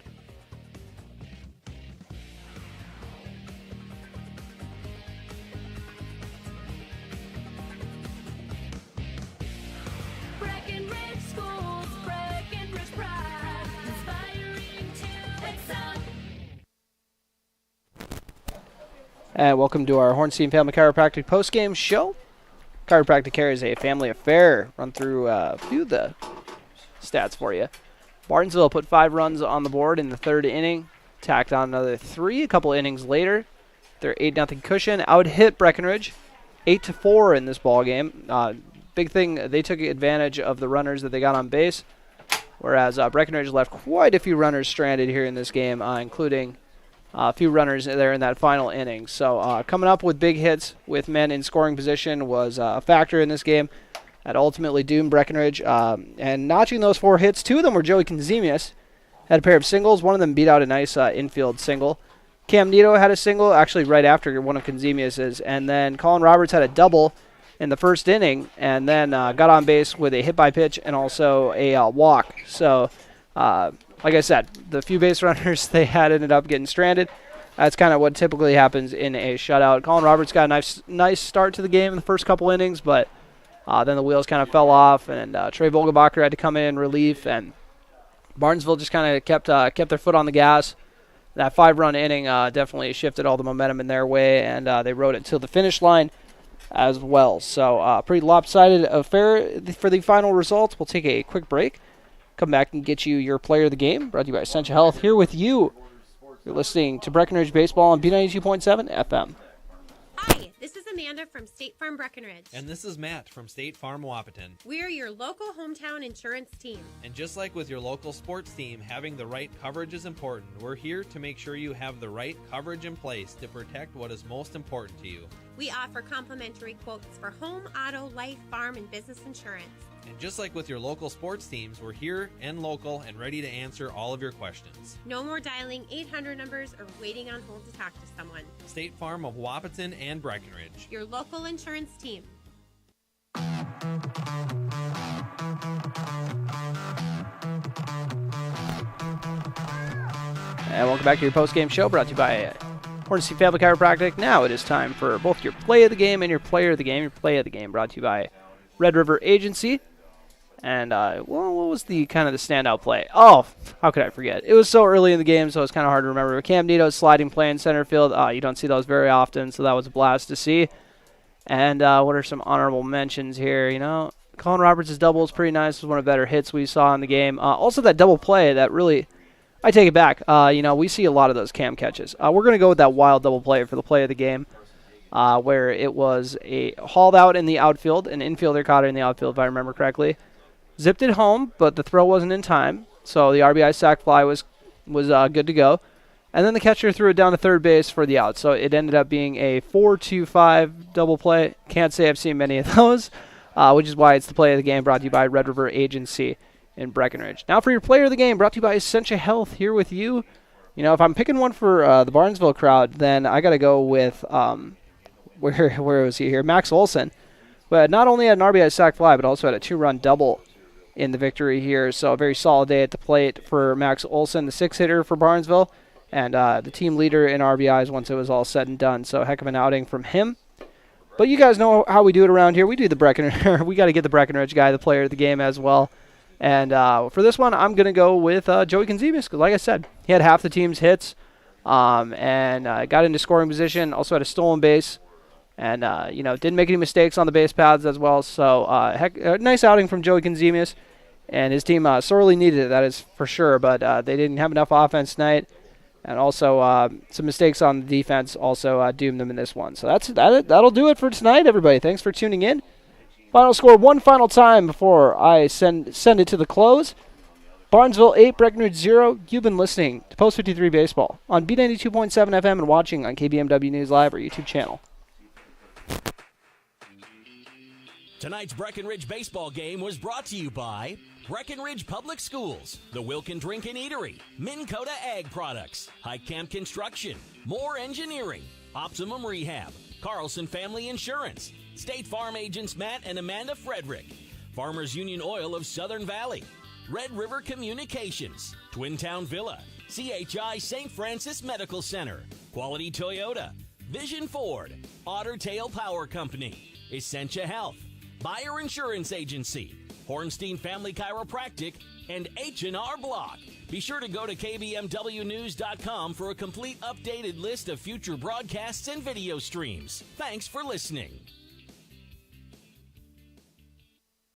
Breckenridge Schools, Breckenridge pride, inspiring to excel. And welcome to our Hornstein Family Chiropractic post-game show. Chiropractic Care is a family affair. Run through a few of the stats for you. Barnesville put 5 runs on the board in the 3rd inning. Tacked on another 3 a couple innings later. Their 8-0 cushion out-hit Breckenridge 8-4 in this ball game. Big thing, they took advantage of the runners that they got on base, whereas Breckenridge left quite a few runners stranded here in this game, including a few runners there in that final inning. So coming up with big hits with men in scoring position was a factor in this game that ultimately doomed Breckenridge. And notching those 4 hits, 2 of them were Joey Konzemius. Had a pair of singles. One of them beat out a nice infield single. Cam Nito had a single, actually right after one of Konzemius's. And then Colin Roberts had a double in the 1st inning, and then got on base with a hit by pitch and also a walk. So, like I said, the few base runners they had ended up getting stranded. That's kind of what typically happens in a shutout. Colin Roberts got a nice start to the game in the first couple innings, but then the wheels kind of fell off, and Trey Volgebacher had to come in relief, and Barnesville just kind of kept their foot on the gas. That 5-run inning definitely shifted all the momentum in their way, and they rode it to the finish line as well. So pretty lopsided affair for the final results. We'll take a quick break, come back and get you your player of the game, brought to you by Essentia Health. Here with you, you're listening to Breckenridge Baseball on B92.7 FM. Hi, this is Amanda from State Farm Breckenridge. And this is Matt from State Farm Wapaton. We're your local hometown insurance team. And just like with your local sports team, having the right coverage is important. We're here to make sure you have the right coverage in place to protect what is most important to you. We offer complimentary quotes for home, auto, life, farm, and business insurance. And just like with your local sports teams, we're here and local and ready to answer all of your questions. No more dialing 800 numbers or waiting on hold to talk to someone. State Farm of Wapaton and Breckenridge. Your local insurance team. And welcome back to your post-game show, brought to you by Hornstein Family Chiropractic. Now it is time for both your play of the game and your player of the game. Your play of the game brought to you by Red River Agency. And, what was the kind of the standout play? Oh, how could I forget? It was so early in the game, so it's kind of hard to remember. Cam Nito's sliding play in center field. You don't see those very often, so that was a blast to see. And what are some honorable mentions here? You know, Colin Roberts' double is pretty nice. It was one of the better hits we saw in the game. Also, that double play that really, I take it back. You know, we see a lot of those Cam catches. We're going to go with that wild double play for the play of the game, where it was a hauled out in the outfield. An infielder caught it in the outfield, if I remember correctly. Zipped it home, but the throw wasn't in time, so the RBI sac fly was good to go. And then the catcher threw it down to third base for the out, so it ended up being a 4-2-5 double play. Can't say I've seen many of those, which is why it's the play of the game, brought to you by Red River Agency in Breckenridge. Now for your player of the game, brought to you by Essentia Health, here with you. You know, if I'm picking one for the Barnesville crowd, then I got to go with, where was he here? Max Olson. But not only had an RBI sac fly, but also had a 2-run double in the victory here. So a very solid day at the plate for Max Olson, the 6-hitter for Barnesville, and the team leader in RBIs once it was all said and done. So heck of an outing from him. But you guys know how we do it around here. We do the Breckenridge. We got to get the Breckenridge guy, the player of the game as well. And for this one, I'm going to go with Joey Konzemius, because like I said, he had half the team's hits and got into scoring position, also had a stolen base. And, you know, didn't make any mistakes on the base paths as well. So, a nice outing from Joey Konzemius. And his team sorely needed it, that is for sure. But they didn't have enough offense tonight. And also, some mistakes on the defense also doomed them in this one. So that'll do it for tonight, everybody. Thanks for tuning in. Final score one final time before I send it to the close. Barnesville 8, Breckenridge 0. You've been listening to Post 53 Baseball on B92.7 FM and watching on KBMW News Live, our YouTube channel. Tonight's Breckenridge baseball game was brought to you by Breckenridge Public Schools, the Wilkin Drink and Eatery, Minn Kota Ag Products, High Camp Construction, Moore Engineering, Optimum Rehab, Carlson Family Insurance, State Farm agents Matt and Amanda Frederick, Farmers Union Oil of Southern Valley, Red River Communications, Twin Town Villa, CHI St. Francis Medical Center, Quality Toyota, Vision Ford, Otter Tail Power Company, Essentia Health, Buyer Insurance Agency, Hornstein Family Chiropractic, and H&R Block. Be sure to go to KBMWnews.com for a complete updated list of future broadcasts and video streams. Thanks for listening.